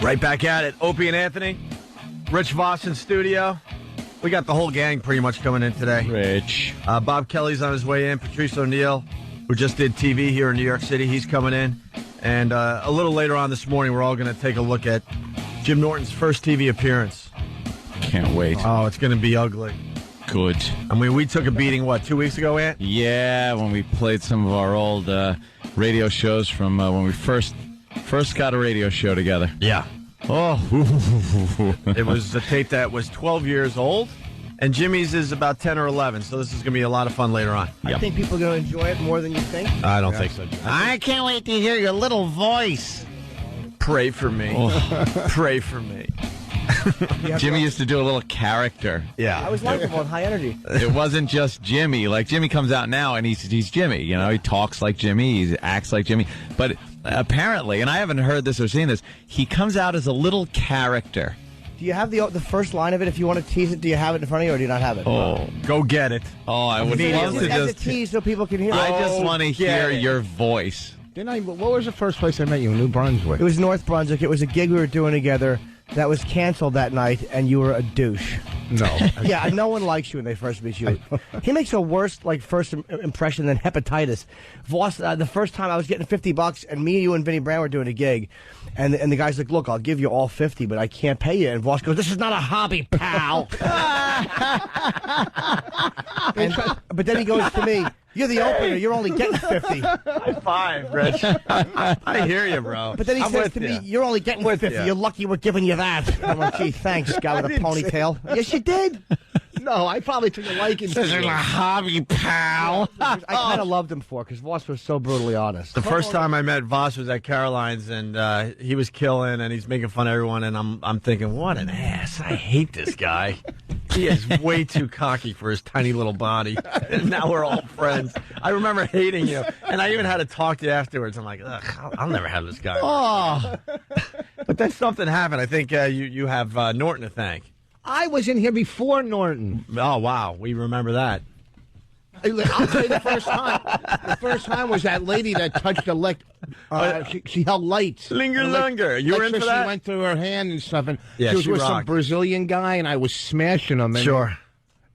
Right back at it. Opie and Anthony. Rich Voss in studio. We got the whole gang pretty much coming in today. Rich. Bob Kelly's on his way in. Patrice O'Neal, who just did TV here in New York City, he's coming in. And a little later on this morning, we're all going to take a look at Jim Norton's first TV appearance. Can't wait. Oh, it's going to be ugly. Good. I mean, we took a beating, 2 weeks ago, Ant? Yeah, when we played some of our old radio shows from when we first got a radio show together. Yeah. Oh. It was a tape that was 12 years old, and Jimmy's is about 10 or 11, so this is going to be a lot of fun later on. I think people are going to enjoy it more than you think. I don't think so, Jimmy. I can't wait to hear your little voice. Pray for me. Oh. Pray for me. Jimmy used to do a little character. Yeah. I was likable and high energy. It wasn't just Jimmy. Like, Jimmy comes out now, and he's Jimmy. You know, he talks like Jimmy. He acts like Jimmy. But apparently, and I haven't heard this or seen this, he comes out as a little character. Do you have the first line of it? If you want to tease it, do you have it in front of you, or do you not have it? Oh, go get it. Oh, I would love to As a just tease so people can hear it. I just want to hear it. your voice. What was the first place I met you? New Brunswick. It was North Brunswick. It was a gig we were doing together that was canceled that night, and you were a douche. No. Yeah, no one likes you when they first meet you. He makes a worse first impression than hepatitis. Voss, the first time I was getting $50, and me, you, and Vinnie Brown were doing a gig, and the guy's like, "Look, I'll give you all 50, but I can't pay you." And Voss goes, "This is not a hobby, pal." But then he goes to me, "You're the opener. You're only getting 50." High five, Rich. I hear you, bro. But then he says to me, "You're only getting 50. you. You're lucky we're giving you that." And I'm like, "Gee, thanks, guy with a ponytail." Yes, you did. No, I probably took a liking to This is you. a hobby, pal. I kind of loved him for because Voss was so brutally honest. The first time I met Voss was at Caroline's, and he was killing, and he's making fun of everyone, and I'm thinking, what an ass. I hate this guy. He is way too cocky for his tiny little body. And now we're all friends. I remember hating you, and I even had to talk to you afterwards. I'm like, ugh, I'll never have this guy. Oh, But then something happened. I think you have Norton to thank. I was in here before Norton. Oh, wow. We remember that. I'll tell you the first time. The first time was that lady that touched she held lights. Linger longer. You were in for She that? went through her hand and stuff, and Yeah, she was she with some rocked. Brazilian guy, and I was smashing him. And, Sure.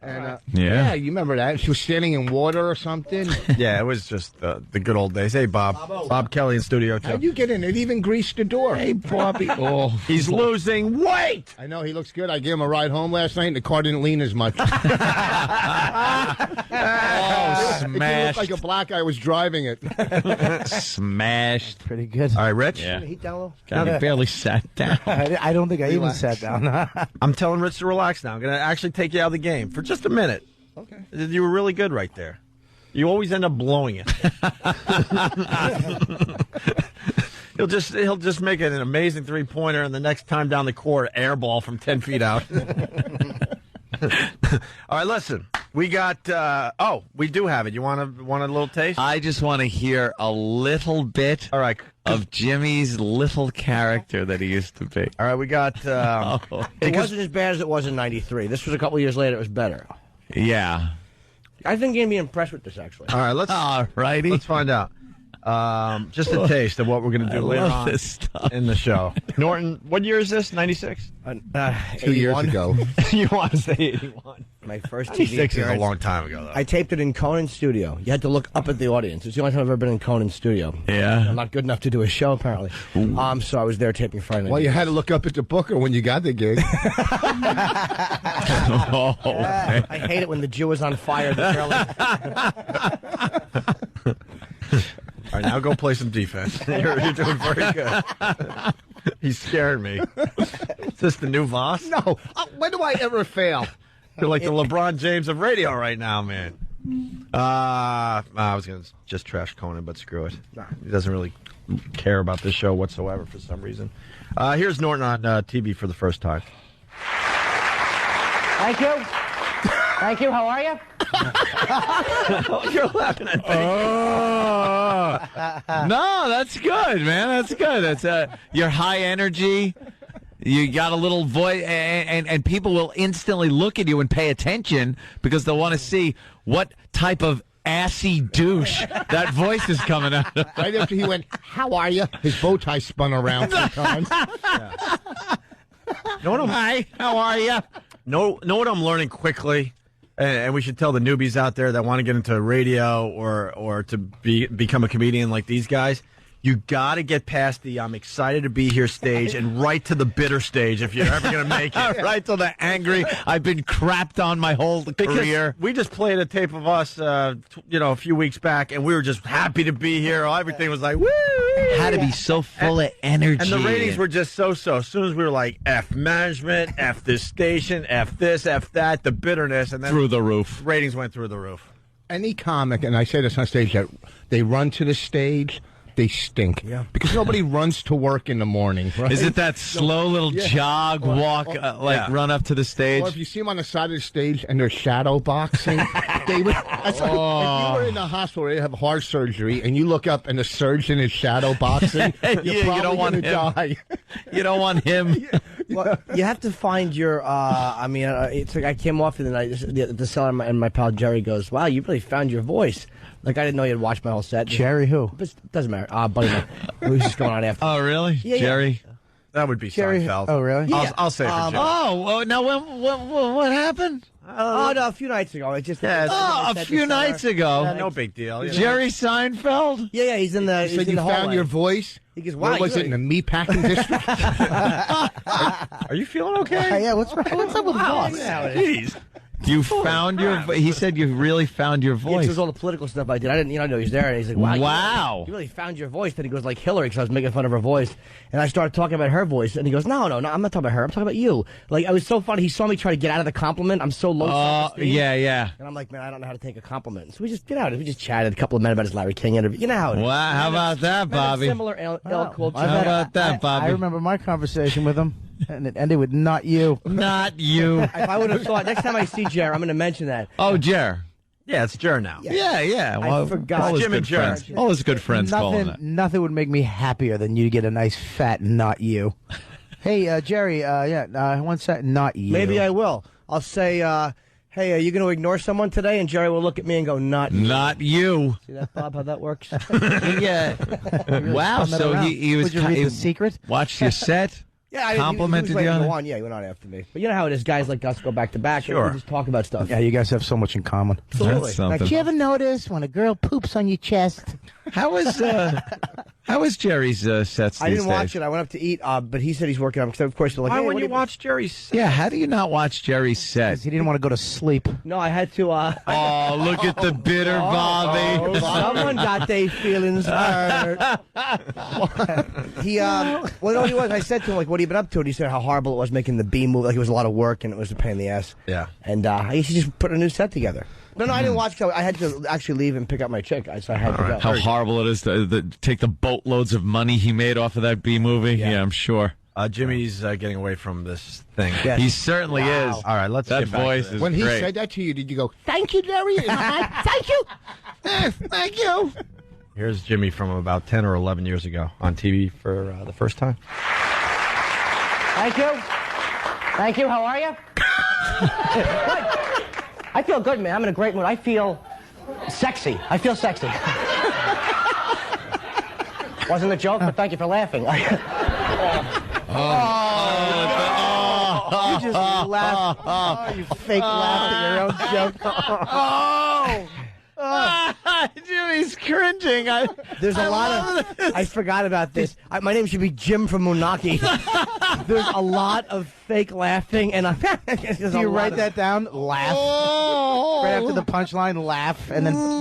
And, Yeah. you remember that? She was standing in water or something. Yeah, it was just the good old days. Hey, Bob. Bob Kelly in studio, too. How'd you get in? It even greased the door. Hey, Bobby. Oh, He's losing weight. I know, he looks good. I gave him a ride home last night, and the car didn't lean as much. oh, It looked smashed. like a black guy was driving it. Smashed. Pretty good. All right, Rich. Yeah. Heat down a little? God, he barely sat down. I don't think I even Relax. sat down. I'm telling Rich to relax now. I'm going to actually take you out of the game for just a minute. Okay. You were really good right there. You always end up blowing it. He'll just make it an amazing three-pointer, and the next time down the court, air ball from 10 feet out. All right, listen. We got. We do have it. You want a little taste? I just want to hear a little bit All right. of Jimmy's little character that he used to be. All right, we got. It wasn't as bad as it was in '93. This was a couple years later. It was better. Yeah. I think you're going to be impressed with this, actually. All right, let's find out. Just a taste of what we're going to do later love on this stuff. in the show. Norton, what year is this? 96? 2 years ago. You want to say 81? My first TV 96 is a appearance. long time ago, though. I taped it in Conan's studio. You had to look up at the audience. It's the only time I've ever been in Conan's studio. Yeah. I'm not good enough to do a show, apparently. So I was there taping Friday Night. Well, you had to look up at the booker when you got the gig. I hate it when the Jew is on fire. All right, now go play some defense. You're doing very good. He's scaring me. Is this the new Voss? No. When do I ever fail? You're like the LeBron James of radio right now, man. I was going to just trash Conan, but screw it. He doesn't really care about this show whatsoever for some reason. Here's Norton on TV for the first time. Thank you. Thank you. How are you? You're laughing at me. No, that's good, man. That's good. That's your high energy. You got a little voice, and people will instantly look at you and pay attention because they'll want to see what type of assy douche. That voice is coming out. Right after he went, "How are you?" His bow tie spun around 3 times. Hi, how are you? Know what I'm learning quickly, and we should tell the newbies out there that want to get into radio or to become a comedian like these guys. You got to get past the "I'm excited to be here" stage and right to the bitter stage if you're ever going to make it. Right to the angry. I've been crapped on my whole career. We just played a tape of us, a few weeks back, and we were just happy to be here. Everything was like, woo! Had to be so full of energy. And the ratings were just so-so. As soon as we were like, F management, F this station, F this, F that, the bitterness, and then through the roof. Ratings went through the roof. Any comic, and I say this on stage, that they run to the stage, they stink. Yeah. Because nobody runs to work in the morning. Right? Is it that slow little jog, walk, run up to the stage? Or if you see them on the side of the stage and they're shadow boxing, they would. That's like, if you were in the hospital where you have heart surgery and you look up and the surgeon is shadow boxing, you're probably don't want going to die. You don't want him. Well, you have to find your. It's like I came off the night. The seller and my pal Jerry goes, "Wow, you really found your voice." Like I didn't know you'd watched my whole set. Jerry who? But it doesn't matter. Buddy, who's just going on after? Oh, really? Yeah, yeah. Jerry? That would be Jerry. Seinfeld. Oh, really? Yeah. I'll say it for Jerry. Oh, now what happened? Oh no, a few nights ago. It just Oh, a few nights ago. Yeah, no big deal. Jerry Seinfeld? Yeah, he's in the. So he's in you the found hallway. your voice? He goes, "Wow, Where was you it, in the meatpacking district?" Are you feeling okay? Yeah, what's up with the boss? Jeez. You found your He said you really found your Yeah, voice. it was all the political stuff I did. I didn't, know he was there. And he's like, "Wow, Wow. you really found your voice." Then he goes like Hillary, because I was making fun of her voice, and I started talking about her voice, and he goes, "No, I'm not talking about her. I'm talking about you." Like it was so funny. He saw me try to get out of the compliment. I'm so low self-esteem. Yeah. And I'm like, man, I don't know how to take a compliment. So we just get out. We just chatted a couple of men about his Larry King interview. You know how it is. Wow, how about that, Bobby? Similar ilk culture. How about that, Bobby? I remember my conversation with him, and it ended with "not you." Not you. If I would have thought, next time I see Jer, I'm going to mention that. Oh, Jer. Yeah, it's Jer now. Yeah. Well, forgot. all his Jim and good Jer. friends. All his good friends call him that. Nothing would make me happier than you to get a nice fat "not you." Hey, Jerry. One set, "not you." Maybe I will. I'll say, hey, are you going to ignore someone today? And Jerry will look at me and go, "Not you." Not you. See that, Bob, how that works? Yeah. Wow. spun that So around. he was Would you read The Secret? watched your set. Yeah, Complimented he was you on ready to it? go on. Yeah, he went on after me. But you know how it is. Guys like us go back to back. Sure. We just talk about stuff. Yeah, you guys have so much in common. Absolutely. That's something. Did you ever notice when a girl poops on your chest? How was Jerry's sets I these didn't watch days? it. I went up to eat, but he said he's working on it. Because of course, they're like, Why hey, when what you do watch Jerry's? Yeah, how do you not watch Jerry's set? He didn't want to go to sleep. No, I had to. Oh, look at the bitter Bobby. Someone got their feelings hurt. He, well, no, he was. I said to him, like, what have you been up to? And he said how horrible it was making the B movie. Like, it was a lot of work and it was a pain in the ass. Yeah. And he should just put a new set together. No, I didn't watch. I had to actually leave and pick up my chick. So I had to go. How horrible it is to take the boatloads of money he made off of that B movie. Yeah, I'm sure. Jimmy's getting away from this thing. Yes. He certainly is. All right, let's That get back to voice this. is When he great. said that to you, did you go, "Thank you, Jerry"? Thank you. Thank you. Here's Jimmy from about 10 or 11 years ago on TV for the first time. Thank you. Thank you. How are you? Good. I feel good, man. I'm in a great mood. I feel sexy. I feel sexy. Wasn't a joke, but thank you for laughing. You just laughed. Oh, you fake laughed at your own joke. Jimmy's cringing. There's a lot of. I forgot about this. My name should be Jim from Moonaki. There's a lot of fake laughing, and Do you write that down? Laugh. Right after the punchline, laugh, and then ... What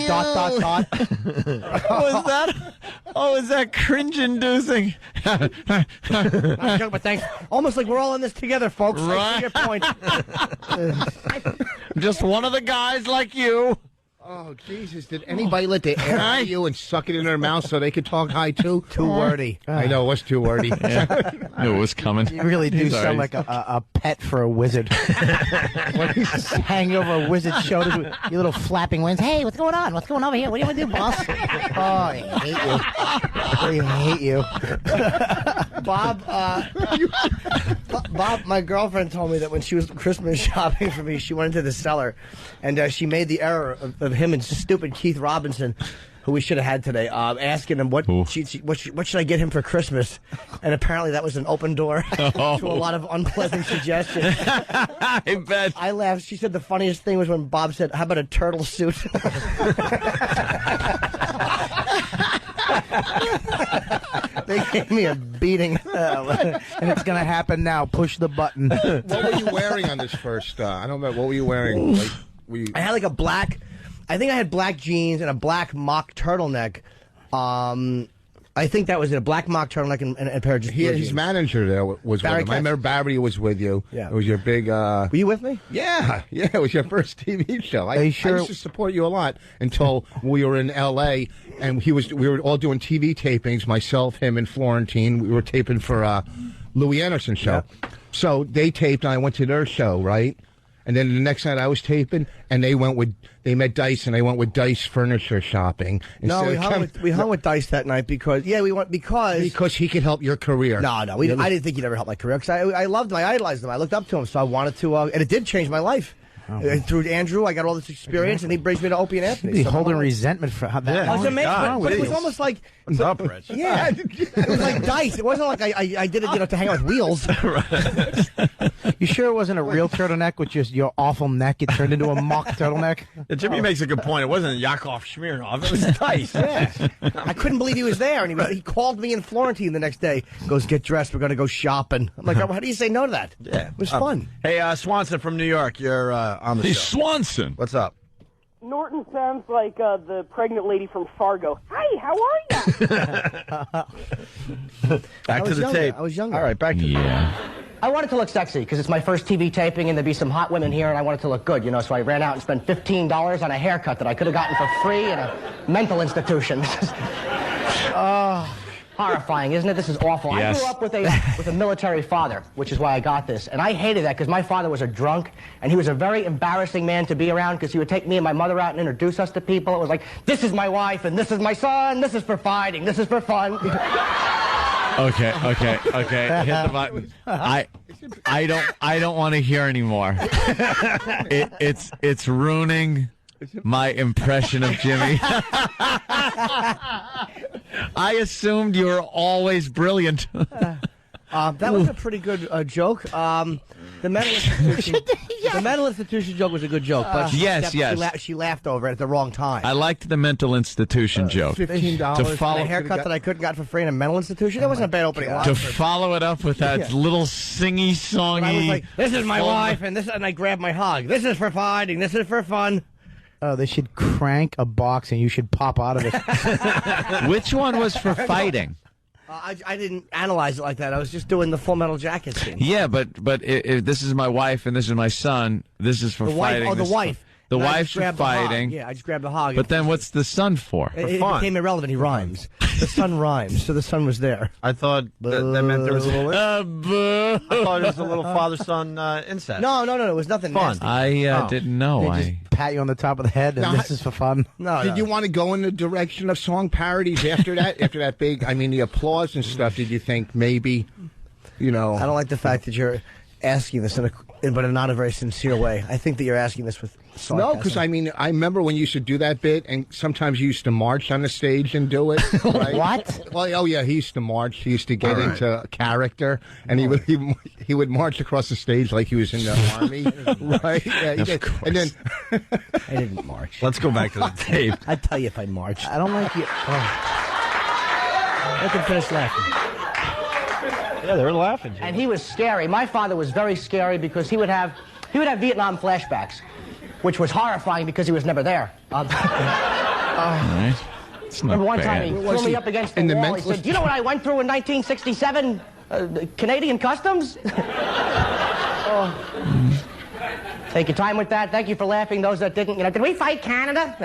was that? Oh, is that cringe-inducing? Not a joke, but thanks. Almost like we're all in this together, folks. I Right. see your point. Just one of the guys like you. Oh, Jesus. Did anybody let the air out of you and suck it in their mouth so they could talk high, too? Too wordy. I know, it was too wordy. Knew it was coming. You really do He's all sound right. like a pet for a wizard. When he's just hanging over a wizard's shoulders with your little flapping wings. Hey, what's going on? What's going over here? What do you want to do, boss? Oh, I hate you. I hate you. Bob, my girlfriend told me that when she was Christmas shopping for me, she went into the cellar, and she made the error of him and stupid Keith Robinson, who we should have had today, asking him what should I get him for Christmas, and apparently that was an open door to a lot of unpleasant suggestions. I bet. I laughed. She said the funniest thing was when Bob said, "How about a turtle suit?" They gave me a beating. And it's going to happen now. Push the button. What were you wearing on this first? I don't know. What were you wearing? Like, I had like a black, I think I had black jeans and a black mock turtleneck. I think that was it, a black mock turtleneck and a pair of jeans. His manager there was Barry with him. I remember Barry was with you. Yeah. It was your big... Were you with me? Yeah, it was your first TV show. I used to support you a lot until we were in L.A., and we were all doing TV tapings, myself, him, and Florentine. We were taping for Louie Anderson's show. Yeah. So they taped, and I went to their show, right? And then the next night I was taping, and they met Dice, and they went with Dice furniture shopping. No, we hung with Dice that night because he could help your career. No, I didn't think he'd ever help my career because I loved him, I idolized him, I looked up to him, so I wanted to, and it did change my life. Through Andrew, I got all this experience, and he brings me to Opie and Anthony. He's holding resentment for how that. Yeah. It was amazing, but it was almost like what's up, Rich? Yeah, it was like Dice. It wasn't like I did it, to hang out with Wheels. You sure it wasn't a real turtleneck with just your awful neck? It turned into a mock turtleneck. Jimmy makes a good point. It wasn't Yakov Smirnoff. It was Dice. Yeah. I couldn't believe he was there, and he called me in Florentine the next day. Goes, get dressed. We're going to go shopping. I'm like, how do you say no to that? Yeah, it was fun. Hey, Swanson from New York, you're on the show. Swanson. What's up? Norton sounds like the pregnant lady from Fargo. Hi, how are you? Back to the tape. I was younger. All right, back to I wanted to look sexy because it's my first TV taping and there'd be some hot women here and I wanted to look good, so I ran out and spent $15 on a haircut that I could have gotten for free in a mental institution. Horrifying, isn't it? This is awful. Yes. I grew up with a military father, which is why I got this. And I hated that because my father was a drunk, and he was a very embarrassing man to be around because he would take me and my mother out and introduce us to people. It was like, this is my wife, and this is my son, this is for fighting, this is for fun. Okay. Hit the button. I don't want to hear anymore. It's ruining my impression of Jimmy. I assumed you were always brilliant. That was a pretty good joke. The mental institution joke was a good joke, but she laughed over it at the wrong time. I liked the mental institution joke. $15 to follow a haircut that I couldn't got for free in a mental institution. That wasn't a bad opening line. To follow it up with that little singy-songy. I was like, "This is my wife," and I grabbed my hug. This is for fighting. This is for fun. Oh, they should crank a box and you should pop out of it. Which one was for fighting? I didn't analyze it like that. I was just doing the Full Metal Jacket scene. Yeah, but if this is my wife and this is my son, this is for fighting. The wife. The wife's for fighting. Yeah, I just grabbed the hog. But then what's the son for? It became irrelevant. He rhymes. The son rhymes, so the son was there. I thought that meant there was a little... I thought it was a little father-son incest. No, it was nothing fun. Nasty. I didn't know. They just pat you on the top of the head, and this is for fun. Did you want to go in the direction of song parodies after that? After that big, the applause and stuff, did you think maybe, I don't like the fact that you're asking this but in not a very sincere way. I think that you're asking this with sarcasm. No, because I remember when you used to do that bit, and sometimes you used to march on the stage and do it. Right? What? Well, he used to march. He used to get into character, and he would march across the stage like he was in the army, right? Yeah, he did. And then I didn't march. Let's go back to the tape. I'd tell you if I marched. I don't like you. I can finish laughing. Yeah, they were laughing. And he was scary. My father was very scary because he would have Vietnam flashbacks, which was horrifying because he was never there. Right. Remember one time he threw me up against the wall. He said, "Do you know what I went through in 1967? Canadian Customs?" Take your time with that. Thank you for laughing. Those that didn't, did we fight Canada?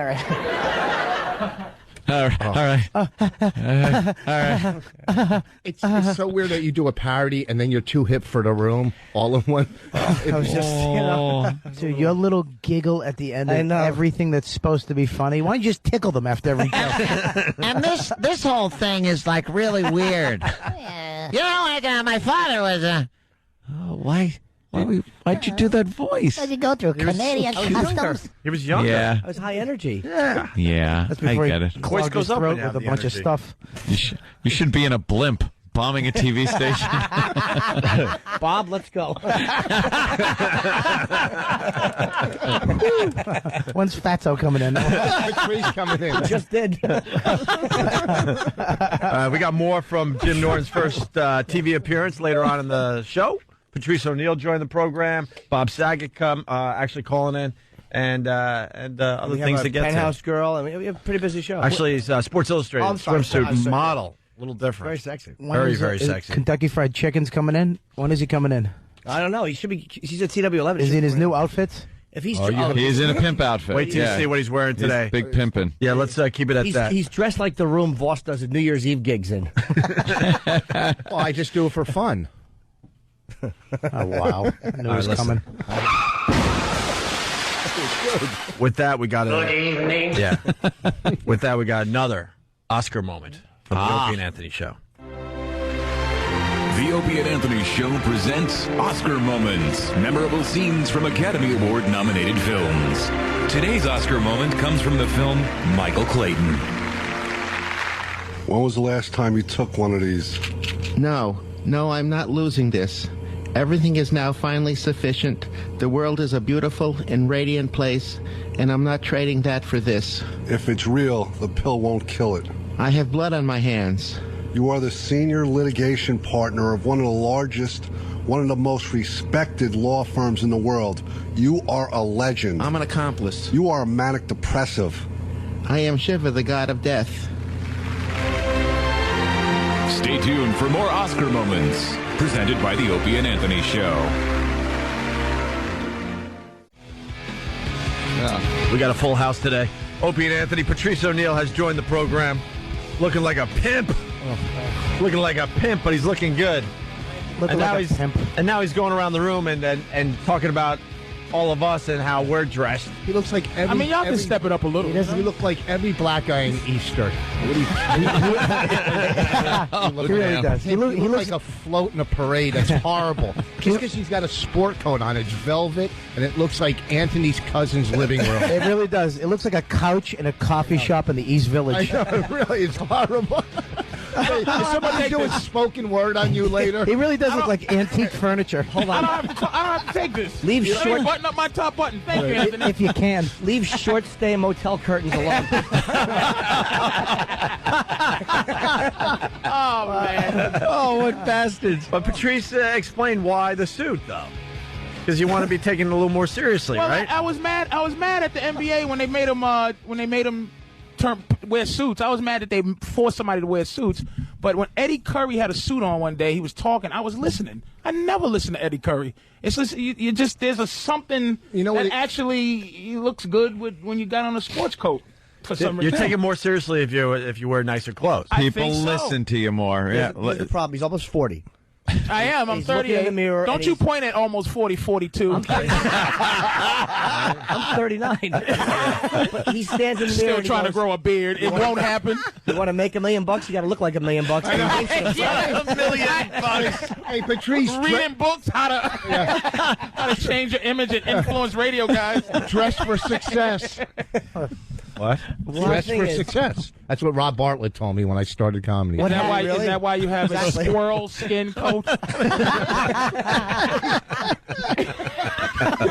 All right. All right. it's so weird that you do a parody and then you're too hip for the room all in one. I was just, Dude, your little giggle at the end of everything that's supposed to be funny. Why don't you just tickle them after every joke? And this whole thing is like really weird. You know, like my father was. Oh, why'd you do that voice? Did you go through Canadian customs? He was younger. Yeah. That was high energy. Yeah, That's I before get he it. clogged Voice goes his up throat and down with a the bunch of energy. stuff. You should be in a blimp bombing a TV station. Bob, let's go. When's Fatso coming in? Patrice coming in. Just did. We got more from Jim Norton's first TV appearance later on in the show. Patrice O'Neal joined the program. Bob Saget actually calling in, and other things to get Penthouse to. Girl. I mean, we have a pretty busy show. Actually, he's Sports Illustrated Oh, I'm sorry. swimsuit model. A little different. Very sexy. Very, very sexy. Kentucky Fried Chicken's coming in. When is he coming in? I don't know. He should be. He's at TW11. Is he in his new outfits? If he's He's in a pimp outfit. Wait till you see what he's wearing today. He's big pimping. Yeah, let's keep it at that. He's dressed like the room Voss does at New Year's Eve gigs in. Well, I just do it for fun. Oh, wow. I knew it was listen. coming. With that, we got Good evening. Yeah. With that, we got another Oscar moment from the Opie and Anthony show. The Opie and Anthony Show presents Oscar Moments, memorable scenes from Academy Award nominated films. Today's Oscar moment comes from the film Michael Clayton. When was the last time you took one of these? No, I'm not losing this. Everything is now finally sufficient. The world is a beautiful and radiant place, and I'm not trading that for this. If it's real, the pill won't kill it. I have blood on my hands. You are the senior litigation partner of one of the largest, one of the most respected law firms in the world. You are a legend. I'm an accomplice. You are a manic depressive. I am Shiva, the god of death. Stay tuned for more Oscar moments, presented by the Opie and Anthony Show. We got a full house today. Opie and Anthony. Patrice O'Neal has joined the program, looking like a pimp. Looking like a pimp, but he's looking good. Looking like a pimp. And now he's going around the room and talking about all of us and how we're dressed. He looks like every. I mean, y'all can step it up a little. You look like every black guy in Easter. He really does. He looks like a float in a parade. That's horrible. Just because he's got a sport coat on, it's velvet, and it looks like Anthony's cousin's living room. It really does. It looks like a couch in a coffee shop in the East Village. I know, really, it's horrible. Is somebody doing spoken word on you later? He really does look like antique furniture. Hold on. I don't have to take this. Leave Let short. me button up my top button. Thank you, Anthony. If you can. Leave short stay motel curtains alone. Oh, man. Oh, what bastards. But Patrice explained why the suit, though. Because you want to be taken a little more seriously, Well, right? I was mad at the NBA when they made them wear suits. I was mad that they forced somebody to wear suits. But when Eddie Curry had a suit on one day, he was talking. I was listening. I never listen to Eddie Curry. It's just you just there's something that actually looks good when you got on a sports coat. For some You're reason. taking more seriously if you wear nicer clothes. People think so. listen to you more. Here's the problem. He's almost 40. I am. I'm He's looking 38. in the mirror Don't and you he's- point at almost 40, 42. I'm 39. He stands in the mirror. Still and he trying to goes, grow a beard. It won't happen. You want to make $1 million? You got to look like $1 million. $1 million. Hey, Patrice, Reading books, how to change your image and influence radio guys. dress for success. What? Dress for success. That's what Rob Bartlett told me when I started comedy. Is Really? that why you have Exactly. a squirrel skin coat?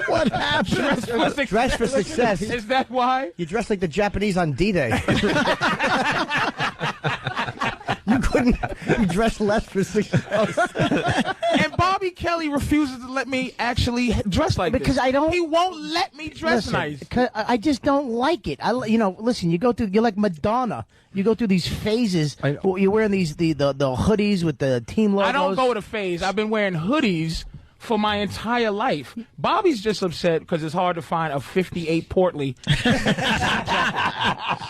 What happened? Dress for success. Is that why? You dress like the Japanese on D-Day. You couldn't. You dress less for success. And Bobby Kelly refuses to let me actually dress like Because this. I don't- He won't let me dress Listen, nice. 'cause I just don't like it. Listen, you're like Madonna. You go through these phases. You're wearing the hoodies with the team logos. I don't go to phase. I've been wearing hoodies for my entire life. Bobby's just upset because it's hard to find a 58 Portly.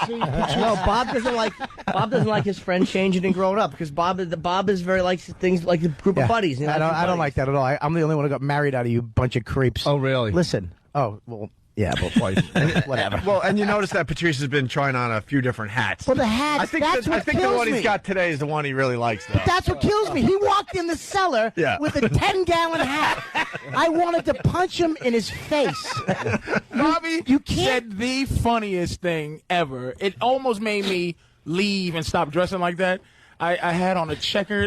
No, Bob doesn't like his friend changing and growing up because Bob is very likes things like a group of buddies. I don't like that at all. I'm the only one who got married out of you bunch of creeps. Oh, really? Listen. Oh, well, Yeah, but whatever. Well, and you notice that Patrice has been trying on a few different hats. Well, the hats, I think that's what I think the kills one he's me. got today is the one he really likes, though. But that's what kills me. He walked in the cellar Yeah. with a 10-gallon hat. I wanted to punch him in his face. Bobby You can't. said the funniest thing ever. It almost made me leave and stop dressing like that. I had on I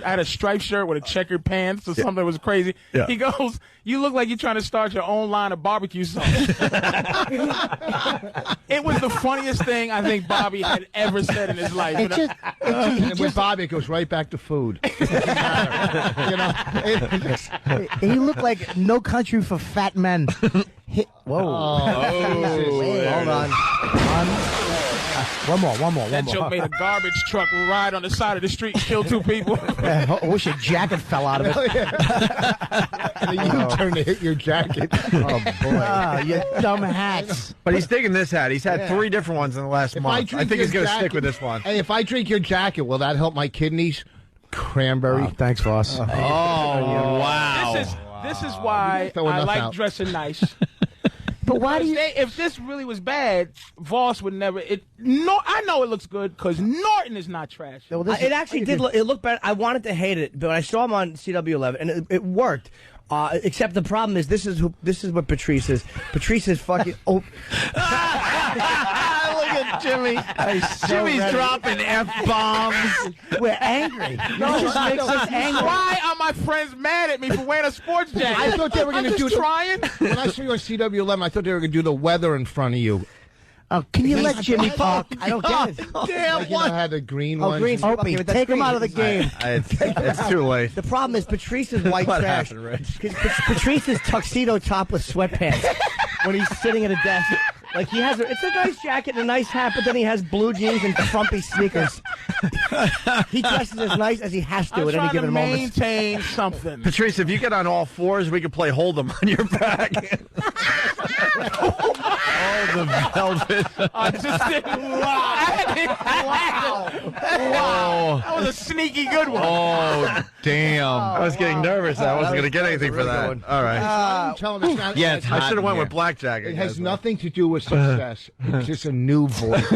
had a striped shirt with a checkered pants or something that was crazy. Yeah. He goes, "You look like you're trying to start your own line of barbecue sauce." It was the funniest thing I think Bobby had ever said in his life. And with Bobby, it goes right back to food. You know, He looked like No Country for Fat Men. Whoa. Hold on. One more. That joke made a garbage truck ride on the side of the street and kill 2 people. I wish your jacket fell out of it. You turn to hit your jacket. Oh, boy. You dumb hats. But he's digging this hat. He's had 3 different ones in the last month. I think he's going to stick with this one. Hey, if I drink your jacket, will that help my kidneys? Cranberry. Thanks, boss. Wow. This is why I like dressing nice. But why do you? If this really was bad, Voss would never. I know it looks good because Norton is not trash. It actually did. It looked better. I wanted to hate it, but I saw him on CW11, and it worked. Except the problem is this is what Patrice is. Patrice is fucking. Oh. Look at Jimmy. Jimmy's dropping F-bombs. We're angry. No, it just makes us angry. Why are my friends mad at me for wearing a sports jacket? I thought they were going to do trying. When I saw you on CW11, I thought they were going to do the weather in front of you. Oh, can you let Jimmy talk? I don't get it. Damn, like, you know, I had the green one. Green. Opie, take him out of the game. It's too late. The problem is Patrice is white What trash. happened, Rich? Patrice is tuxedo topless sweatpants when he's sitting at a desk. Like it's a nice jacket and a nice hat, but then he has blue jeans and frumpy sneakers. He dresses as nice as he has to at any given moment. Maintain something. Patrice, if you get on all fours, we could play hold 'em on your back. Oh, the velvet. I just didn't Wow. That was a sneaky good one. Oh, damn. I was getting nervous. I wasn't going to get anything for that. All right. Tell him it's not. Yeah, it's I hot should have in went here. with blackjack. It has nothing to do with success. It's just a new voice.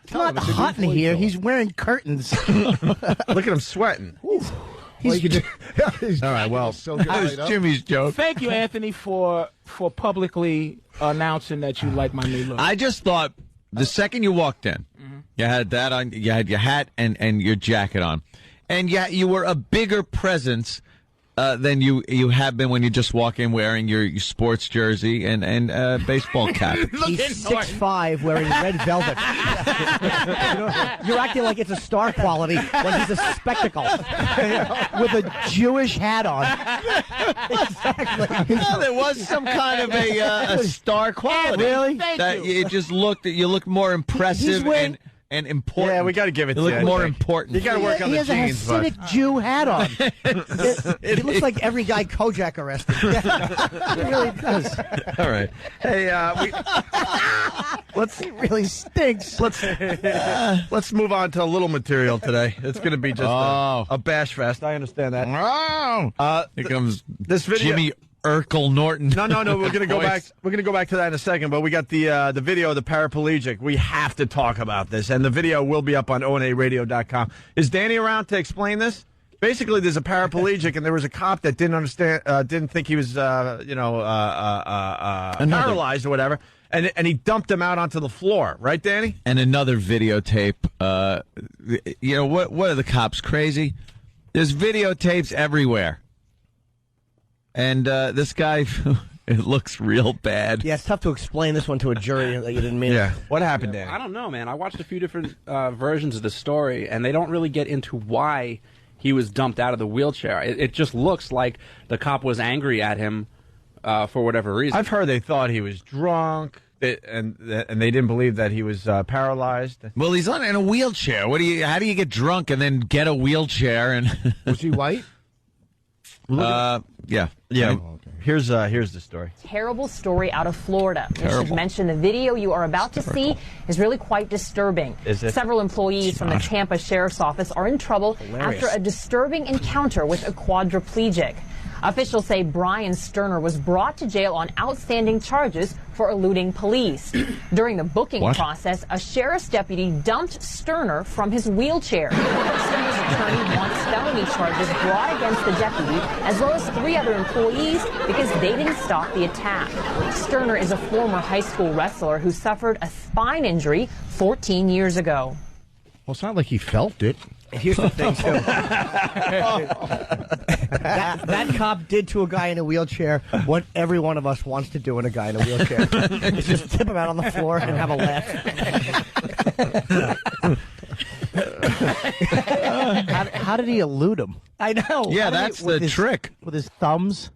It's not hot in here. He's wearing curtains. Look at him sweating. All right, well, so good. That was Jimmy's joke. Thank you, Anthony, for publicly announcing that you like my new look. I just thought the second you walked in, you had that on, you had your hat and your jacket on, and you were a bigger presence than you have been when you just walk in wearing your sports jersey and baseball cap. He's 6'5", wearing red velvet. You're acting like it's a star quality when he's a spectacle with a Jewish hat on. Exactly. No, there was some kind of a star quality. Really? Thank you. It just looked more impressive and important. Yeah, we got to give it to you. You. Look more important. You got to work on He the has a jeans, but Hasidic Jew hat on. It looks like every guy Kojak arrested. It really does. all right. Hey, He really stinks. let's move on to a little material today. It's going to be just a bash fest. I understand that. Here comes This video. Jimmy Urkel Norton. No. We're gonna go back. We're gonna go back to that in a second. But we got the video of the paraplegic. We have to talk about this, and the video will be up on onaradio.com. Is Danny around to explain this? Basically, there's a paraplegic, and there was a cop that didn't understand, didn't think he was, paralyzed or whatever, and he dumped him out onto the floor. Right, Danny? And another videotape. What are the cops crazy? There's videotapes everywhere. And this guy, it looks real bad. Yeah, it's tough to explain this one to a jury that you didn't mean. Yeah. What happened, Dan? I don't know, man. I watched a few different versions of the story, and they don't really get into why he was dumped out of the wheelchair. It just looks like the cop was angry at him for whatever reason. I've heard they thought he was drunk, and they didn't believe that he was paralyzed. Well, he's in a wheelchair. How do you get drunk and then get a wheelchair? And was he white? Yeah. Oh, okay. Here's the story. Terrible story out of Florida. I should mention the video you are about to see is really quite disturbing. Is it? Several employees from the Tampa Sheriff's Office are in trouble after a disturbing encounter with a quadriplegic. Officials say Brian Sterner was brought to jail on outstanding charges for eluding police. During the booking process, a sheriff's deputy dumped Sterner from his wheelchair. Sterner's attorney wants felony charges brought against the deputy, as well as 3 other employees, because they didn't stop the attack. Sterner is a former high school wrestler who suffered a spine injury 14 years ago. Well, it's not like he felt it. Here's the thing, too. that cop did to a guy in a wheelchair what every one of us wants to do in a guy in a wheelchair. It's just tip him out on the floor and have a laugh. How did he elude him? I know. Yeah, that's the trick. With his thumbs.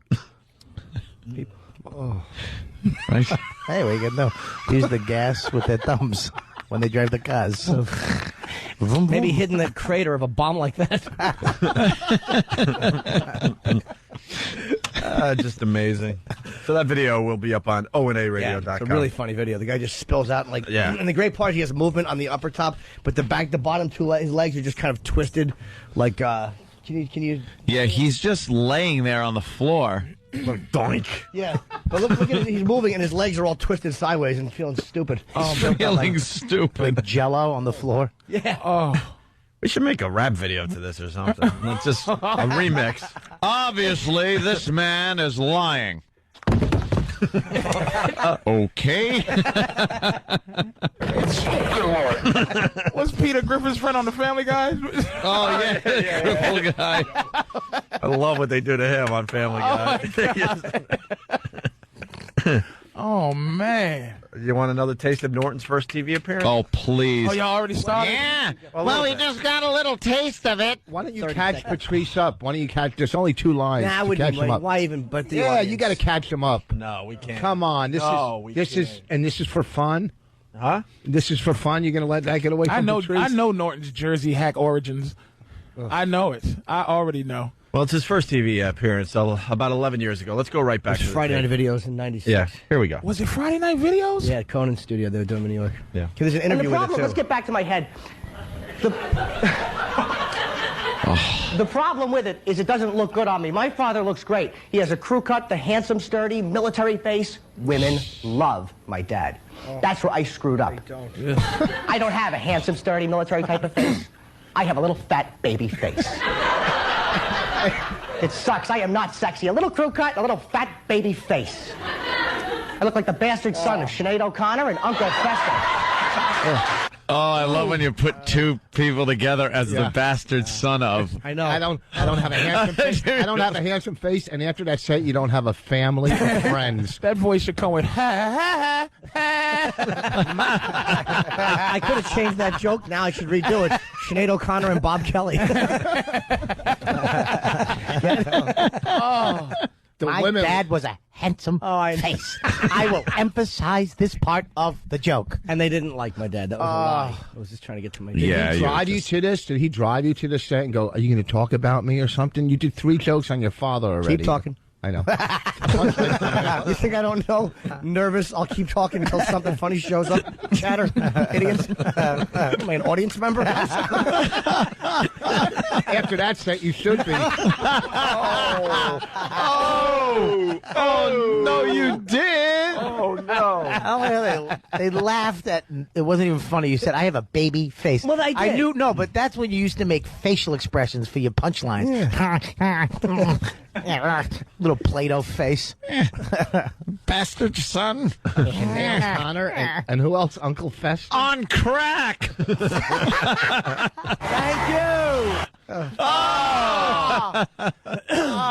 Right. Hey, we can know. Use the gas with their thumbs when they drive the cars. Maybe hid in that crater of a bomb like that. Just amazing. So that video will be up on onaradio.com. It's a really funny video. The guy just spills out and and the great part is he has movement on the upper top, but the bottom two his legs are just kind of twisted. Like, can you? Yeah, he's just laying there on the floor. Doink. Yeah, but look at it. He's moving and his legs are all twisted sideways and feeling stupid. Feeling stupid. Like Jello on the floor. Yeah. Oh. We should make a rap video to this or something. It's just a remix. Obviously, this man is lying. Okay. Was Peter Griffin's friend on the Family Guy? Oh, yeah. Cripple guy. I love what they do to him on Family Guy. Oh, man. You want another taste of Norton's first TV appearance? Oh, please. Oh, y'all already started? Yeah. Well, we just got a little taste of it. Why don't you catch Patrice up? Why don't you catch? There's only 2 lines. Nah, to catch him up. Why even? But the yeah, audience. you got to catch him up. No, we can't. Come on, this is for fun. Huh? This is for fun. You're gonna let that get away from Patrice? I know Norton's Jersey hack origins. I know it. I already know. Well, it's his first TV appearance about 11 years ago. Let's go right back to Friday Night Videos in '96. Yeah, here we go. Was it Friday Night Videos? Yeah, Conan's studio. They were doing in New York. Yeah. There's an interview And the problem, with it, let's too. get back to my head. The problem with it is it doesn't look good on me. My father looks great. He has a crew cut, the handsome, sturdy, military face. Women love my dad. That's where I screwed up. I don't have a handsome, sturdy, military type of face. I have a little fat baby face. It sucks. I am not sexy. A little crew cut, a little fat baby face. I look like the bastard son of Sinead O'Connor and Uncle Fester. Oh, I love when you put 2 people together as the bastard son of. I know. I don't have a handsome face. I don't have a handsome face, and after that set, you don't have a family or friends. That voice should come with ha ha ha. I could have changed that joke. Now I should redo it. Sinead O'Connor and Bob Kelly. My dad was a handsome face. I will emphasize this part of the joke. And they didn't like my dad. That was a lie. I was just trying to get to my dad. Did he drive you to this? Did he drive you to this set and go, are you going to talk about me or something? You did 3 jokes on your father already. Keep talking. I know. You think I don't know? Nervous. I'll keep talking until something funny shows up. Chatter. Idiots. Am I an audience member? After that set, you should be. Oh, no, you did. Oh, no. They laughed at. It wasn't even funny. You said, I have a baby face. Well, I did. knew, no, but that's when you used to make facial expressions for your punchlines. Little Play-Doh face. Bastard son. Connor and who else? Uncle Fester? On crack. Thank you. Oh,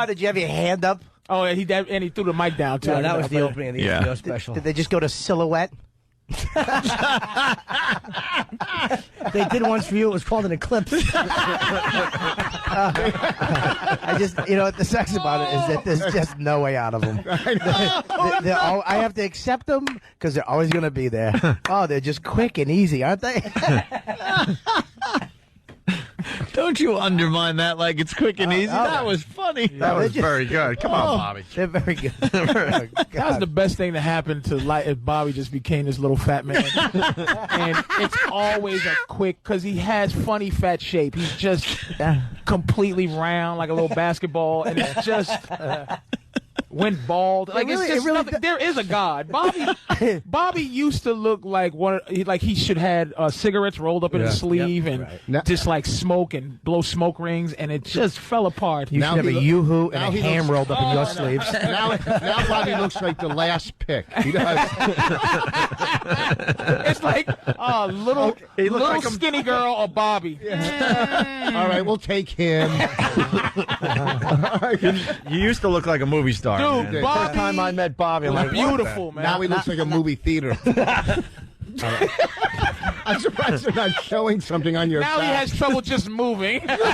did you have your hand up? Oh, and he threw the mic down too. No, that was the opening of the HBO special. Did they just go to Silhouette? They did once for you. It was called an eclipse. I just, what the sucks about it is that there's just no way out of them. I have to accept them because they're always going to be there. Oh, they're just quick and easy, aren't they? Don't you undermine that like it's quick and easy. That was funny. That was very good. Come on, Bobby. They're very good. That was the best thing to happen to if Bobby just became this little fat man. And it's always a quick, because he has funny fat shape. He's just completely round like a little basketball, and it's just went bald. Like it's just nothing. There is a God. Bobby used to look like he should had cigarettes rolled up in his sleeve and just like smoke and blow smoke rings, and it just fell apart. You should have a yoo-hoo and a ham rolled up in your sleeves. Now Bobby looks like the last pick. He does. It's like a little like skinny girl or Bobby. All right, we'll take him. You used to look like a movie star. Dude, man. Bobby, first time I met Bobby, I'm like, beautiful, man. Now he looks like a movie theater. I'm surprised they're not showing something on your Now back. he has trouble just moving. It's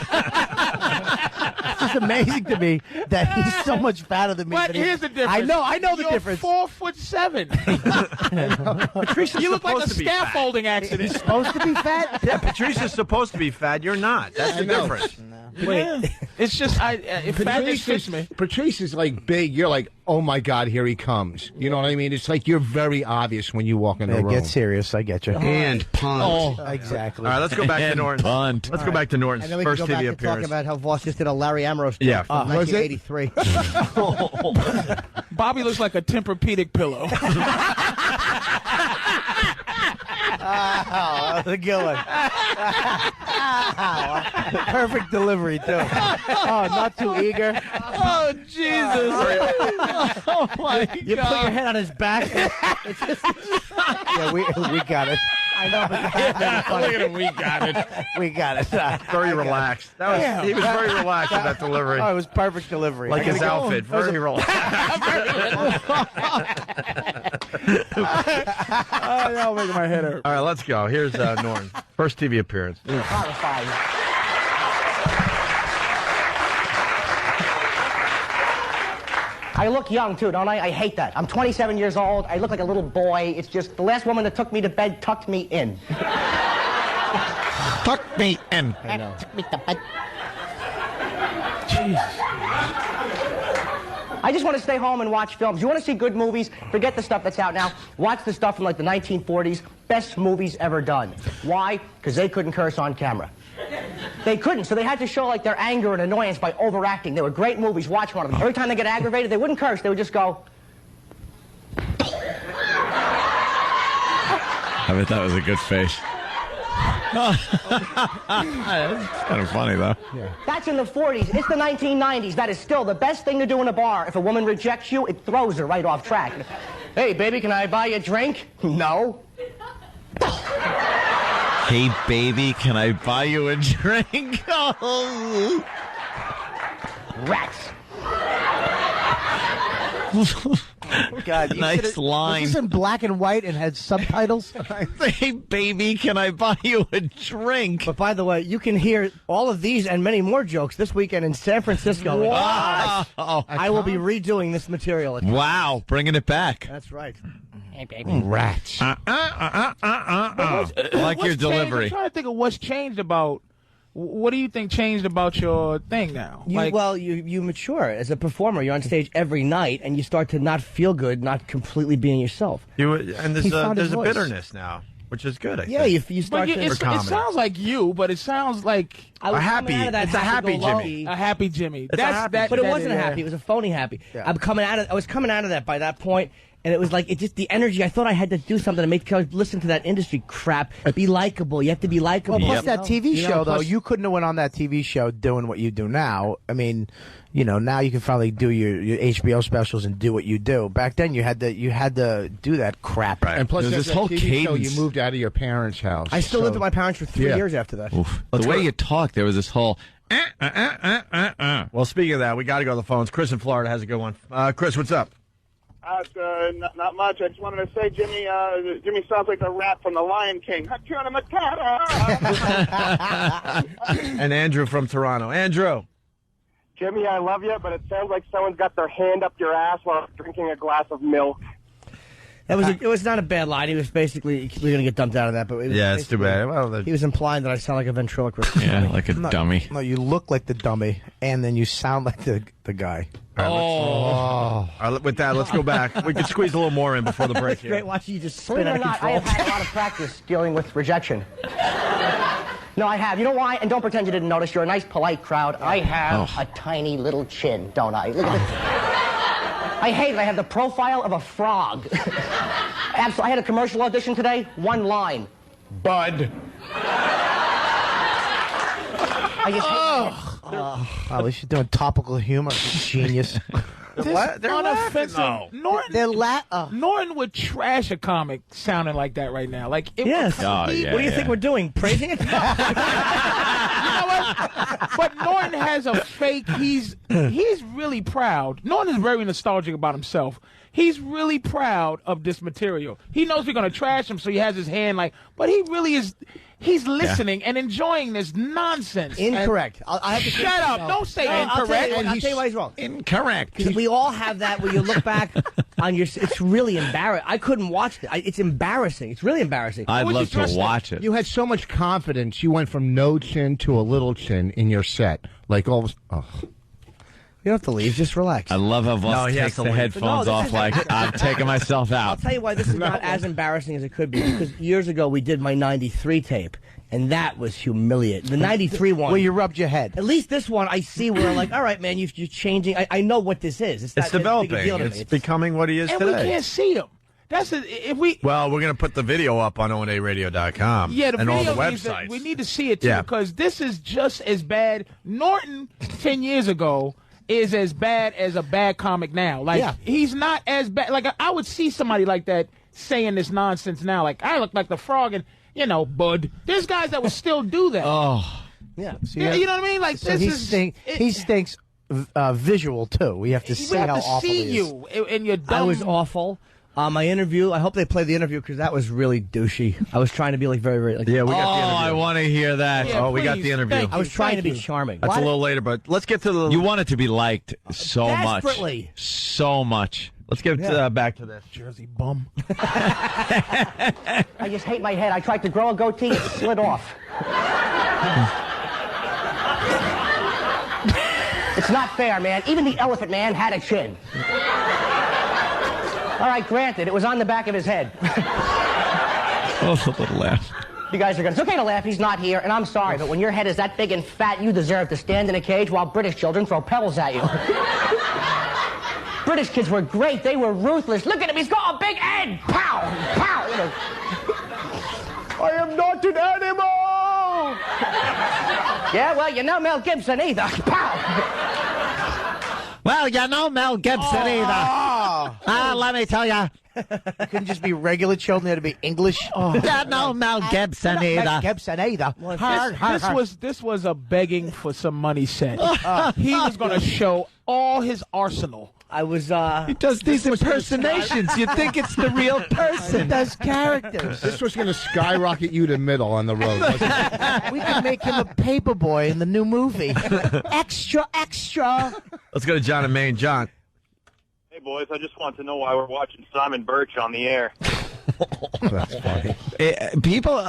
just amazing to me that he's so much fatter than me. But here's the difference. I know the difference. 4'7". Patrice is You look like a supposed to be fat. scaffolding accident. He's supposed to be fat? Yeah, Patrice is supposed to be fat. You're not. That's the difference. Wait, it's just if fat just fits me. Patrice is like big. You're like, oh my God, here he comes. You know what I mean? It's like you're very obvious when you walk in the room. Get serious. I get you. And punt. Oh, exactly. All right, let's go back to Norton. Punt. Let's go back to Norton's And then we can first go back TV and talk appearance. about how Voss just did a Larry Ambrose Yeah. from Was it? 1983. Bobby looks like a Tempur-Pedic pillow. Oh, that's a good one. Perfect delivery, too. Oh, not too eager. Oh, Jesus. Oh my God. You put your head on his back. Yeah, we got it. I know. But Look at him. We got it. We got it. Very relaxed. He was very relaxed with that delivery. Oh, it was perfect delivery. Like his outfit. Very relaxed. Oh, y'all making my head hurt. All right, let's go. Here's Norton. First TV appearance. Horrifying. I look young, too, don't I? I hate that. I'm 27 years old. I look like a little boy. It's just the last woman that took me to bed tucked me in. Tuck me in. I know. Took me to bed. I just want to stay home and watch films. You want to see good movies? Forget the stuff that's out now. Watch the stuff from like the 1940s. Best movies ever done. Why? Because they couldn't curse on camera. They couldn't, so they had to show like their anger and annoyance by overacting. They were great movies. Watch one of them. Every time they get aggravated, they wouldn't curse. They would just go. I bet that was a good face. That's kind of funny, though. Yeah. That's in the 40s. It's the 1990s. That is still the best thing to do in a bar. If a woman rejects you, it throws her right off track. Hey, baby, can I buy you a drink? No. Hey, baby, can I buy you a drink? Oh. Rats. God, nice line. Was this in black and white and had subtitles? Hey, baby, can I buy you a drink? But by the way, you can hear all of these and many more jokes this weekend in San Francisco. Wow. I will be redoing this material. Wow, bringing it back. That's right. Hey, baby. Rats. I like your delivery. I'm trying to think of what's changed about. What do you think changed about your thing now? You mature as a performer. You're on stage every night, and you start to not feel good, not completely being yourself. And there's a bitterness now, which is good. I think. You start to. It sounds like you, but it sounds like a happy. It's a happy Jimmy. A happy Jimmy. But it wasn't a happy. It was a phony happy. Yeah. I was coming out of that by that point. And it was like, it just, the energy, I thought I had to do something to make, listen to that industry crap, be likable. You have to be likable. Well, plus that TV show, though, you couldn't have went on that TV show doing what you do now. I mean, now you can finally do your HBO specials and do what you do. Back then, you had to do that crap. Right. And plus, this whole TV show, cadence. you moved out of your parents' house. I still lived with my parents for 3 years after that. The way you talk, there was this whole... Well, speaking of that, we got to go to the phones. Chris in Florida has a good one. Chris, what's up? Not much. I just wanted to say, Jimmy sounds like the rat from The Lion King. Hakuna Matata. And Andrew from Toronto. Andrew. Jimmy, I love you, but it sounds like someone's got their hand up your ass while drinking a glass of milk. It was not a bad line. He was basically we're gonna get dumped out of that, but it's too bad. Well, he was implying that I sound like a ventriloquist. Yeah, like a dummy. No, you look like the dummy, and then you sound like the guy. All right, with that, let's go back. We can squeeze a little more in before the break It's here. great watching you just Believe spin it or out of not, I control. have had a lot of practice dealing with rejection. No, I have. You know why? And don't pretend you didn't notice. You're a nice, polite crowd. I have a tiny little chin, don't I? Look at this. I hate it. I have the profile of a frog. Absolutely. I had a commercial audition today. One line. Bud. I just At least you're doing topical humor. Genius. They're unoffensive. Norton would trash a comic sounding like that right now. Like, Yes. Oh, yeah, What do you think we're doing? Praising it? You know what? But Norton has a fake. He's really proud. Norton is very nostalgic about himself. He's really proud of this material. He knows we're going to trash him, so he has his hand like. But he really is. He's listening and enjoying this nonsense. Incorrect. I have to Shut up! Don't say incorrect. I'll tell you why he's wrong. Incorrect. Because we all have that where you look back on your. It's really embarrassing. I couldn't watch it. It's embarrassing. It's really embararing. I'd love to watch it. You had so much confidence. You went from no chin to a little chin in your set. Like all of You don't have to leave. Just relax. I love how Voss he has takes to the leave. headphones off like, I'm taking myself I'll out. tell you why this is not as embarrassing as it could be. Because years ago we did my '93 tape, and that was humiliating. The '93 one. Where you rubbed your head. At least this one, I see where like, all right, man, you're changing. I know what this is. It's not developing. Big a deal to It's me. becoming what he is And today. we can't see him. That's if we. Well, we're going to put the video up on onaradio.com Yeah, the and all video the means that websites. we need to see it too Yeah. because this is just as bad. Norton 10 years ago is as bad as a bad comic now. Like he's not as bad. Like I would see somebody like that saying this nonsense now. Like I look like the frog, and bud. There's guys that would still do that. Yeah. So you know what I mean? Like so this he is he stinks visual too. We have to see we have how to awful see he is. you and your dumb. I was awful. My interview. I hope they play the interview because that was really douchey. I was trying to be like very, very. Like, Yeah, we got the Oh, interview. I want to hear that. Yeah, we got please. the interview. Thank I was you. trying Thank to be you. charming. That's a little later, but let's get to the. You want it to be liked so much. Desperately. So much. Let's get back to this. Jersey bum. I just hate my head. I tried to grow a goatee. It slid off. It's not fair, man. Even the Elephant Man had a chin. All right, granted, it was on the back of his head. Oh, a little laugh. You guys are going to... It's okay to laugh. He's not here, and I'm sorry, but when your head is that big and fat, you deserve to stand in a cage while British children throw pebbles at you. British kids were great. They were ruthless. Look at him. He's got a big head. Pow! Pow! I am not an animal! Yeah, well, you're no Mel Gibson either. Pow! Well, you're no Mel Gibson either. Let me tell you. It couldn't just be regular children. They had to be English. You're no Mel Gibson either. Gibson either. This was a begging for some money set. He was going to show all his arsenal. I was. He does these impersonations. You think it's the real person. He does characters. This was going to skyrocket you to middle on the road, wasn't it? We could make him a paper boy in the new movie. Extra, extra. Let's go to John and Maine. John. Hey, boys, I just want to know why we're watching Simon Birch on the air. That's funny. A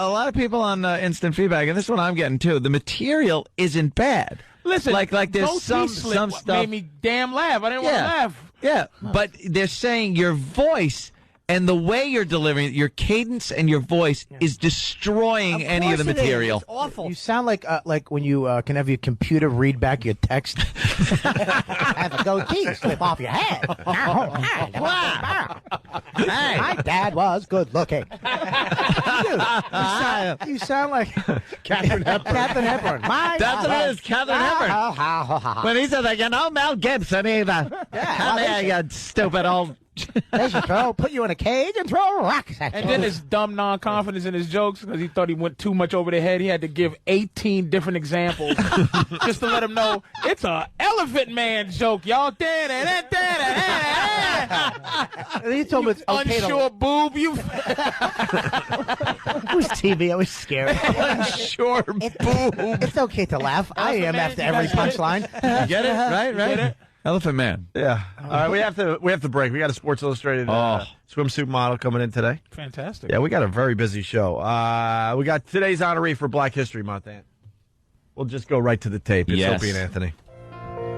lot of people on instant feedback, and this is what I'm getting too. The material isn't bad. Listen, like there's goatee some slip stuff made me damn laugh. I didn't want to laugh. Yeah, but they're saying your voice and the way you're delivering it, your cadence and your voice is destroying any of the material. It's awful. You sound like when you can have your computer read back your text. Have a goatee slip off your head. Hey, my dad was good looking. You sound like Catherine Hepburn. Catherine Hepburn. That's what it is, Catherine Hepburn. When he said that, Mel Gibson either. Come here, you stupid old. They should put you in a cage and throw rocks at you. And then his dumb non-confidence in his jokes because he thought he went too much over the head. He had to give 18 different examples just to let him know it's a Elephant Man joke, y'all. And he told me it's okay unsure boob. You. It was TV. I was scared. Unsure boob. It's okay to laugh. I am man, after you every guys get it? punchline. You get it? Right? Get it? Elephant Man. Yeah. All right, we have to break. We got a Sports Illustrated swimsuit model coming in today. Fantastic. Yeah, we got a very busy show. We got today's honoree for Black History Month, Ant. We'll just go right to the tape. It's Opie and Anthony.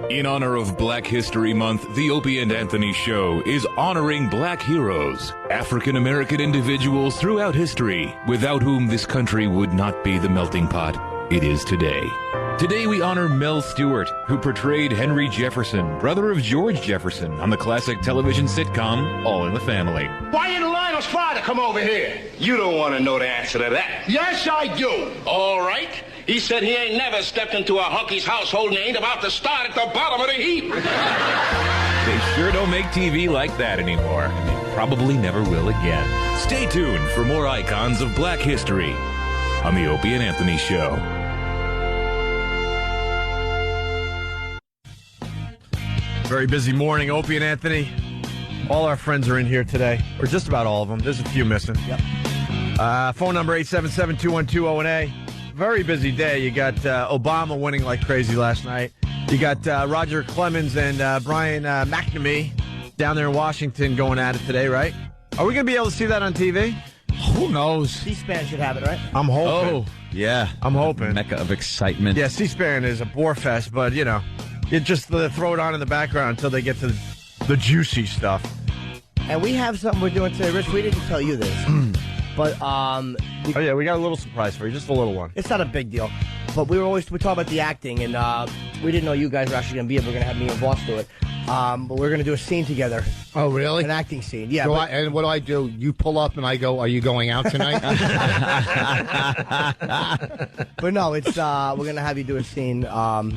In honor of Black History Month, the Opie and Anthony Show is honoring black heroes, African-American individuals throughout history, without whom this country would not be the melting pot it is today. Today we honor Mel Stewart, who portrayed Henry Jefferson, brother of George Jefferson, on the classic television sitcom All in the Family. Why didn't Lionel's father come over here? You don't want to know the answer to that. Yes, I do. All right. He said he ain't never stepped into a hunky's household and he ain't about to start at the bottom of the heap. They sure don't make TV like that anymore, and they probably never will again. Stay tuned for more icons of black history on the Opie and Anthony Show. Very busy morning, Opie and Anthony. All our friends are in here today, or just about all of them. There's a few missing. Yep. Phone number 877-212-0NA. Very busy day. You got Obama winning like crazy last night. You got Roger Clemens and Brian McNamee down there in Washington going at it today, right? Are we going to be able to see that on TV? Who knows? C-SPAN should have it, right? I'm hoping. Oh, yeah. I'm hoping. Mecca of excitement. Yeah, C-SPAN is a bore fest, but, you know, you just throw it on in the background until they get to the juicy stuff. And we have something we're doing today. Rich, we didn't tell you this. But, oh, yeah, we got a little surprise for you. Just a little one. It's not a big deal. But we talk about the acting, and we didn't know you guys were actually going to be able. We're going to have me and Voss do it. But we're going to do a scene together. Oh, really? An acting scene, yeah. And what do I do? You pull up and I go, are you going out tonight? But no, it's we're going to have you do a scene.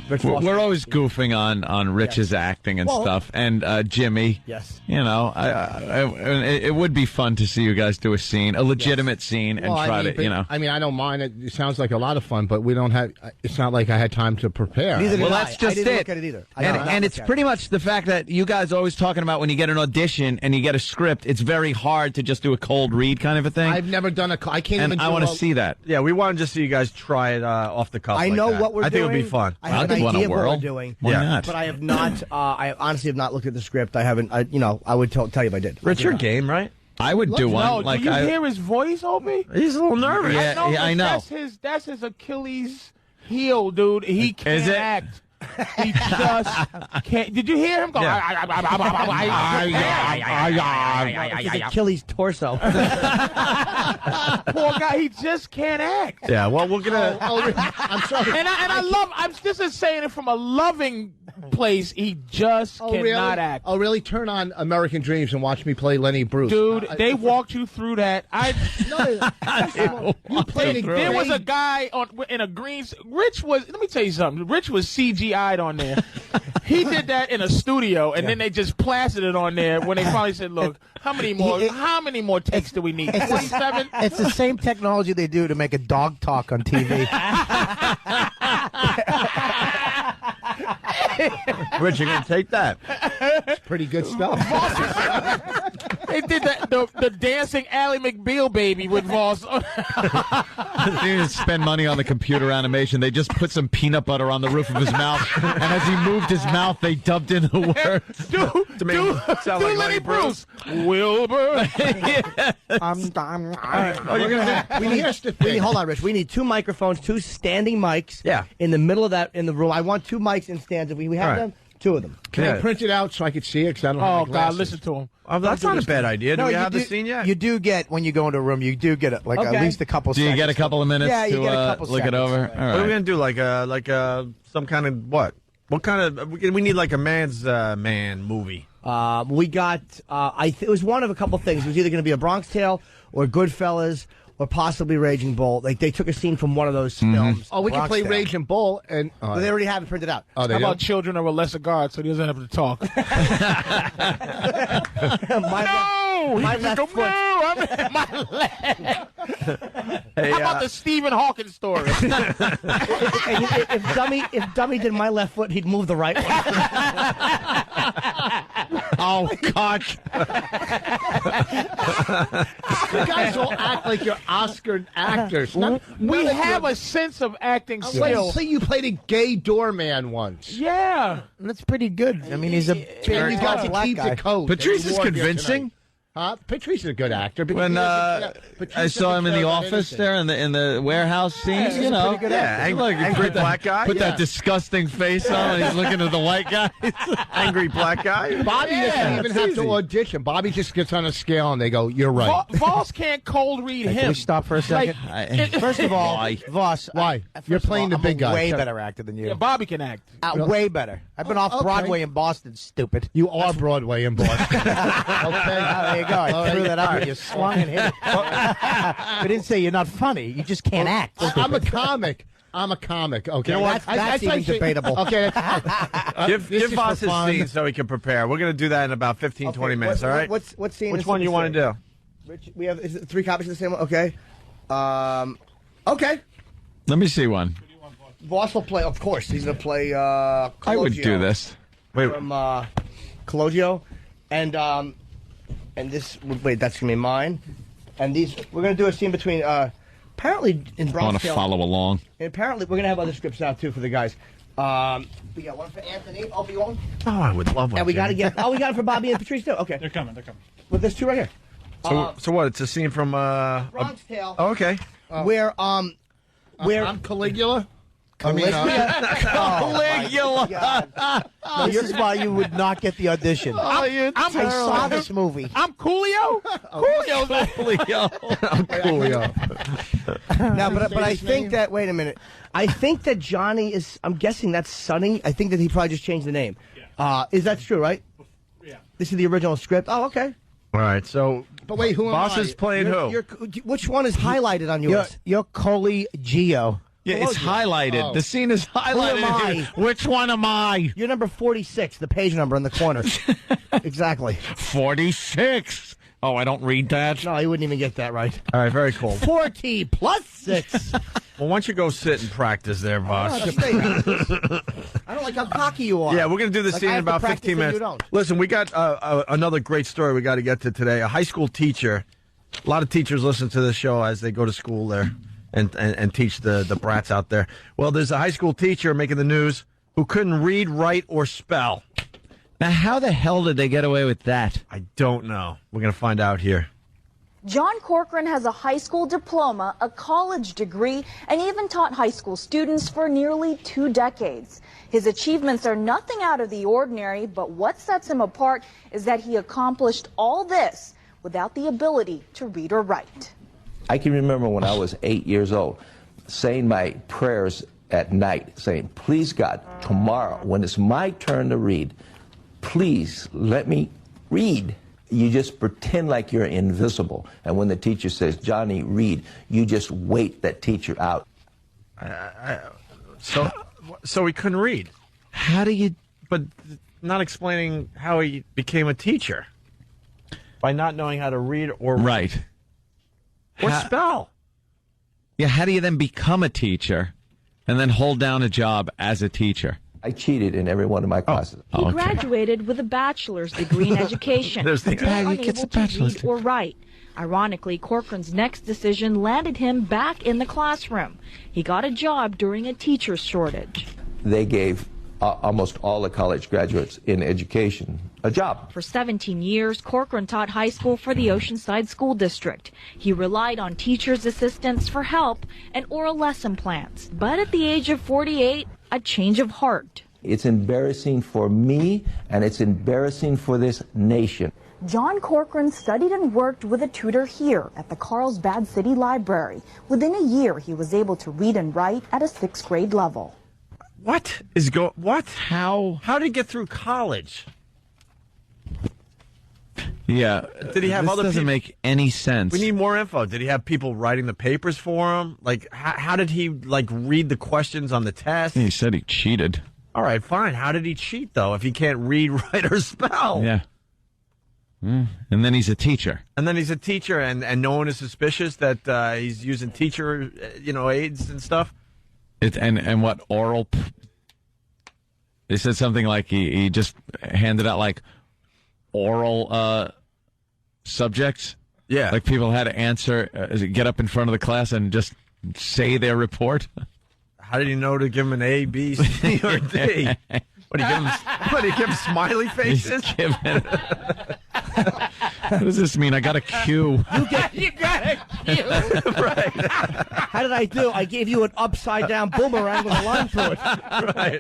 Rich Voss, we're always goofing on Rich's acting and stuff, and Jimmy. Yes. You know, it would be fun to see you guys do a scene, a legitimate scene, and try to, you know. I mean, I don't mind. It sounds like a lot of fun, but we don't have. It's not like I had time to prepare. Neither that's just I didn't it. Look at it either. And it's pretty much the fact that you guys are always talking about when you get an audition and you get a script, it's very hard to just do a cold read kind of a thing. I've never done I can't even. And I want to see that. Yeah, we want to just see you guys try it off the cuff. I know what we're doing. I think it would be fun. I have an idea of what we're doing. Why not? But I have not. I honestly have not looked at the script. I haven't. I would tell you if I did. Rich, your game, right? I would do one. No, like do you hear his voice, Opie? He's a little nervous. Yeah, I know. That's his Achilles heel, dude. He can't act. He just can't. Did you hear him go? His Achilles torso. Poor guy, he just can't act. Yeah, well, we're gonna. I'm sorry. And I love. I'm just saying it from a loving place. He just cannot act. Oh, really? Turn on American Dreams and watch me play Lenny Bruce. Dude, they walked you through that. There was a guy in a green. Rich was. Let me tell you something. Rich was CGI'd on there. He did that in a studio, and then they just plastered it on there when they finally said, "Look, how many more takes do we need? 27." It's the same technology they do to make a dog talk on TV. Rich, you're going to take that. It's pretty good stuff. They did the dancing Ally McBeal baby with Voss. They didn't spend money on the computer animation. They just put some peanut butter on the roof of his mouth, and as he moved his mouth, they dubbed in the words. Do like Lenny Bruce. Wilbur. Hold on, Rich. We need 2 microphones, 2 standing mics. Yeah. In the middle of that, in the room. I want 2 mics in stands. If we have them, 2 of them. Can I print it out so I can see it? Because I don't have my glasses. God, listen to him. That's not a bad idea. Do we have the scene yet? You do get, when you go into a room, you do get at least a couple seconds. Do you get a couple of minutes you get a couple look seconds. it over? Right. All right. What are we going to do? Like some kind of what? What kind of? We need like a man's man movie. We got. It was one of a couple things. It was either going to be a Bronx Tale or Goodfellas or possibly Raging Bull. Like they took a scene from one of those films. Oh, we can play Raging Bull, and they already have it printed out. Oh, How about Children of a Lesser God, so he doesn't have to talk? My left foot. My leg. Hey, how about the Stephen Hawking story? if Dummy did my left foot, he'd move the right one. Oh, God. You guys all act like you're Oscar actors. We have a sense of acting skill. You played a gay doorman once. Yeah. That's pretty good. I mean, he's a You got to keep the coat. Patrice is convincing. Huh? Patrice is a good actor. But When I saw him in the office there in the warehouse scenes, he's a pretty good actor. Look, angry black guy. Put that disgusting face on when he's looking at the white guy. Angry black guy. Bobby doesn't even have to audition. Bobby just gets on a scale and they go, "You're right." Voss can't cold read him. Can we stop for a second? First of all, Voss, why? You're playing the big guy. Way better actor than you. Yeah, Bobby can act. Way better. I've been off Broadway in Boston. Stupid. You are Broadway in Boston. Okay. There you go. I threw that out and you swung and hit it. I didn't say you're not funny. You just can't act. I'm a comic. Okay, You know what? That's even debatable. Okay, give Voss his scene so he can prepare. We're going to do that in about 15, 20 minutes. All right. What scene? Which one you want to do? Rich, we have 3 copies of the same one. Okay. Okay. Let me see one. Voss will play. Of course, he's going to play. Cologio I would do this. Wait. From Cologio, and this. Wait, that's going to be mine. And these. We're going to do a scene between. Apparently in Bronx. I want to follow along. And apparently we're going to have other scripts now too for the guys. We got one for Anthony. Opie one. Oh, I would love one. And we got to get. Oh, we got it for Bobby and Patrice too. Okay. They're coming. Well, there's 2 right here. So what? It's a scene from Bronx Tale. Oh, okay. Where I'm Caligula. Caligula. This is why you would not get the audition. I saw this movie. I'm Coolio. Coolio. No, but I think that. Wait a minute. I think that Johnny is. I'm guessing that's Sonny. I think that he probably just changed the name. Is that true? Right? Yeah. This is the original script. Oh, okay. All right. So, but wait, who am Voss is playing who? Which one is highlighted on yours? You're Collegio. Yeah, it's highlighted. Oh. The scene is highlighted. Who am I? Which one am I? You're number 46, the page number in the corner. Exactly. 46. Oh, I don't read that. No, you wouldn't even get that right. All right, very cool. 40 plus 6. Well, why don't you go sit and practice there, Voss? I don't like how cocky you are. Yeah, we're going to do this scene in about 15 minutes. Listen, we got another great story we got to get to today. A high school teacher. A lot of teachers listen to this show as they go to school there and teach the brats out there. Well, there's a high school teacher making the news who couldn't read, write, or spell. Now, how the hell did they get away with that? I don't know. We're going to find out here. John Corcoran has a high school diploma, a college degree, and even taught high school students for nearly 2 decades. His achievements are nothing out of the ordinary, but what sets him apart is that he accomplished all this without the ability to read or write. I can remember when I was 8 years old saying my prayers at night, saying, please God, tomorrow when it's my turn to read, please let me read. You just pretend like you're invisible. And when the teacher says, Johnny, read, you just wait that teacher out. So he couldn't read. How do you... But not explaining how he became a teacher. By not knowing how to read or write. Right. Or spell. Yeah, how do you then become a teacher and then hold down a job as a teacher? I cheated in every one of my classes. He graduated with a bachelor's degree in education. There's the guy who gets a bachelor's degree. Or write. Ironically, Corcoran's next decision landed him back in the classroom. He got a job during a teacher's shortage. They gave almost all the college graduates in education a job. For 17 years, Corcoran taught high school for the Oceanside School District. He relied on teachers' assistants for help and oral lesson plans. But at the age of 48, a change of heart. It's embarrassing for me, and it's embarrassing for this nation. John Corcoran studied and worked with a tutor here at the Carlsbad City Library. Within a year, he was able to read and write at a 6th grade level. What? How did he get through college? Yeah. Did he have this other doesn't people? Make any sense. We need more info. Did he have people writing the papers for him? Like, how did he, read the questions on the test? He said he cheated. All right, fine. How did he cheat, though, if he can't read, write, or spell? Yeah. And then he's a teacher. And no one is suspicious that he's using teacher, aids and stuff? And what oral? They said something like he just handed out oral subjects. Yeah. Like people had to answer, get up in front of the class and just say their report. How did you know to give him an A, B, C, or D? What do you give him smiley faces? What does this mean? I got a Q. You got it. Right. How did I do? I gave you an upside down boomerang with a line through it. Right.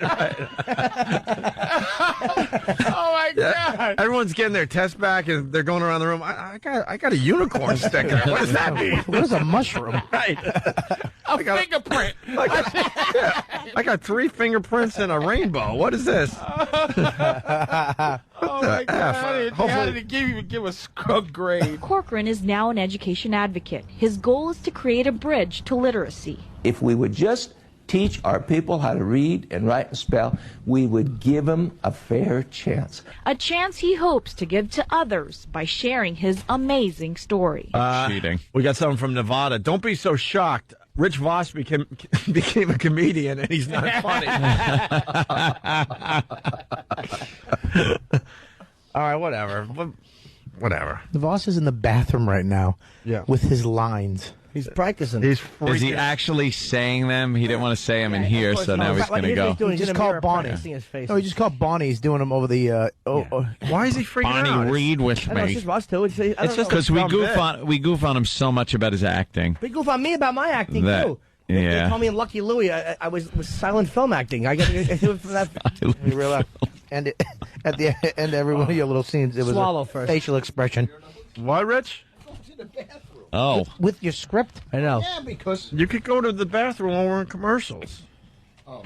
Oh my God! Everyone's getting their test back, and they're going around the room. I got a unicorn sticker. What does that mean? What is a mushroom? Right. A fingerprint. I got 3 fingerprints and a rainbow. What is this? Oh my God! How did it give us a grade? Corcoran is now an education advocate. His goal is to create a bridge to literacy. If we would just teach our people how to read and write and spell, we would give them a fair chance. A chance he hopes to give to others by sharing his amazing story. Cheating. We got someone from Nevada. Don't be so shocked. Rich Voss became a comedian, and he's not funny. All right, whatever. The boss is in the bathroom right now. Yeah. With his lines. He's practicing. He's Is he actually saying them? He didn't want to say them in here, so now he's going to go. He just called Bonnie. No, he just called Bonnie. He's doing them over the. Why is he freaking out? Bonnie, read with I know, it's me. just us two. It's just Because we goof on him so much about his acting. They goof on me about my acting That- too. yeah. They call me in Lucky Louie. I was silent film acting. I got to do it from that. You realize, and at the end of every one of your little scenes, it was Swallow a first. facial expression. Why, Rich? Oh. With your script? I know. Yeah, because You could go to the bathroom when we're in commercials.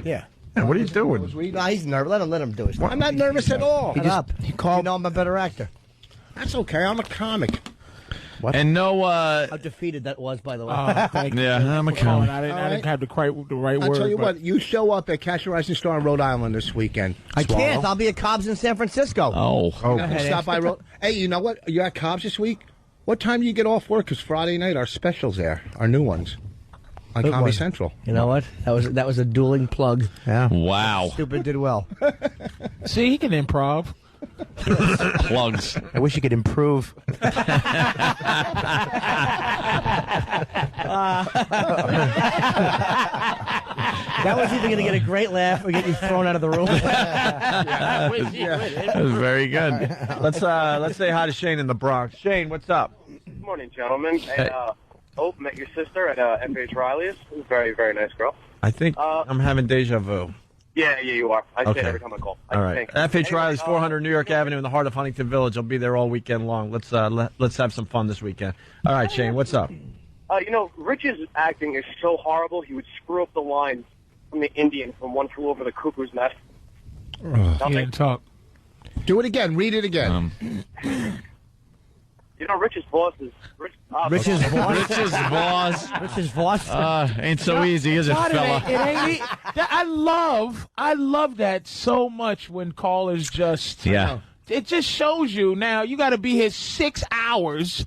Yeah. Yeah, what are you doing? Nah, he's nervous. Let him do his thing. I'm not nervous at all. Shut up. You know I'm a better actor. That's okay. I'm a comic. And no, How defeated that was, by the way. Thank you. yeah, I'm a I comic. didn't have the right I'll word. tell you but- what. You show up at Catch a Rising Star in Rhode Island this weekend. I can't. I'll be at Cobb's in San Francisco. Oh. Stop by. Hey, you know what? You're at Cobb's this week. What time do you get off work? Because Friday night our specials there, our new ones, on Good Comedy one. Central. You know what? That was a dueling plug. Yeah. Wow. Stupid did well. See, he can improv. Plugs. I wish you could improve. That was either going to get a great laugh or get you thrown out of the room. That was very good. Let's say hi to Shane in the Bronx. Shane, what's up? Good morning, gentlemen. And, Hope met your sister at F.H. Riley's. Very, very nice girl. I think I'm having deja vu. Yeah, you are. I say Okay. it every time I call. All right. F.H. Riley's, 400 New York Avenue in the heart of Huntington Village. I'll be there all weekend long. Let's have some fun this weekend. All right, Shane, what's up? Rich's acting is so horrible, he would screw up the line from the Indian from One Flew Over the Cuckoo's Nest. He didn't talk. Do it again. Read it again. Rich's boss is... Rich's boss? Rich's boss. Rich's boss? Ain't so easy, is it, God, fella? It ain't. I love that so much when callers just... Yeah. It just shows you now you got to be here 6 hours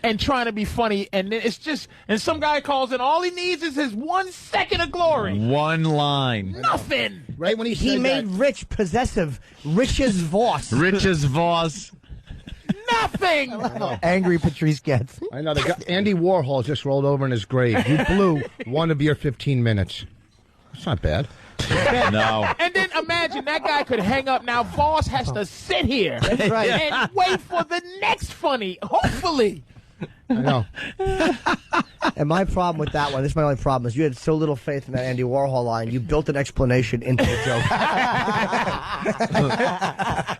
and trying to be funny, and then it's just... And some guy calls in, all he needs is his 1 second of glory. One line. Nothing. Right when He made Rich possessive. Rich's boss. Rich's boss. Nothing. Angry Patrice gets. I know. Andy Warhol just rolled over in his grave. You blew one of your 15 minutes. That's not bad. No. And then imagine that guy could hang up. Now Voss has to sit here right. and wait for the next funny. Hopefully. I know. And my problem with that one, this is my only problem, is you had so little faith in that Andy Warhol line, you built an explanation into the joke.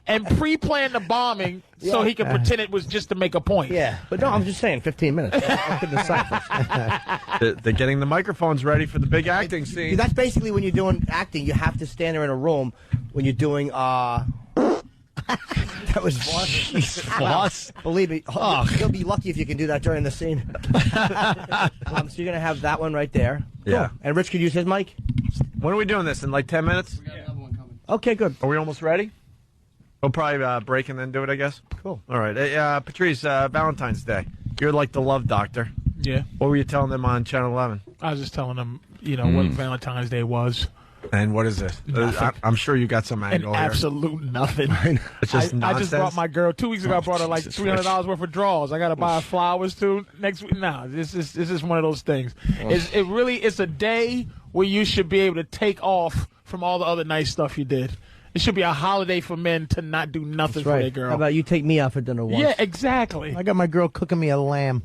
And pre-planned the bombing so he could pretend it was just to make a point. Yeah. But no, I'm just saying, 15 minutes. I couldn't decipher. They're getting the microphones ready for the big acting scene. That's basically when you're doing acting, you have to stand there in a room when you're doing, that was Voss. Believe me, you'll be lucky if you can do that during the scene. So you're going to have that one right there. Yeah. Cool. And Rich could use his mic? When are we doing this? In like 10 minutes? We got another one coming. Okay, good. Are we almost ready? We'll probably break and then do it, I guess. Cool. All right. Hey, Patrice, Valentine's Day. You're like the love doctor. Yeah. What were you telling them on Channel 11? I was just telling them, what Valentine's Day was. And what is this? I'm sure you got some angle here. Absolute nothing. It's just I just brought my girl 2 weeks ago. I brought her like $300 worth of drawers. I got to buy her flowers too next week. No, this is one of those things. It's a day where you should be able to take off from all the other nice stuff you did. It should be a holiday for men to not do nothing for their girl. How about you take me out for dinner once? Yeah, exactly. I got my girl cooking me a lamb.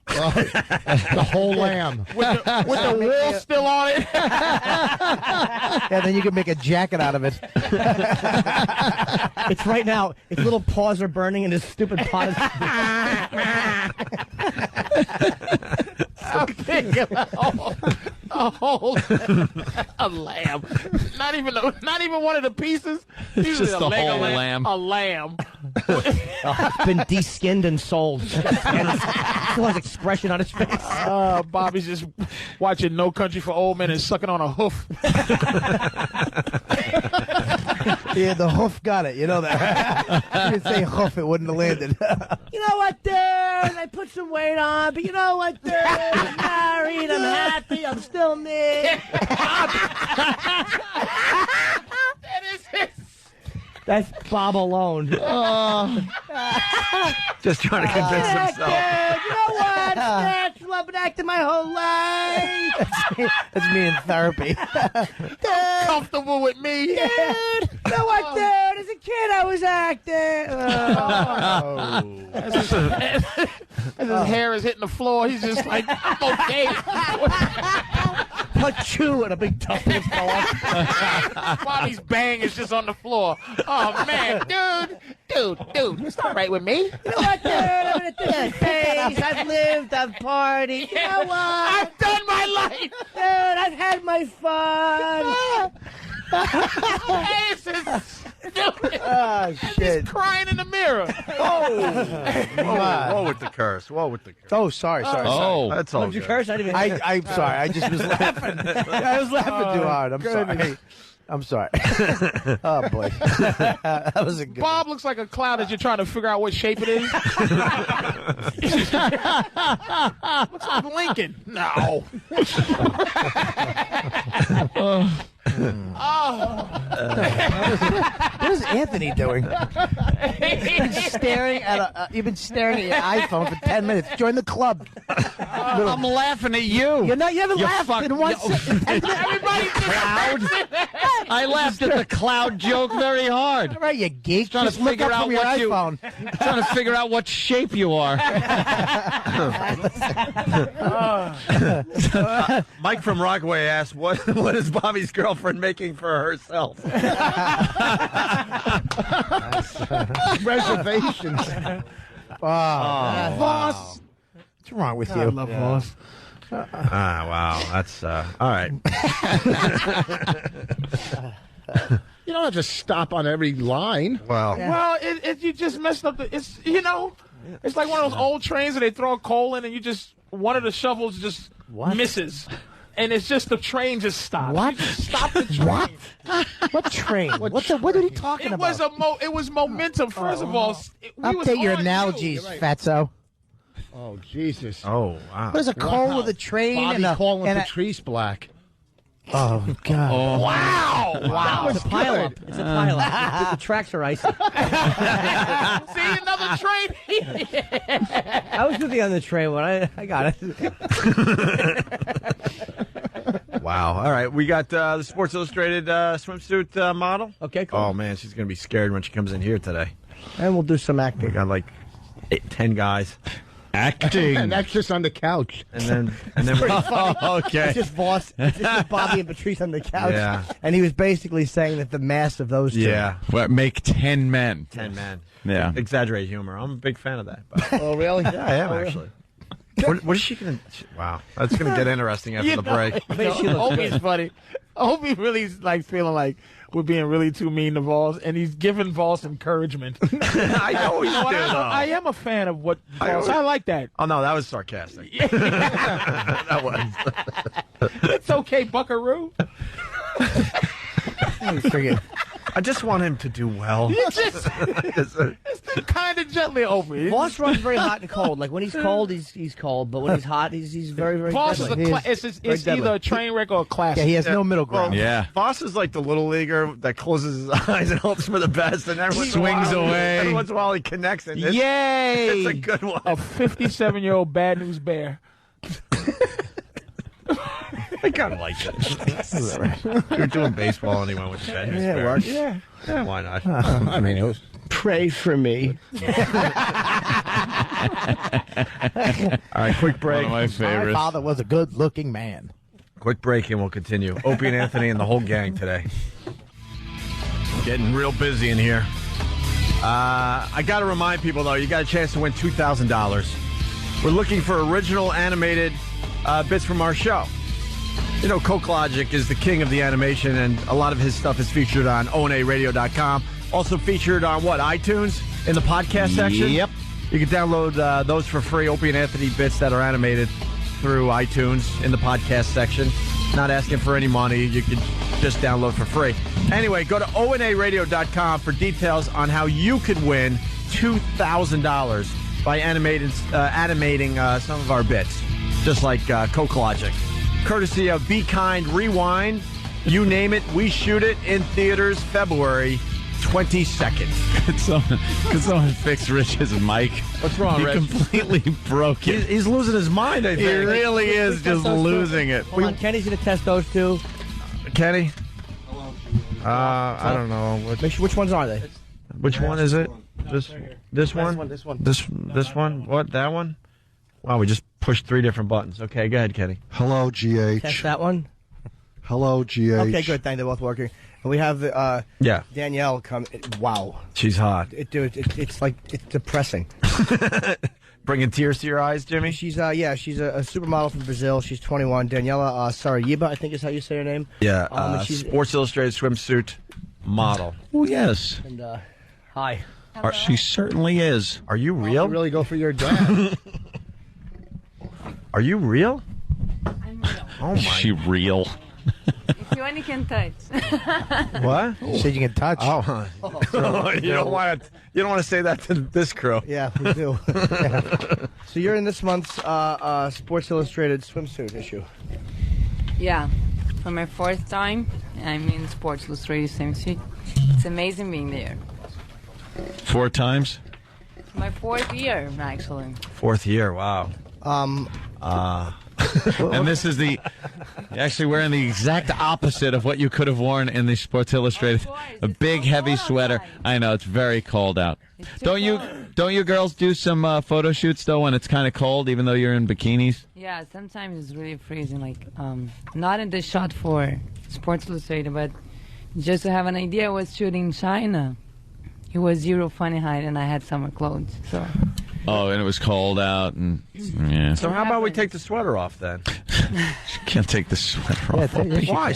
The whole lamb. With the wool still on it. Yeah, then you can make a jacket out of it. It's right now. Its little paws are burning and his stupid pot is... A lamb. Not even one of the pieces. It's just the whole lamb. A lamb. It's been de-skinned and sold. Still has expression on his face. Bobby's just watching No Country for Old Men and sucking on a hoof. Yeah, the hoof got it. You know that. You didn't say hoof, it wouldn't have landed. You know what, dude? I put some weight on, but you know what, dude? I'm married, I'm happy, I'm still me. That is his. That's Bob alone. Just trying to convince himself. Dude, you know what? It's natural. I've been acting my whole life. That's me in therapy. Comfortable with me. Dude, you know what, dude? As a kid, I was acting. As his hair is hitting the floor, he's just like, I'm okay. Punch you and a big tough fist fell off. Bobby's bang is just on the floor. Oh, man. Dude, it's not right with me. You know what, dude? I'm in a different phase. I've lived, I've partied. You know what? I've done my life. Dude, I've had my fun. Hey, it's just stupid. Oh, shit. He's crying in the mirror. Whoa with the curse. Whoa with the curse. Oh, sorry. Oh, that's all. Did you curse? I didn't even. I'm sorry. I just was laughing. I was laughing too hard. I'm sorry. I'm sorry. Oh, boy. That was a good Bob looks like a clown as you're trying to figure out what shape it is. Looks like Lincoln. No. What is Anthony doing? You've been staring at your iPhone for 10 minutes. Join the club. I'm laughing at you. You haven't laughed in one second. Everybody Cloud. I laughed at the cloud joke very hard. All right, you geek. Trying Just to look figure up out from your what iPhone. Trying to figure out what shape you are. Mike from Rockaway asked, "What is Bobby's girlfriend making for herself?" Reservations. Voss. What's wrong with you? I love Voss. Wow, that's all right. You don't have to stop on every line. Well, You just messed up it's like one of those old trains where they throw a coal in and one of the shovels just misses. And it's just the train just stops. What? You just stop the train. What? What train? What are you talking about? It was momentum. First of all, update your analogies, fatso. Oh, Jesus. Oh, wow. What is a coal with a train Bobby and calling a Patrice black. Oh, God. Oh. Wow. It's a pile-up. It's a pile-up. The tracks are icy. See, another train. I was with you on the train when I got it. Wow. All right. We got the Sports Illustrated swimsuit model. Okay, cool. Oh, man. She's going to be scared when she comes in here today. And we'll do some acting. We got like 10 guys. Acting. And that's just on the couch. And then okay. It's just Voss. It's just Bobby and Patrice on the couch. Yeah. And he was basically saying that the mass of those two. Yeah. What, make 10 men. 10 men. Yeah. Exaggerated humor. I'm a big fan of that. Oh, really? Yeah, I am actually. What is she going to... Wow. That's going to get interesting after the break. Opie's funny. Opie really feeling like we're being really too mean to Voss, and he's giving Voss encouragement. I always do, though. I am a fan of what Voss... I like that. Oh, no, that was sarcastic. That was. It's okay, buckaroo. Forget. I just want him to do well. It's kind of gently, Opie. Voss runs very hot and cold. Like when he's cold, he's cold, but when he's hot, he's very, very Voss is deadly. it's either a train wreck or a classic. Yeah, he has no middle ground. Well, Voss is like the little leaguer that closes his eyes and hopes for the best, and every swings away. Every once in a while he connects it. Yay! It's a good one. A 57-year-old bad news bear. I kind of like that. You're doing baseball anyway with the bad news Yeah, it bear. works. Yeah, why not? I mean, it was. Pray for me. All right, quick break. One of my My favorites. father was a good-looking man. Quick break and we'll continue. Opie and Anthony and the whole gang today. Getting real busy in here. I got to remind people, though, you got a chance to win $2,000. We're looking for original animated bits from our show. You know, Coke Logic is the king of the animation, and a lot of his stuff is featured on onaradio.com. Also featured on, iTunes in the podcast section? Yep. You can download those for free, Opie and Anthony bits that are animated through iTunes in the podcast section. Not asking for any money. You can just download for free. Anyway, go to onaradio.com for details on how you could win $2,000 by animating some of our bits, just like Coke Logic. Courtesy of Be Kind Rewind. You name it, we shoot it in theaters February 22nd. Could someone fix Rich's mic? What's wrong, He Rich? completely broke it. He's losing his mind, I think. He really is just losing it. Hold on, Kenny's going to test those two. Kenny? I don't know. Which ones are they? Which one is it? This one? This one. This one? What? That one? Wow, we just pushed 3 different buttons. Okay, go ahead, Kenny. Hello, GH. Test that one. Hello, GH. Okay, good. Thank you. They're both working. And we have Danielle come. Wow. She's hot. It's like, it's depressing. Bringing tears to your eyes, Jimmy? She's a supermodel from Brazil. She's 21. Daniela Sarayiba, I think is how you say her name. Yeah, and she's Sports Illustrated swimsuit model. Oh, yes. And hi. She certainly is. Are you real? You really go for your dad. Are you real? I'm real. Oh my! She real. If you want, you can touch. What? You said you can touch. Oh, you don't want to say that to this crew. Yeah, we do. So you're in this month's Sports Illustrated swimsuit issue. Yeah, for my 4th time, I'm in Sports Illustrated swimsuit. It's amazing being there. 4 times? My 4th year, actually. 4th year. Wow. And this is actually wearing the exact opposite of what you could have worn in the Sports Illustrated. A big, heavy sweater. I know, it's very cold out. Don't you girls do some photo shoots, though, when it's kind of cold, even though you're in bikinis? Yeah, sometimes it's really freezing. Like, not in the shot for Sports Illustrated, but just to have an idea, I was shooting in China. It was 0 Fahrenheit, and I had summer clothes, so... Oh, and it was cold out, and yeah. So how about we take the sweater off then? You can't take the sweater off. Why?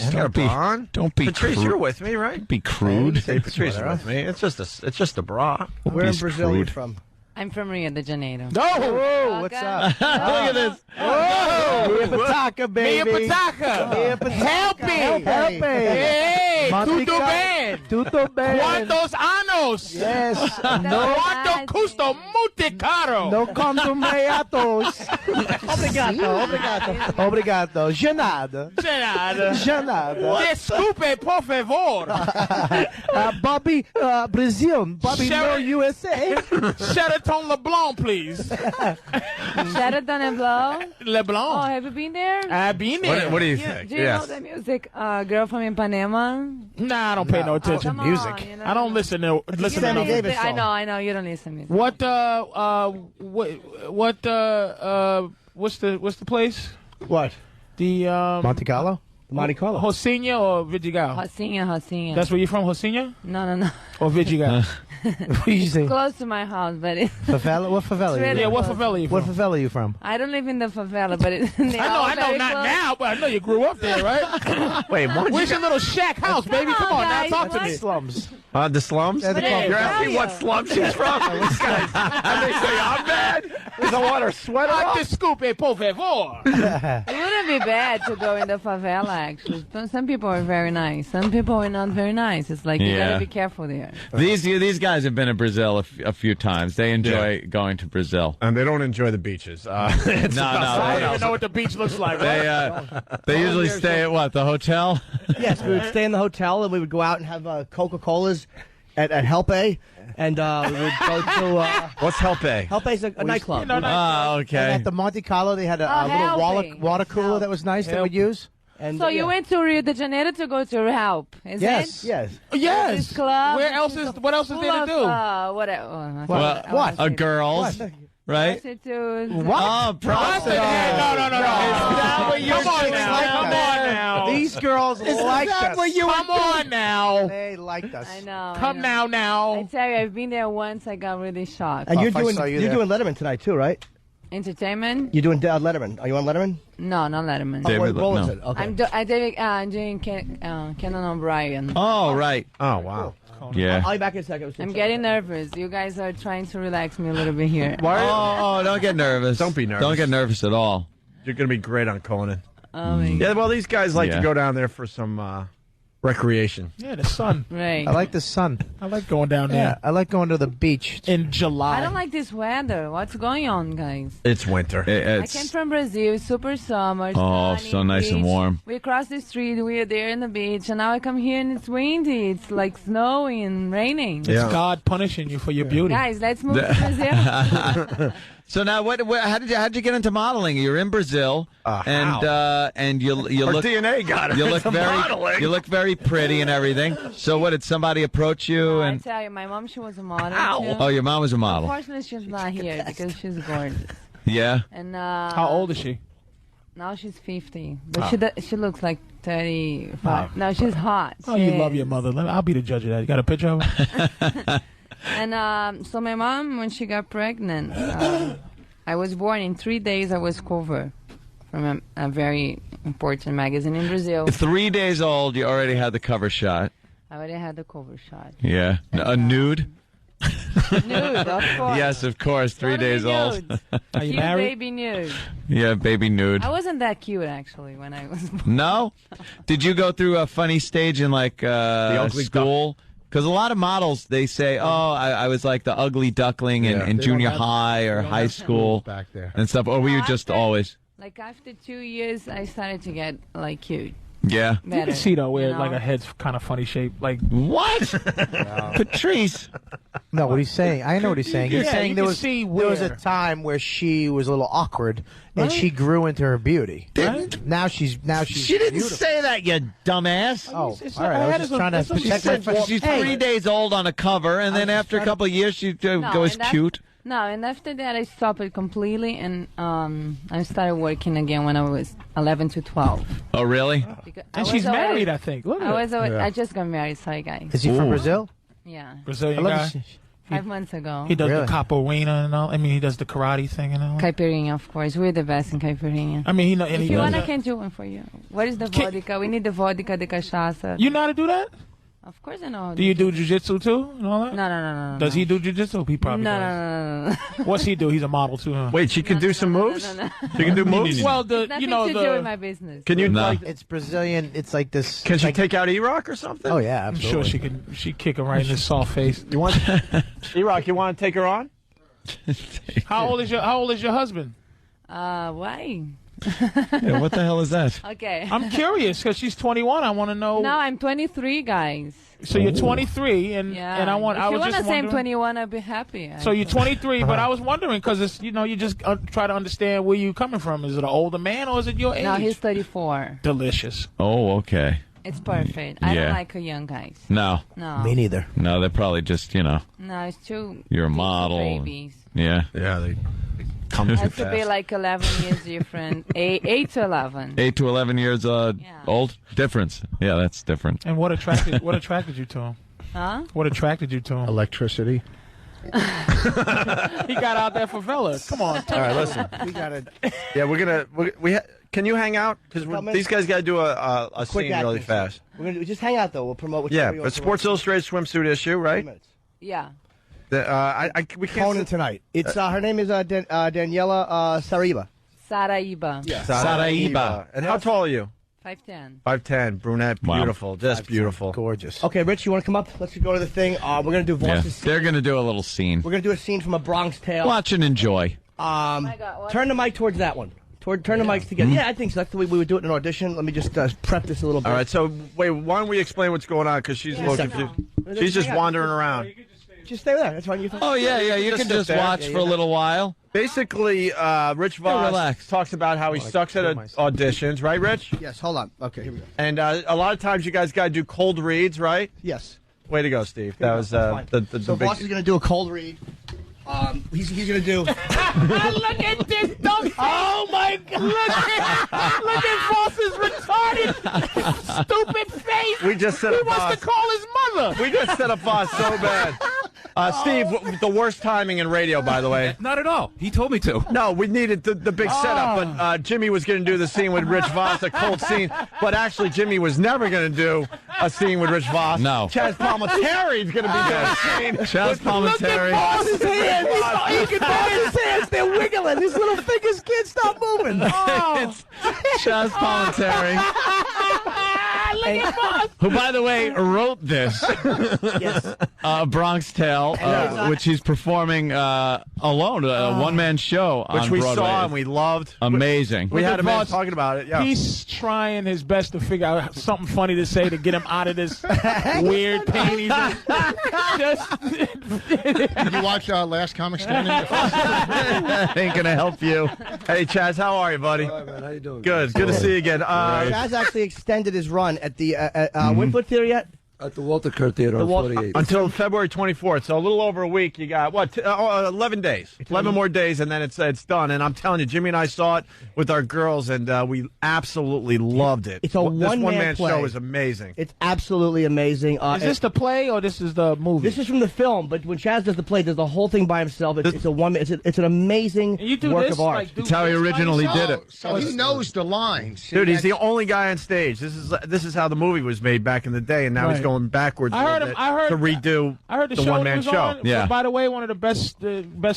Don't be Patrice, crude. you're with me, right? Be crude. Hey, Patrice is with me. It's just a bra. Where in Brazil are you from? I'm from Rio de Janeiro. Whoa, what's up? Look at this. Whoa! Mia Pataka, baby. Mia Pataka. Help me. Help me. Hey, tudo bem. Tudo bem. ¿Cuántos años? Yes. No. ¿Cuánto custo? Muito caro. No consumeatos. Obrigado. De nada. Desculpe, por favor. Bobby, Brazil. Bobby, no USA. Sheraton LeBlanc, please. Sheraton LeBlanc? LeBlanc. Oh, have you been there? I've been there. What do you think? Do you know the music, Girl from Ipanema? Nah, I don't pay no attention to music. On, you know? I don't listen to Sammy Davis I song. know, you don't listen to music. What's the place? What? The Monte Carlo? Monte Carlo. Josinha or Vidigal? Josinha. That's where you're from, Josinha? No. Or Vidigal? What did you say? Close to my house, but it... Favela? What favela? It's really Yeah, what close. favela are you from? What favela are you from? I don't live in the favela, but I know, not now, but I know you grew up there, right? Wait, what? Where's your little shack house, baby? Come on, now guys, talk to me. Slums. The slums? Yeah, You're asking what slum she's from? This guy's, and they say I'm bad? Because I want her sweater off? Desculpe, por favor. a little be bad to go in the favela, actually. Some people are very nice. Some people are not very nice. It's like you gotta be careful there. These guys have been to Brazil a few times. They enjoy going to Brazil. And they don't enjoy the beaches. I don't even know what the beach looks like. They usually stay at what, the hotel? Yes, we would stay in the hotel and we would go out and have Coca-Colas at Helpe. And we would go to... What's Helpe? Helpe's a nightclub. Okay. And at the Monte Carlo, they had a little water cooler that was nice that we'd use. And, so you went to Rio de Janeiro to go to Help, is yes, it? Yes. Yes. This club. What else is there to do? Whatever. Girls. Right? Prostitutes. What? Oh, prostitutes. No. Is that what you're Come on now. These girls liked us. Come on now. They liked us. I know. Come now. I tell you, I've been there once. I got really shocked. And you're doing Letterman tonight too, right? Entertainment? You're doing Letterman. Are you on Letterman? No, not Letterman. David, what no. is it? Okay. I'm doing Conan O'Brien. Oh, right. Oh, wow. Yeah. I'll be back in a second. I'm getting nervous. You guys are trying to relax me a little bit here. Oh, don't get nervous. Don't be nervous. Don't get nervous at all. You're going to be great on Conan. Oh, my God. Yeah, well, these guys like to go down there for some recreation. Yeah, the sun. Right. I like the sun. I like going down there. Yeah, I like going to the beach in July. I don't like this weather. What's going on, guys? It's winter. I came from Brazil, super summer. Oh, sunny, so nice and beach. warm. We crossed the street, we are there in the beach, and now I come here and it's windy. It's like snowing and raining. It's God punishing you for your beauty. Guys, let's move to Brazil. So now, how did you get into modeling? You're in Brazil, and you Our look DNA got her you look into very modeling. you look very pretty and everything. So what, did somebody approach you? I And tell you, my mom, she was a model too. oh, your mom was a model. Unfortunately, she's not here because she's gorgeous. Yeah. And how old is she? Now she's 50, but she looks like 35. No, she's hot. Oh, you love your mother. I'll be the judge of that. You got a picture of her? And so my mom, when she got pregnant, I was born in 3 days. I was covered from a very important magazine in Brazil. 3 days old, you already had the cover shot. I already had the cover shot. Yeah. A nude? Nude, of course. Yes, of course. 3 days old. Are you Cute married? baby nude. Yeah, baby nude. I wasn't that cute, actually, when I was born. No? Did you go through a funny stage in, like, school? Because a lot of models, they say, oh, I was like the ugly duckling in junior high or high school back there and stuff. Or were you just always... Like, after 2 years, I started to get, like, cute. Yeah. You can see, though, where, like, her head's kind of funny shaped. Like, what? Patrice. No, what he's saying, I know what he's saying. He's Yeah, saying you there can was see there was a where. time where she was a little awkward and she grew into her beauty. Now she's She didn't beautiful. say that, you dumbass. Oh, all right. I was just trying to She protect my said she's 3 days old on a cover, and then after a couple of years, she goes and cute. No, and after that, I stopped it completely, and I started working again when I was 11 to 12. Oh, really? and she's married, I think. Look at I just got married, sorry, guys. Is he from Brazil? Yeah. Brazilian guy. 5 months ago. He does the capoeira and all. I mean, he does the karate thing and all. Caipirinha, of course. We're the best in caipirinha. I mean, and if he you does want, I that. can do one for you. What is the vodka? We need the vodka, the cachaça. You know how to do that? Of course I know. How to Do you do jujitsu too and all that? No. Does he do jujitsu? He probably does. No. What's he do? He's a model too, huh? Wait, she can do some moves? She can do moves? Well, Nothing to do with my business. Can you like? It's Brazilian. It's like this. Can she like, take out E-Rock or something? Oh yeah, I'm absolutely. sure she can. She kick him right in his soft face. You want E-Rock? You want to take her on? How old is your husband? Why? Yeah, what the hell is that? Okay. I'm curious because she's 21. I want to know. No, I'm 23, guys. So you're 23, and Yeah. and I want. If I you was want just to say I'm wondering. 21, I'd be happy. So you're 23, but I was wondering because it's you just try to understand where you coming from. Is it an older man or is it your age? No, he's 34. Delicious. Oh, okay. It's perfect. I Yeah. don't like a young guys. No. No. Me neither. No, they're probably just, No, it's too. you're a too model. Babies. Yeah. Yeah, they come It too has to be fast. like 11 years different. 8 to 11. 8 to 11 years old? Difference. Yeah, that's different. And what attracted you to him? Huh? What attracted you to him? Electricity. He got out there for fellas. Come on. All right, listen. We got it. Yeah, can you hang out? Because these guys got to do a Quick scene really acting. fast. We're gonna just hang out though. We'll promote. Yeah, but Sports Illustrated swimsuit issue, right? Yeah. We can't Conan tonight. It's her name is Daniela Sariba. Saraiva. Yeah. Saraiva. And how tall are you? 5'10". 5'10", brunette, beautiful, just beautiful. Gorgeous. Okay, Rich, you want to come up? Let's go to the thing. We're going to do Voss's scene. They're going to do a little scene. We're going to do a scene from A Bronx Tale. Watch and enjoy. Turn the mic towards that one. Turn the mics together. Yeah, I think so. That's the way we would do it in an audition. Let me just prep this a little bit. All right, so wait, why don't we explain what's going on? Because she's a little confused. She's just wandering around. Just stay there. That's fine. You Oh, yeah, you can just watch for a little while. Basically, Rich Voss talks about how he sucks at auditions, right, Rich? Yes, hold on. Okay, here we go. And a lot of times you guys got to do cold reads, right? Yes. Way to go, Steve. That was the So big... Voss is going to do a cold read. He's going to do... Look at this dumb. Oh my God! Look at Voss's retarded, stupid face. We just set He up wants Voss. to call his mother. We just set up Voss so bad. Steve, the worst timing in radio, by the way. Not at all. He told me to. No, we needed the big setup, but Jimmy was going to do the scene with Rich Voss, a cold scene. But actually, Jimmy was never going to do a scene with Rich Voss. No. Chazz Palminteri is going to be doing a scene. Chazz Palminteri. Voss's hands. You can feel his hands. They're wiggling. His little fingers can't stop moving. It's Chazz Palminteri. Look at Voss. Who, by the way, wrote this Bronx Tale, which he's performing alone, a one-man show on Which we Broadway. saw and we loved. Amazing. We had a man Voss, talking about it. Yeah. He's trying his best to figure out something funny to say to get him out of this weird pain he's in. Did you watch Last Comic Standing? Ain't gonna help you. Hey, Chazz, how are you, buddy? All right, man. How you doing? Good. Good to see you again. Chazz actually extended his run at the Winfoot Theater yet? At the Walter Kerr Theater on 48th. Until February 24th, so a little over a week. You got, 11 days. 11 more days, and then it's done. And I'm telling you, Jimmy and I saw it with our girls, and we absolutely loved it. It's a one-man play. show is amazing. It's absolutely amazing. Is this the play or this is the movie? This is from the film, but when Chazz does the play, does the whole thing by himself. It's a one. It's an amazing work of art. It's how he originally did it. So he knows the lines. Dude, he's the only guy on stage. This is how the movie was made back in the day, and now he's going backwards to redo the one-man show. Yeah. By the way, one of the best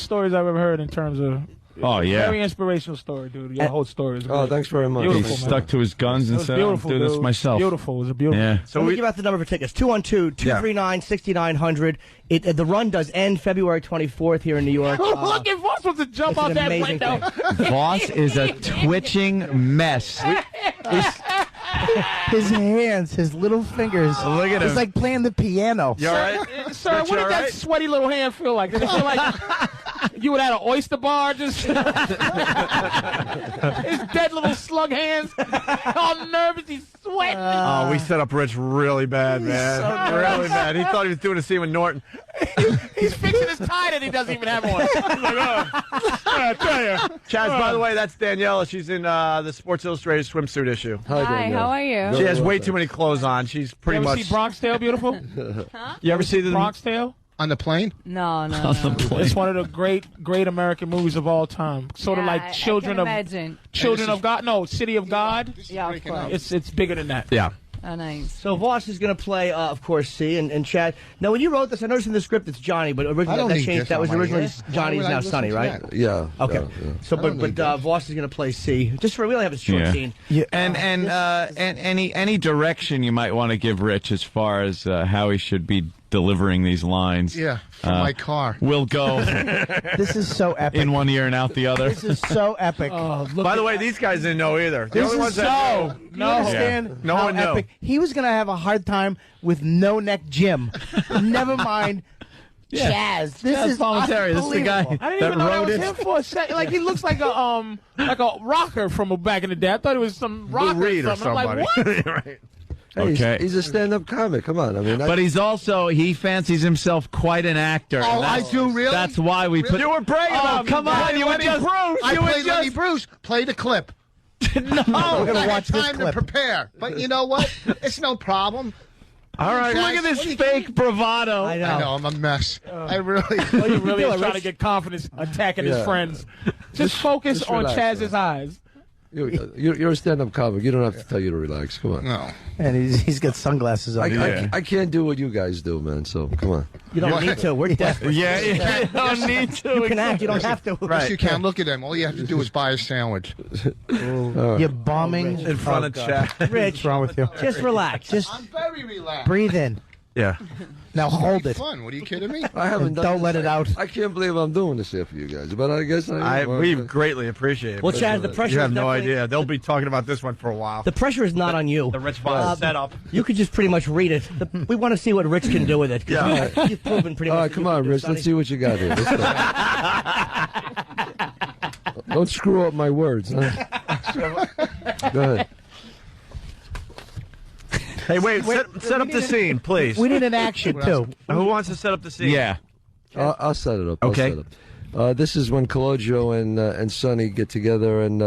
stories I've ever heard in terms of. Oh, yeah. Very inspirational story, dude. Your whole story is great. Oh, thanks very much. He stuck to his guns and said, I'll do this myself. Beautiful. It was a beautiful. Yeah. So we give out the number for tickets, 212-239-6900. The run does end February 24th here in New York. Look at Voss wants to jump out that window. Voss is a twitching mess. His hands, his little fingers. Look at him. It's like playing the piano. You all right? Sir, what did that sweaty little hand feel like? Did it feel like you were at an oyster bar? Just his dead little slug hands, all nervous. He's sweating. Oh, we set up Rich really bad, man. Really bad. He thought he was doing a scene with Norton. He's fixing his tie that he doesn't even have on. He's like, I tell you. Chazz, by the way, that's Daniela. She's in the Sports Illustrated swimsuit issue. Hi, how are you? She has way too many clothes on. She's pretty you ever much. see Bronx Tale, beautiful? Huh? You ever see the Bronx Tale? On the plane? No. It's one of the great American movies of all time. Sort of like Children of God. No, City of God. Yeah, of course. It's bigger than that. Yeah. Oh, nice. So Voss is going to play, of course, C and Chad. Now, when you wrote this, I noticed in the script it's Johnny, but originally that changed. That was originally Johnny is now Sonny, right? Yeah. Okay. Yeah. So, but Voss is going to play C. Just for we only have a short scene. Yeah. And any direction you might want to give Rich as far as how he should be delivering these lines. Yeah, from my car. Will go. This is so epic. In one ear and out the other. This is so epic. By the way, these guys didn't know either. The only ones that knew. You understand No how one knew. epic? He was going to have a hard time with No Neck Jim. Never mind. Chazz. This Chazz is Palminteri. This is the guy I didn't even know that was him for a second. Like he looks like a rocker from back in the day. I thought it was some rocker Reed or something. I'm like, somebody. what? Right. Hey, he's a stand-up comic. Come on, I mean. But he's also, he fancies himself quite an actor. Oh, I do, really? That's why we put. You were bragging about come on, you were Lenny just. Bruce. I You were played Lenny just. Bruce. Play the clip. No, we're going to watch this time clip. to prepare. But you know what? It's no problem. All right. Look at this fake bravado. I know. I know, I'm a mess. I really. Well, you really are trying to get confidence attacking his friends. Just focus on relax, Chazz's eyes. You're a stand-up comic. You don't have to tell you to relax. Come on. No. And he's got sunglasses on. I can't do what you guys do, man. So come on. You don't need to. We're desperate. Yeah, you don't need to. You can act. You don't have to. Yes, you can. Look at them. All you have to do is buy a sandwich. You're bombing in front of Chad. Rich, what's wrong with you? Just relax. Just I'm very relaxed. breathe in. Yeah. Now hold it. Fun. What are you kidding me? I haven't done Don't this. let it out. I can't believe I'm doing this here for you guys, but I guess we greatly appreciate it. Well, Chad, the pressure. You have is no definitely- idea. They'll be talking about this one for a while. The pressure is not on you. The Rich Voss setup. You could just pretty much read it. We want to see what Rich can do with it. Yeah. You've proven pretty All much. right, come on, Rich. Let's see what you got here. Let's go. Don't screw up my words. Huh? Go ahead. Hey, wait. Set up the scene, please. We need an action too. Who wants to set up the scene? Yeah. I'll set it up. Okay. I'll set it up. This is when Cologio and Sonny get together, and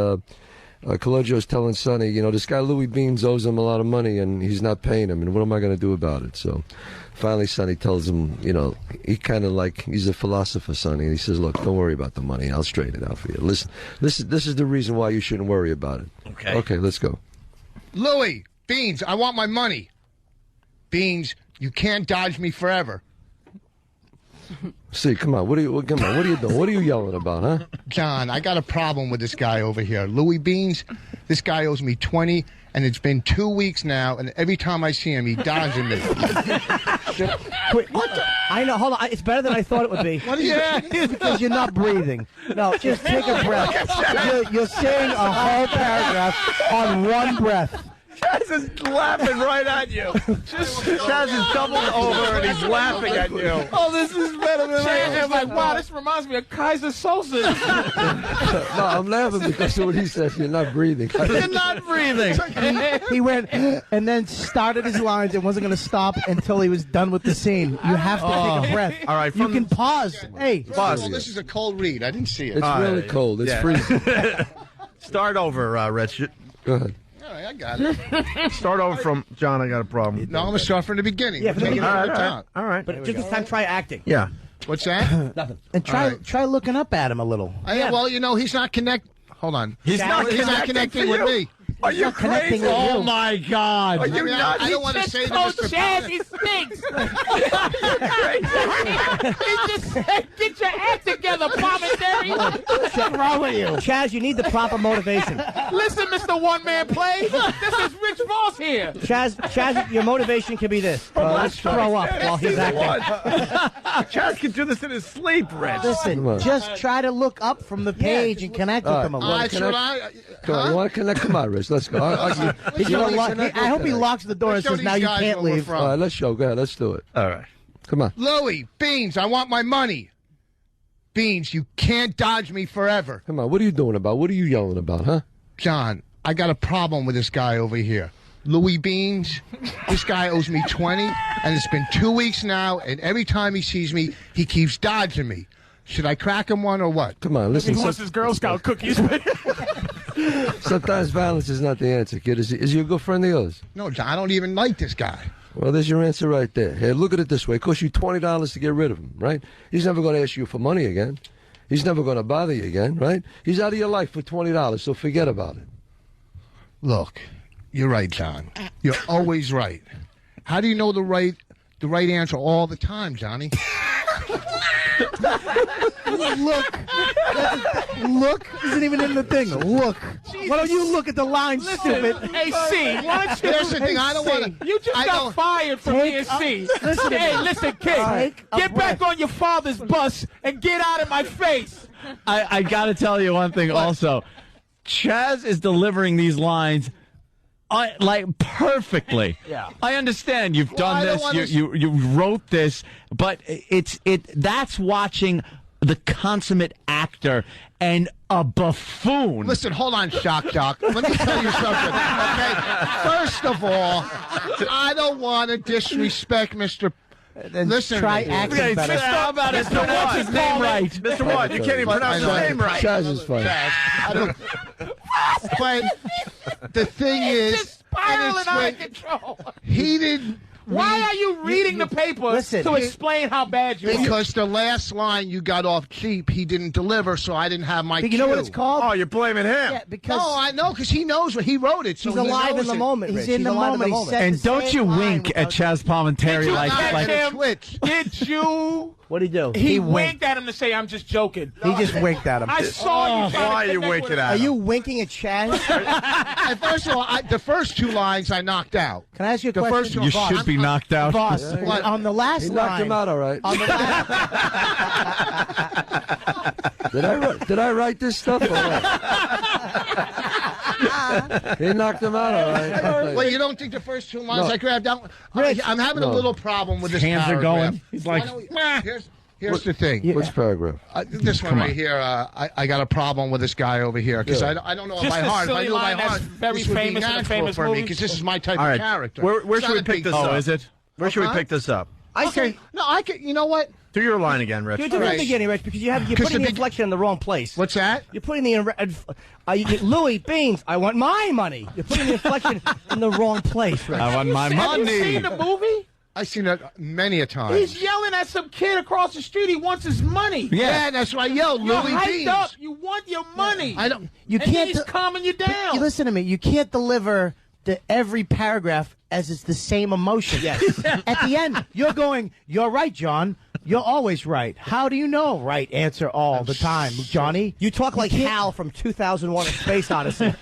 Cologio's telling Sonny, you know, this guy Louie Beans owes him a lot of money, and he's not paying him, and what am I going to do about it? So finally Sonny tells him, you know, he kind of like, he's a philosopher, Sonny, and he says, look, don't worry about the money. I'll straighten it out for you. Listen, this is the reason why you shouldn't worry about it. Okay, let's go. Louie, Beans, I want my money. Beans, you can't dodge me forever. See, come on, what are you doing? What are you yelling about, huh? John, I got a problem with this guy over here. Louie Beans, this guy owes me 20, and it's been 2 weeks now, and every time I see him, he dodging me. Wait, what? I know. Hold on. It's better than I thought it would be. What are you? It's because you're not breathing. No, just take a breath. You're saying a whole paragraph on one breath. Chazz is laughing right at you. Chazz is doubled over and he's laughing at you. Oh, this is better than I am. Like, wow, this reminds me of Kaiser Sosa. No, I'm laughing because of what he said. You're not breathing. You're not breathing. He went and then started his lines and wasn't going to stop until he was done with the scene. You have to take a breath. All right, you can pause. Hey, pause. Well, this is a cold read. I didn't see it. It's really cold. It's freezing. Start over, Rich. Go ahead. All right, I got it. Start over from John. I got a problem. No, I'm going to start from the beginning. Yeah, from the beginning. All right. But just this time, try acting. Yeah. What's that? Nothing. and try looking up at him a little. Well, you know, he's not Hold on. He's not connecting with me. Are you crazy? Oh, my God. I don't want to say that Mr. Chazz, he stinks. He just said, get your act together, Palminteri. What's wrong with you? Chazz, you need the proper motivation. Listen, Mr. One-Man Play. This is Rich Voss here. Chazz, your motivation can be this. Let's throw up while he's acting. Chazz can do this in his sleep, Rich. Listen, just try to look up from the page and connect with him a little. Come on, you want to connect? Come on, Rich. Let's go. I hope he locks the door and says, now you can't leave. All right, let's show. Go ahead. Let's do it. All right. Come on. Louie, Beans, I want my money. Beans, you can't dodge me forever. Come on. What are you doing about? What are you yelling about, huh? John, I got a problem with this guy over here. Louie Beans, this guy owes me 20, and it's been 2 weeks now, and every time he sees me, he keeps dodging me. Should I crack him one or what? Come on, listen. He wants his Girl Scout cookies. Sometimes violence is not the answer, kid. Is he a good friend of yours? No, John, I don't even like this guy. Well, there's your answer right there. Hey, look at it this way. It costs you $20 to get rid of him, right? He's never going to ask you for money again. He's never going to bother you again, right? He's out of your life for $20, so forget about it. Look, you're right, John. You're always right. How do you know the right answer all the time, Johnny? Look isn't even in the thing. Look. Why don't you look at the line, stupid? Hey, C, why don't you... Here's the thing, I don't want to... You just got fired from ESC. Listen, kid. Get back on your father's bus and get out of my face. I got to tell you one thing also. Chazz is delivering these lines like perfectly. Yeah. I understand you've done this. You wrote this, but that's watching the consummate actor and a buffoon. Listen, hold on, Shock Doc. Let me tell you something, okay? First of all, I don't want to disrespect Mr. Listen, try acting better. How about it? Pronounce his name right. Mr. Watt, you can't even pronounce his name right. Chazz is fine. But the thing is, spiraling out of control. he didn't. Why are you reading the paper to explain how bad you are? Because the last line you got off cheap, he didn't deliver, so I didn't have my cue. You know what it's called? Oh, you're blaming him. Yeah, because no, I know, because he knows what he wrote it. So he's alive in the moment. He's in the moment. And don't you wink at Chazz Palminteri like Twitch. Did you? What'd he do? He winked at him to say, "I'm just joking." He just winked at him. I saw you. Why are you winking at him? Are you winking at Chaz? First of all, the first two lines I knocked out. Can I ask you a The question? first two, You Boss, should be knocked out. Boss, on the last He line. knocked him out all right. On the last, Did I write this stuff or what? He knocked him out all right. Well, you don't think the first two lines No. I grabbed out? Rich. I'm having a little problem with this Hands are paragraph. going. He's like, Here's the thing. Which paragraph? This one right here, I got a problem with this guy over here because I don't know Just by a heart. If I silly knew by line that's heart, very this would be famous in a natural famous for me movie. because this is my type All of right. character. Where It's should we not a pick big this deal. up? Is it? Where should we pick this up? Okay. No, I can. You know what? Do your line again, Rich. You're doing the beginning, Rich, because you're putting the inflection in the wrong place. What's that? You're putting the Louie Beans. I want my money. You're putting the inflection in the wrong place, Rich. I want my Have money. you seen the movie? I've seen it many a time. He's yelling at some kid across the street. He wants his money. Yeah, that's why I yelled. You're Louie hyped Beans. up. You want your money. I don't. you And can't. he's calming you down. You listen to me. You can't deliver every paragraph as it's the same emotion. Yes. At the end, you're going, "You're right, John. You're always right. How do you know?" Right answer all the time, Johnny. You talk like Hal from 2001: A Space Odyssey.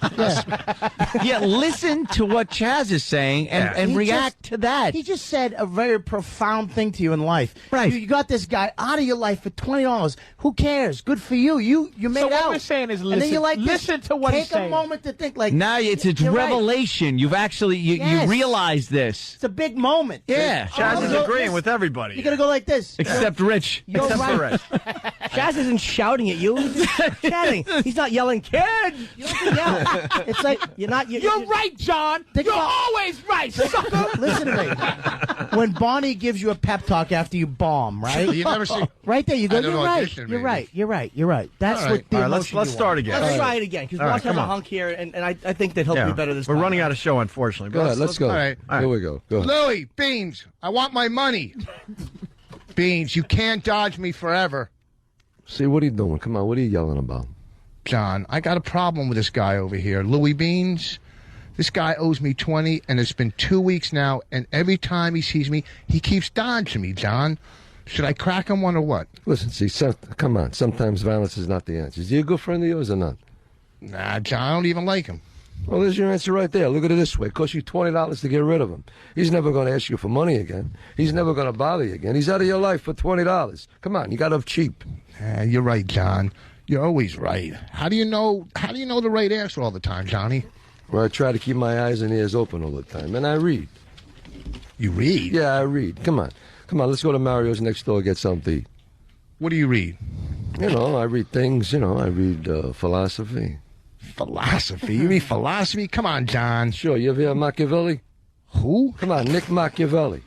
Yeah, listen to what Chazz is saying and He react to that. He just said a very profound thing to you in life. Right. You got this guy out of your life for $20. Who cares? Good for you. You made So it what out. we're saying is And then you're like, listen to what take he's saying. a moment to think. Like Now it's you're right. revelation. You've actually you Yes. realize this. It's a big moment. Yeah. Chaz is agreeing with everybody. You're gonna go like this. Except Rich. You're Except for right. Rich. Chaz isn't shouting at you. He's just chatting. He's not yelling, "Kid!" You don't have to yell. It's like you're not. You're right, John. You're always right, sucker. Listen to me. When Bonnie gives you a pep talk after you bomb, right? You've never seen. Right there, you go. I don't You're know, right. audition, You're maybe. right. You're right. You're right. That's All what right. the All right, emotion let's you start want. again. Let's try it again because All right, Ross has come a on. hunk here, and I think that he'll be better this We're time. running out of show, unfortunately. Go ahead, let's go. All right. Here we go. Go ahead. Louie Beans, I want my money. Beans, you can't dodge me forever. See, what are you doing? Come on, what are you yelling about? John, I got a problem with this guy over here. Louie Beans, this guy owes me 20, and it's been 2 weeks now, and every time he sees me, he keeps dodging me, John. Should I crack him one or what? Listen, see, come on. Sometimes violence is not the answer. Is he a good friend of yours or not? Nah, John, I don't even like him. Well, there's your answer right there. Look at it this way. It costs you $20 to get rid of him. He's never going to ask you for money again. He's never going to bother you again. He's out of your life for $20. Come on, you got off cheap. You're right, John. You're always right. How do you know the right answer all the time, Johnny? Well, I try to keep my eyes and ears open all the time, and I read. You read? Yeah, I read. Come on. Come on, let's go to Mario's next door and get something to eat. What do you read? You know, I read things, I read philosophy. Philosophy? You read philosophy? Come on, John. Sure, you ever hear of Machiavelli? Who? Come on, Nick Machiavelli.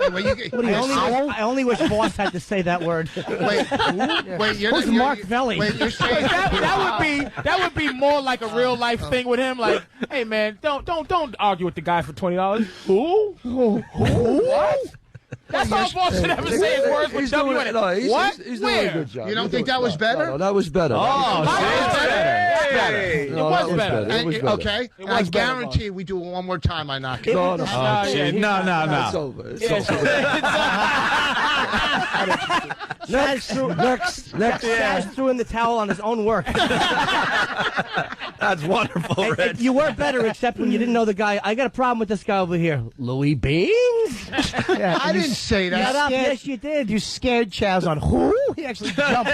I only wish Voss had to say that word. Wait, Who's Mark Velli? Wait, you're saying that would be more like a real life thing with him. Like, hey man, don't argue with the guy for $20. Who? What? That's all Voss should ever say is words with W in it. No, What? He's Where? doing a good job. You don't think that was better? No, that was better. Oh, see, it's better. It No, was that was better. better. It was better. Okay, It I was better, guarantee we do it one more time. I knock it. No, no. Oh, shit. No. It's over. It's over. Next. Chaz threw in the towel on his own work. That's wonderful, Rich. You were better, except when you didn't know the guy. I got a problem with this guy over here. Louie Beans? Yeah, I didn't say that. Shut up. Yes, you did. You scared Chaz on who? He actually jumped.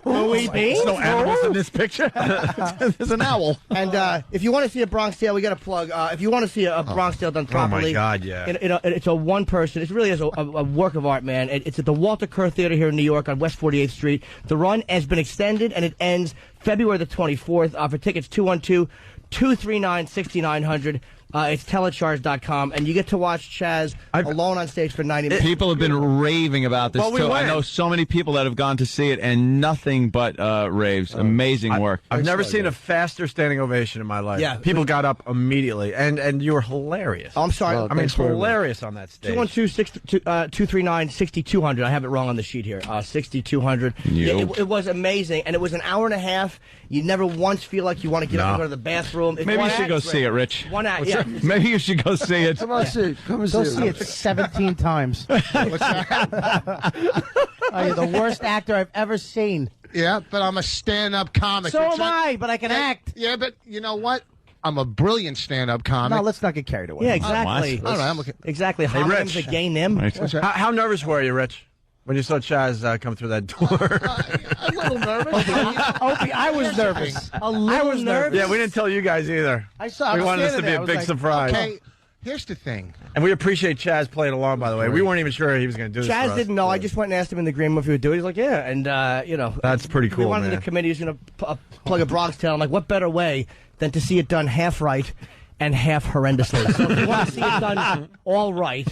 Louie Beans? There's no animals in this picture. There's an owl. And if you want to see a Bronx Tale, we got a plug. If you want to see a Bronx Tale done properly, Oh my God, yeah. It's a one person. It really is a work of art, man. It's at the Walter Kerr Theater here in New York on West 48th Street. The run has been extended and it ends February the 24th. For tickets, 212-239-6900. It's telecharge.com, and you get to watch Chazz alone on stage for 90 minutes. People have been raving about this, Well, we too. I went. know so many people that have gone to see it, and nothing but raves. Amazing work. I've never seen a faster standing ovation in my life. Yeah. People got up immediately, and you were hilarious. Oh, I'm sorry. I mean, hilarious on that stage. 212-239-6200. I have it wrong on the sheet here. 6200. It was amazing, and it was an hour and a half. You never once feel like you want to get up and go to the bathroom. Maybe you should go see it, Rich. One act, yeah. Maybe you should go see it. Come on, see it. Come and Go see see it. it 17 times. What's that? Oh, you're the worst actor I've ever seen. Yeah, but I'm a stand-up comic. So am I, but I can act. Yeah, but you know what? I'm a brilliant stand-up comic. No, let's not get carried away. Yeah, exactly. All right, I'm okay. Exactly. Hey, Homonyms, Rich. a gay nim. How nervous were you, Rich, when you saw Chazz come through that door? A little nervous. Opie, I was nervous. A little nervous. Yeah, we didn't tell you guys either. I saw. We I was wanted this to standing be there. I a was big like, surprise. Okay, here's the thing. And we appreciate Chazz playing along, by the way. We weren't even sure he was going to do this for Chazz us. didn't know. I just went and asked him in the green room if he would do it. He's like, yeah. And, That's pretty cool, we wanted man. the committee who's going to plug a Bronx Tale. I'm like, what better way than to see it done half right and half horrendously? So if you want to see it done all right,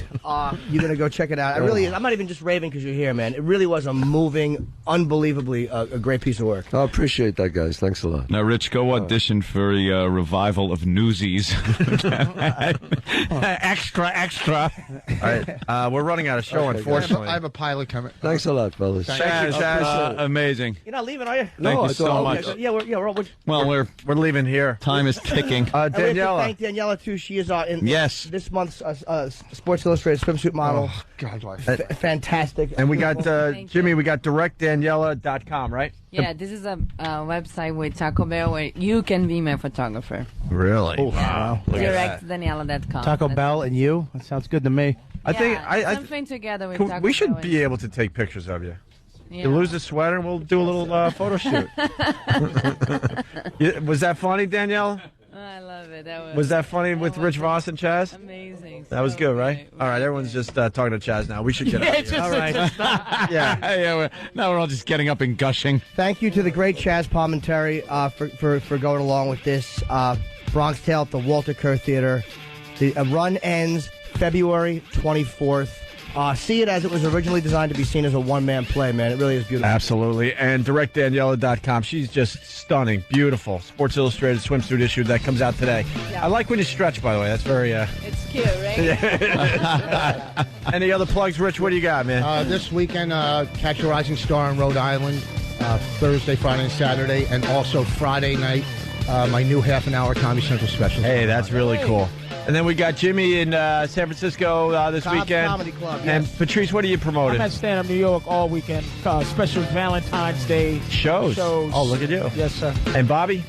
you're going to go check it out. I'm not even just raving because you're here, man. It really was a moving, unbelievably a great piece of work. I appreciate that, guys. Thanks a lot. Now, Rich, go audition for a revival of Newsies. extra. All right, we're running out of show, unfortunately. I have a pilot coming. Thanks a lot, fellas. Chazz, amazing. You're not leaving, are you? Thank you so much. Yeah, we're Well, we're leaving here. time is ticking. I have to Daniela. thank Daniela, too. She is in Yes. this month's Sports Illustrated swimsuit model. Oh, God, why? Fantastic. And we got, Thank Jimmy, you. we got directdaniela.com, right? Yeah, this is a website with Taco Bell where you can be my photographer. Really? Wow. DirectDaniela.com. Taco Bell and you? That sounds good to me. I think something together with Taco we should Bell be able to take pictures of you. Yeah. You lose the sweater, and we'll do a little photo shoot. Was that funny, Danielle? I love it. That Was that funny with Rich Voss and Chazz? amazing. That was good, right? All right, everyone's just talking to Chazz now. We should get out of here. All right. Yeah, now we're all just getting up and gushing. Thank you to the great Chazz Palminteri for going along with this Bronx Tale at the Walter Kerr Theater. The run ends February 24th. See it as it was originally designed to be seen as a one-man play, man. It really is beautiful. Absolutely. And directdaniela.com. She's just stunning, beautiful. Sports Illustrated swimsuit issue that comes out today. Yeah. I like when you stretch, by the way. That's very... It's cute, right? Any other plugs, Rich? What do you got, man? This weekend, Catch a Rising Star in Rhode Island. Thursday, Friday, and Saturday. And also Friday night, my new half-an-hour Comedy Central special. Hey, that's really cool. And then we got Jimmy in San Francisco this Cobb's weekend. Comedy Club, And yes. Patrice, what are you promoting? I'm at Stand Up New York all weekend. Special Valentine's Day Shows. Oh, look at you. Yes, sir. And Bobby?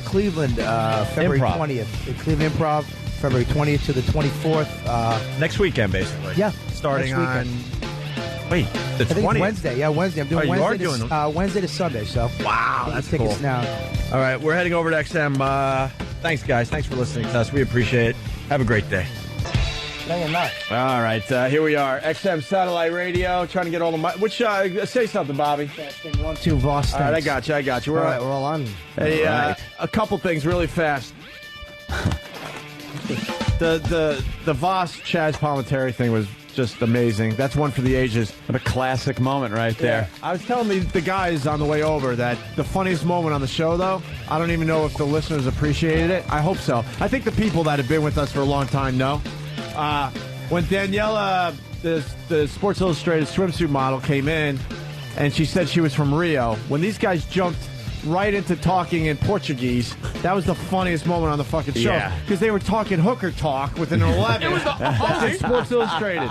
Cleveland, February Improv. 20th. The Cleveland Improv, February 20th to the 24th. Next weekend, basically. Yeah. Starting next on... weekend. Wait, the I think 20th? it's Wednesday. Yeah, Wednesday. I'm doing Oh, you Wednesday, are doing them. Wednesday to Sunday. So Wow, get that's your tickets cool. now. All right, we're heading over to XM. Thanks, guys. Thanks for listening to us. We appreciate it. Have a great day. No, you're not. All right, here we are. XM Satellite Radio, trying to get all the... say something, Bobby. 1, 2, Voss. All right, I got you. All right, we're all on. Hey, a couple things really fast. The Voss Chazz Palminteri thing was just amazing. That's one for the ages. What a classic moment right there. I was telling the guys on the way over that the funniest moment on the show, though, I don't even know if the listeners appreciated it. I hope so. I think the people that have been with us for a long time know. When Daniela, the Sports Illustrated swimsuit model, came in, and she said she was from Rio, when these guys jumped right into talking in Portuguese, that was the funniest moment on the fucking show. Yeah. Because they were talking hooker talk with an 11. It was That's in Sports Illustrated.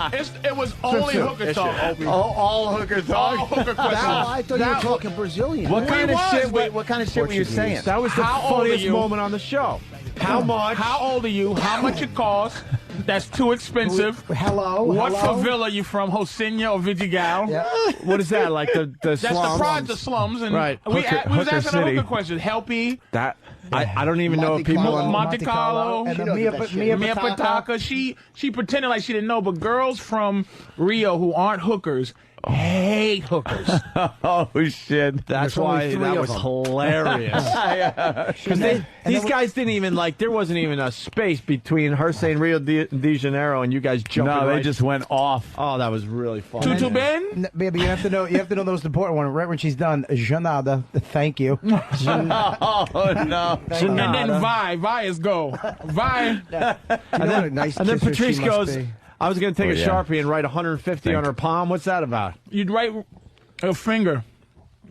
It was only Swimsuit hooker issue. talk, Opie. All hooker talk. All hooker questions. I thought you were talking Brazilian. What kind of shit? but- What kind of shit were you saying? That was the How old are funniest you? moment on the show. How much? How old are you? How much it costs? That's too expensive. Hello. What hello? favela you from? Hosinha or Vidigal? What is that, like the That's slums? the pride, the slums. And Right. we was Hooker asking a City. hooker question. Helpy, That I don't even know if people... Monte Carlo, And Mia Mia Pataka. She pretended like she didn't know, but girls from Rio who aren't hookers hate hookers. Oh shit! That's There's only why 3 that of was them. hilarious. Because these guys didn't even there wasn't even a space between her saying Rio de Janeiro and you guys jumping. No, they right. just went off. Oh, that was really fun. Tutu Ben? Baby, you have to know the most important one. Right when she's done, Janada, thank you. Oh no! And then Vi is go. Vi. You know what a nice and then kisser she Patrice must goes, be. I was going to take Oh, a yeah. Sharpie and write 150 on her palm. What's that about? You'd write a finger,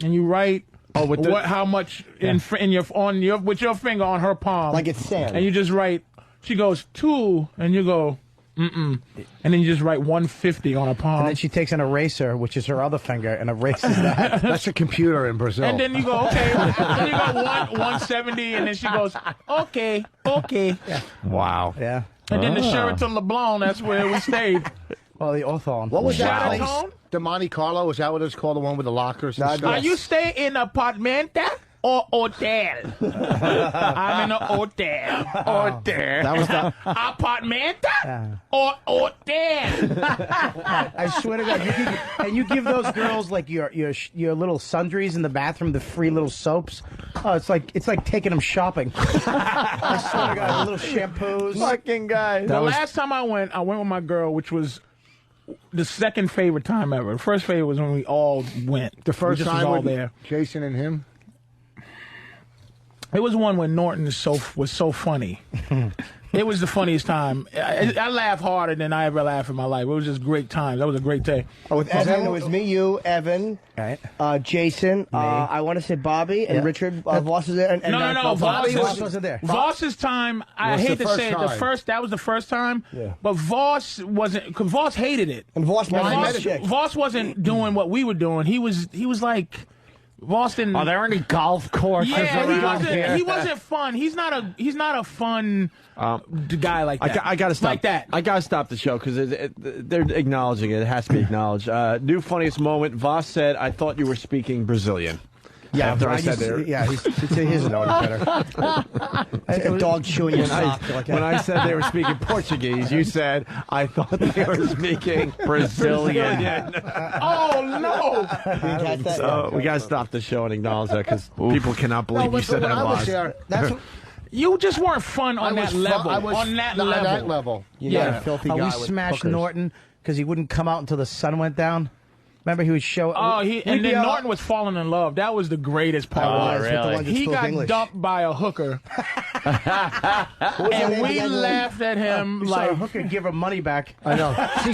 and you write with the- how much with your finger on her palm, Like it's sand. and you just write. She goes 2, and you go and then you just write 150 on her palm. And then she takes an eraser, which is her other finger, and erases that. That's a computer in Brazil. And then you go, okay. Then you go 170, and then she goes, okay. Yeah. Wow. Yeah. And then the Sheraton LeBlanc, that's where we stayed. Well, the Othon. What was that place? Sheraton? The Monte Carlo? Was that what it's called? The one with the lockers? And Are stuff? you staying in apartmenta or hotel? I'm in a hotel. Hotel. That was the Apartmenta or hotel? I swear to God, you give those girls like your little sundries in the bathroom, the free little soaps. Oh, it's like taking them shopping. I swear to God, little shampoos. fucking guy. The last time I went with my girl, which was the second favorite time ever. The first favorite was when we all went. The first we just time was all with there. Jason and him? It was one when Norton was so funny. It was the funniest time. I laughed harder than I ever laughed in my life. It was just great times. That was a great day. Oh, with Evan, it was me, you, Evan, Jason. I want to say Bobby and Richard Voss is there. And, No. Bobby Voss wasn't there. Voss's time. I What's hate the to say it. first time? That was the first time. Yeah. But Voss wasn't. Cause Voss hated it. And Voss Voss, met a chick. Voss wasn't doing what we were doing. He was like. Voss didn't. Are there any golf courses around here? He wasn't fun. He's not a fun guy like that. I gotta stop. Like that. I gotta stop the show because they're acknowledging it. It has to be acknowledged. New funniest moment. Voss said, "I thought you were speaking Brazilian." Yeah, after I said there. yeah, he doesn't know any better. It's like a dog chewing your sock. When I said they were speaking Portuguese, you said, I thought they were speaking Brazilian. Oh, no. So we got to stop the show and acknowledge that because people cannot believe you said that. I was there. You just weren't fun on that level. On that level. Yeah, filthy guy we with smashed hookers. Norton because he wouldn't come out until the sun went down. Remember, he would show. And then Norton was falling in love. That was the greatest part. Really? He got dumped by a hooker, and we laughed at him We like saw a hooker give her money back. I know. She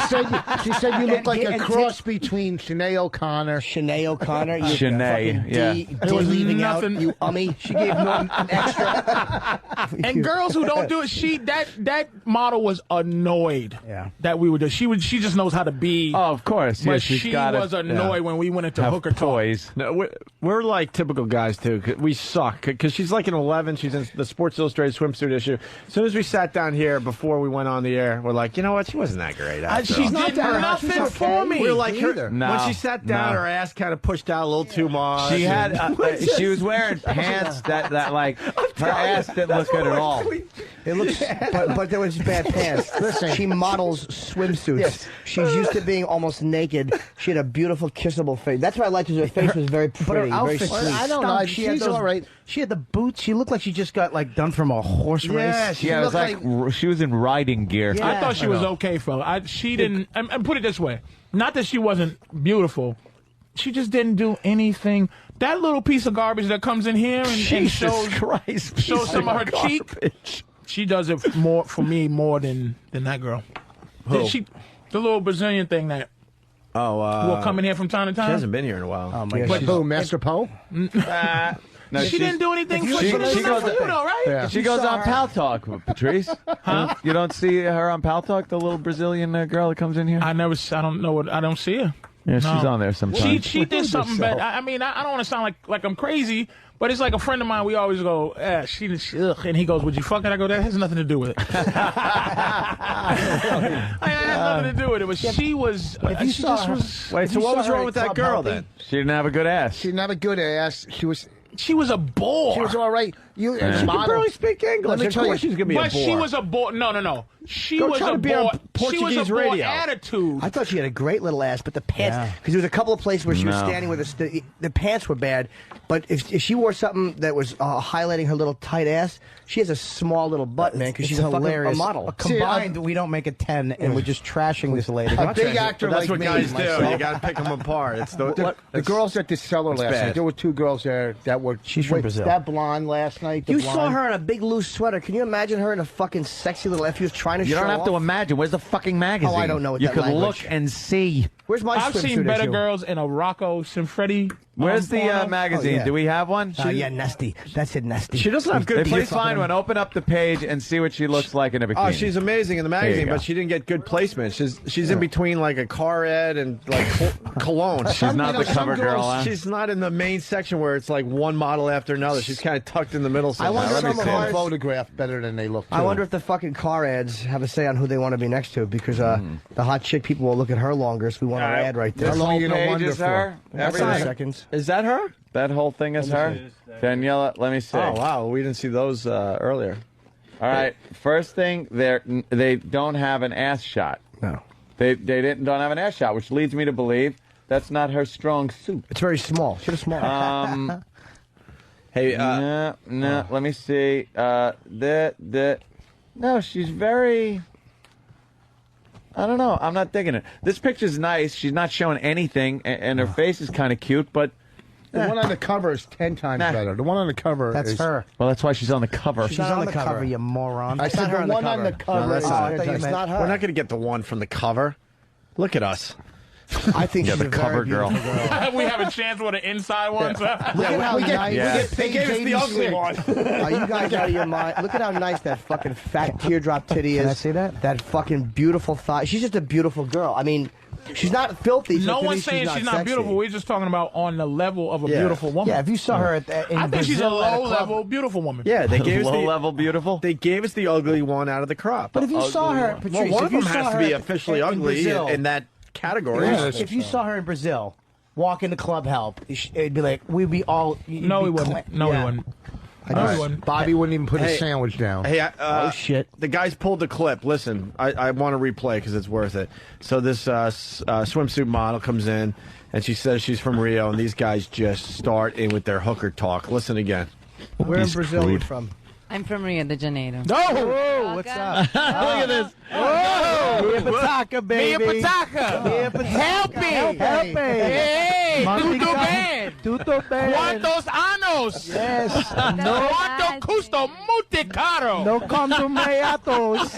said you look like a cross between Sinead O'Connor. Sinead O'Connor. You Sinead, fucking yeah. D leaving out, you ummy. She gave Norton an extra. And girls who don't do it, that model was annoyed. Yeah. That we would do. She just knows how to be. Oh, of course. But Yeah, she's she gotta, was annoyed when we went into have hooker talk. toys. No, we're like typical guys too. 'Cause we suck because she's like an 11. She's in the Sports Illustrated swimsuit issue. As soon as we sat down here before we went on the air, we're like, you know what? She wasn't that great. She did nothing for me. We were like, No, when she sat down, no. her ass kind of pushed out a little too much. She had. She was wearing pants that like her ass didn't look good at all. It looks, but there was bad pants. Listen, she models swimsuits. Yes. She's used to being almost naked. She had a beautiful, kissable face. That's what I liked. Is her face was very But her pretty, very outfit sweet. I don't know. She had She's all right. She had the boots. She looked like she just got done from a horse race. Yeah, it was like she was in riding gear. I thought she was okay, fella. She didn't. And put it this way: not that she wasn't beautiful, she just didn't do anything. That little piece of garbage that comes in here and shows some of her cheek. She does it more for me more than that girl. Who? The little Brazilian thing that will come in here from time to time. She hasn't been here in a while. Oh my But God. boom, Master Poe? No, she didn't do anything for she you, goes- though, right? Yeah. She goes on Pal Talk, Patrice. Huh? You don't see her on Pal Talk, the little Brazilian girl that comes in here? I don't know what. I don't see her. Yeah, No. she's on there sometimes. She did something bad. I mean, I don't want to sound like I'm crazy, but it's like a friend of mine. We always go, ugh, and he goes, "Would you fuck it?" I go, "That has nothing to do with it." That has nothing to do with it. But she was. If you she saw just her- was. Wait, so what was wrong with that Club girl Healthy? then? She didn't have a good ass. She didn't have a good ass. She was She was a bore. She was all right. You She can barely speak English. Let me Of tell course you. she's going to be a But bore. she was a bore. No. She Go was try a to be on bore. She was Portuguese a bore radio. attitude. I thought she had a great little ass, but the pants, because there was a couple of places where she was No. standing with the pants were bad. But if she wore something that was highlighting her little tight ass, she has a small little butt, man, because she's a fucking model. Combined, we don't make a 10, and we're just trashing this lady. A big actor That's like what me, guys do. myself. You got to pick them apart. It's The girls at the cellar last bad. night. There were 2 girls there that were. She's from Brazil. That blonde last night. You saw her in a big loose sweater. Can you imagine her in a fucking sexy little F? She was trying to You show don't have to off? imagine. Where's the fucking magazine? Oh, I don't know what You that can language. look and see. Where's my I've seen swimsuit better issue? girls in a Rocco Siffredi. Where's the porno. magazine? Oh, yeah. Do we have one? Yeah, nasty. That's it, nasty. She doesn't have good Please placement. find one. Open up the page and see what she looks like in a bikini. Oh, she's amazing in the There you magazine, go. but she didn't get good placement. She's in between like a car ad and like cologne. She's not the cover girl, huh? She's not in the main section where it's like one model after another. She's kind of tucked in the middle. I wonder somehow. if some of ours- photographed better than they look. I wonder if the fucking car ads have a say on who they want to be next to, because the hot chick people will look at her longer, so we want our ad right there. This whole page is her? That's Everything? 5 seconds. Is that her? That whole thing is her? Daniela, let me see. Oh wow, we didn't see those earlier. All right. First thing, they don't have an ass shot. No. They don't have an ass shot, which leads me to believe that's not her strong suit. It's very small. She was small. Hey, no. Let me see. No, she's very. I don't know. I'm not digging it. This picture's nice. She's not showing anything, and her face is kind of cute, but. The one on the cover is 10 times better. The one on the cover That's is her. Well, that's why she's on the cover. She's on the cover, you moron. I said the one on the cover. that's is not- I thought you it's meant- not her. We're not going to get the one from the cover. Look at us. I think Yeah, she's the a cover very girl. beautiful girl. We have a chance with the inside ones. Look at how nice. They gave us the ugly one. Are you guys out of your mind? Look at how nice that fucking fat teardrop titty is. Can I see that? That fucking beautiful thigh. She's just a beautiful girl. I mean, she's not filthy. so No to one's me, saying she's not sexy. beautiful. We're just talking about on the level of a Yeah. beautiful woman. Yeah, if you saw her in I think she's a Brazil at low club- level beautiful woman. Yeah, they gave us Low the level beautiful. They gave us the ugly one out of the crop. But if you saw her, Patrice, well, one if of you them has saw to be her officially in ugly Brazil, in that category. if you saw her in Brazil, walk into club help, it'd be like we'd be all. No, we wouldn't. No, we wouldn't. No, we wouldn't. Bobby wouldn't even put Hey. a sandwich down. Hey, Oh shit! The guys pulled the clip. Listen, I want to replay because it's worth it. So this swimsuit model comes in, and she says she's from Rio, and these guys just start in with their hooker talk. Listen again. Where in He's Brazil are you crude. from? I'm from Rio de Janeiro. No! Whoa, what's up? Look at this. Mia Pataka, baby. Mia Pataka. Mia Pataka. Help me. Help me. Hey, tudo bem? Tudo bem. ¿Cuántos años? Yes. ¿Cuánto custo? Muito caro. No consumiatos.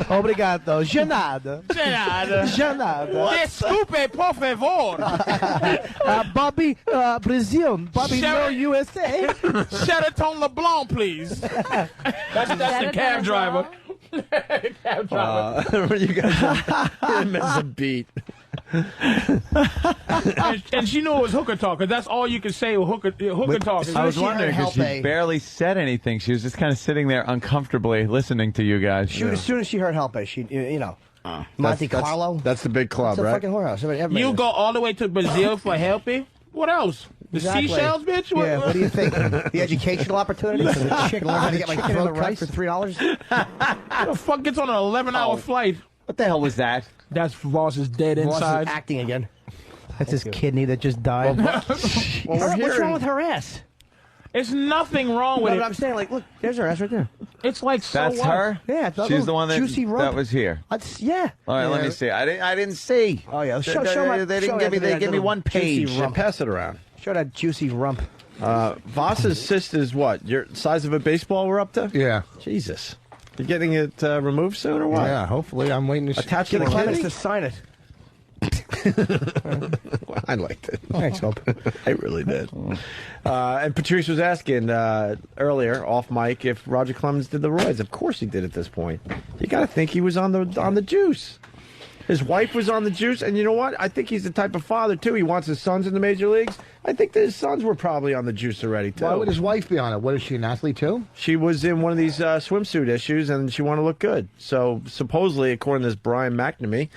Obrigado. Obrigado. De nada. De nada. De nada. Desculpe, por favor. Bobby, Brazil. Bobby, no USA. Sheraton LeBlanc, please. That's the cab driver. Cab driver. You guys didn't miss a beat. And she knew it was hooker talk, because that's all you can say with hooker talk. I was she heard wondering because she Helpe. barely said anything. She was just kind of sitting there uncomfortably listening to you guys. As soon as she heard Helpe, she, Monte Carlo. That's the big club, It's a right? fucking whorehouse. Everybody You knows. go all the way to Brazil for helping? What else? The Exactly. seashells, bitch? Yeah, what do you think? The educational opportunity for the chick learn how to get my chicken and throat the cut rice. for $3? Who the fuck gets on an 11-hour flight? What the hell was that? That's Voss's dead Ross is inside. acting again. That's his kidney that just died. What's wrong with her ass? It's nothing wrong No, with but it. I'm saying, like, look, there's her ass right there. It's like so That's what? her? Yeah, it's a She's little the one that, juicy rump. that was here. Yeah. All right, let me see. I didn't see. Oh yeah, show they, my, they show didn't give me. Anthony They that gave me little one juicy page. rump. Pass it around. Show that juicy rump. Voss's cyst is what? Your size of a baseball we're up to? Yeah. Jesus. You're getting it removed soon or what? Yeah, hopefully. I'm waiting to Attached to Get the Clemens kidney? to sign it. Well, I liked it. Thanks, Hope. I really did. And Patrice was asking earlier, off mic, if Roger Clemens did the roids. Of course he did at this point. You got to think he was on the juice. His wife was on the juice, and you know what? I think he's the type of father, too. He wants his sons in the major leagues. I think that his sons were probably on the juice already, too. Why would his wife be on it? What, is she an athlete, too? She was in one of these swimsuit issues, and she wanted to look good. So, supposedly, according to this Brian McNamee,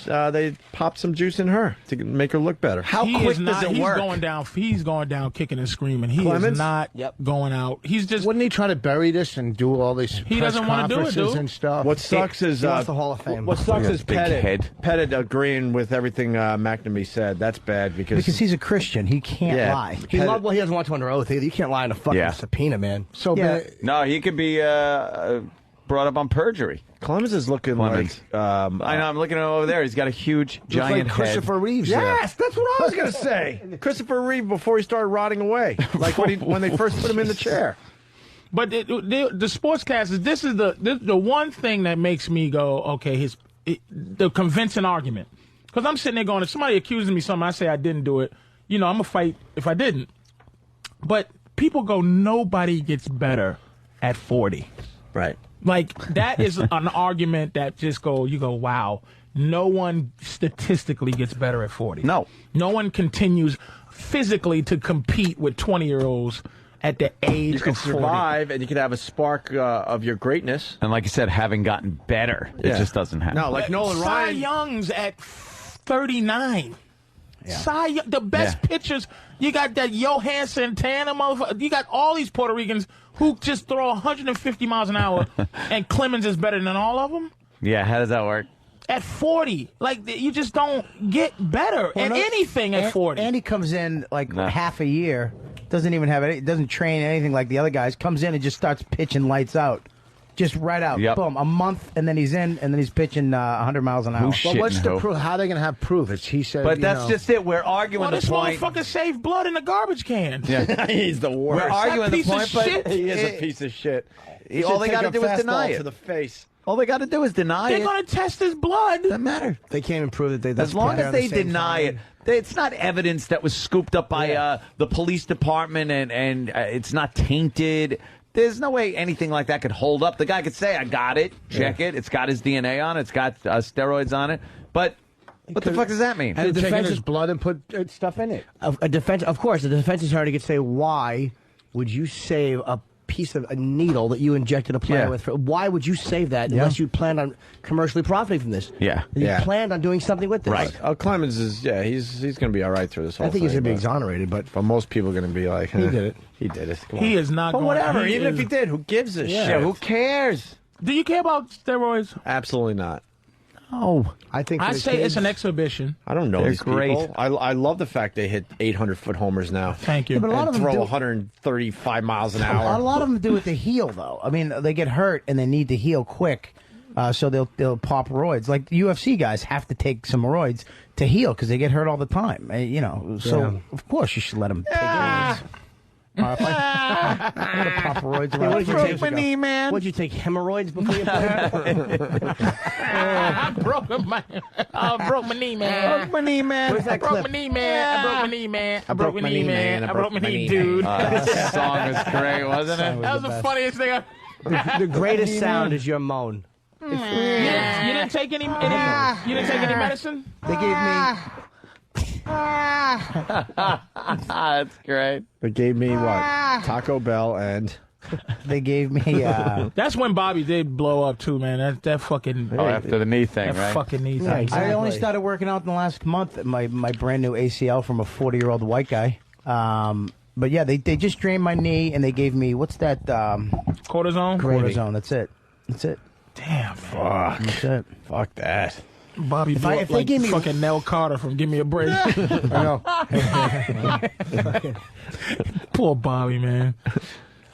they popped some juice in her to make her look better. How He quick is not, does it he's work? Going down. He's going down, kicking and screaming. He Clemens? is not going out. He's just. Wouldn't he try to bury this and do all these He press doesn't wanna do it, conferences dude. and stuff? What sucks is He wants the Hall of Fame. What sucks is big head. Pettit agreeing with everything McNamee said. That's bad because he's a Christian. He can't Yeah. lie. He doesn't want to under oath either. You can't lie in a fucking subpoena, man. So No, he could be brought up on perjury. Clemens is looking Clemens. like I know. I'm looking at him over there. He's got a huge, giant like Christopher head. Reeves. Yes, that's what I was going to say. Christopher Reeve before he started rotting away, like when they first put him in the chair. But the sportscasters, this is the one thing that makes me go, okay, the convincing argument. Because I'm sitting there going, if somebody accuses me of something, I say I didn't do it. I'm going to fight if I didn't. But people go, nobody gets better at 40. Right. Like, that is an argument that you go, wow, no one statistically gets better at 40. No. No one continues physically to compete with 20-year-olds at the age You can of 40. survive, and you can have a spark of your greatness. And like you said, having gotten better, it just doesn't happen. No, like Nolan Cy Ryan. Young's at 39. Yeah. The best pitchers, you got that Johansson, Santana, motherfucker. You got all these Puerto Ricans who just throw 150 miles an hour, and Clemens is better than all of them. Yeah, how does that work? At 40, like you just don't get better at anything at 40. Andy comes in like half a year, doesn't even have it, doesn't train anything like the other guys. Comes in and just starts pitching lights out. Just right out, boom, a month, and then he's in, and then he's pitching 100 miles an hour. Well, what's the proof? How are they going to have proof? He said, But that's just it. We're arguing Well, the this point. motherfucker saved blood in a garbage can. Yeah. He's the worst. We're arguing the piece of point, but shit. He is a piece of shit. all they got to do is deny to it. the face. All they got to do is deny They're it. going to test his blood. Doesn't matter. They can't even prove that they. As long as they deny it, it's not evidence that was scooped up by the police department, and it's not tainted. There's no way anything like that could hold up. The guy could say, I got it, check it, it's got his DNA on it, it's got steroids on it. But what the fuck does that mean? And taking his blood and put stuff in it. A defense, of course, the defense attorney could say, why would you save a piece of a needle that you injected a player with? Why would you save that unless you planned on commercially profiting from this? Yeah. You planned on doing something with this. Right. Clemens is, he's going to be all right through this whole I think thing. he's going to be exonerated, but most people are going to be like, he did it. He did it. Come He on. is not But going. whatever, he even is- if he did, who gives a shit? Who cares? Do you care about steroids? Absolutely not. Oh, I think I say it's an exhibition. I don't know They're these great. people. I love the fact they hit 800-foot homers now. Thank you. but a lot And of them throw do- 135 miles an hour. A lot of them do it to heal, though. I mean, they get hurt and they need to heal quick, so they'll pop roids. Like the UFC guys have to take some roids to heal because they get hurt all the time. So of course you should let them take roids. I'm gonna pop roids. What did you Broke take? my knee, man. What did you take? Hemorrhoids before you played? I broke my knee, man. Broke my knee, man. Where's that I broke clip? my knee, man. I broke my knee, man. I broke my knee, man. I broke my knee, dude. That song was great, wasn't it? That was the funniest thing. The greatest sound is your moan. You didn't take any. You didn't take any medicine. They gave me. That's great. They gave me what? Taco Bell and... They gave me. That's when Bobby did blow up too, man. That fucking. Oh, after the knee thing, that right? fucking knee thing. Yeah, exactly. I only started working out in the last month. My brand new ACL from a 40-year-old white guy. But yeah, they just drained my knee and they gave me what's that? Cortisone. Cortisone. That's it. That's it. Damn, man. Fuck. That's it. Fuck that. Bobby blew up they like gave me- fucking Nell Carter from Give Me a Break. I know. Poor Bobby, man.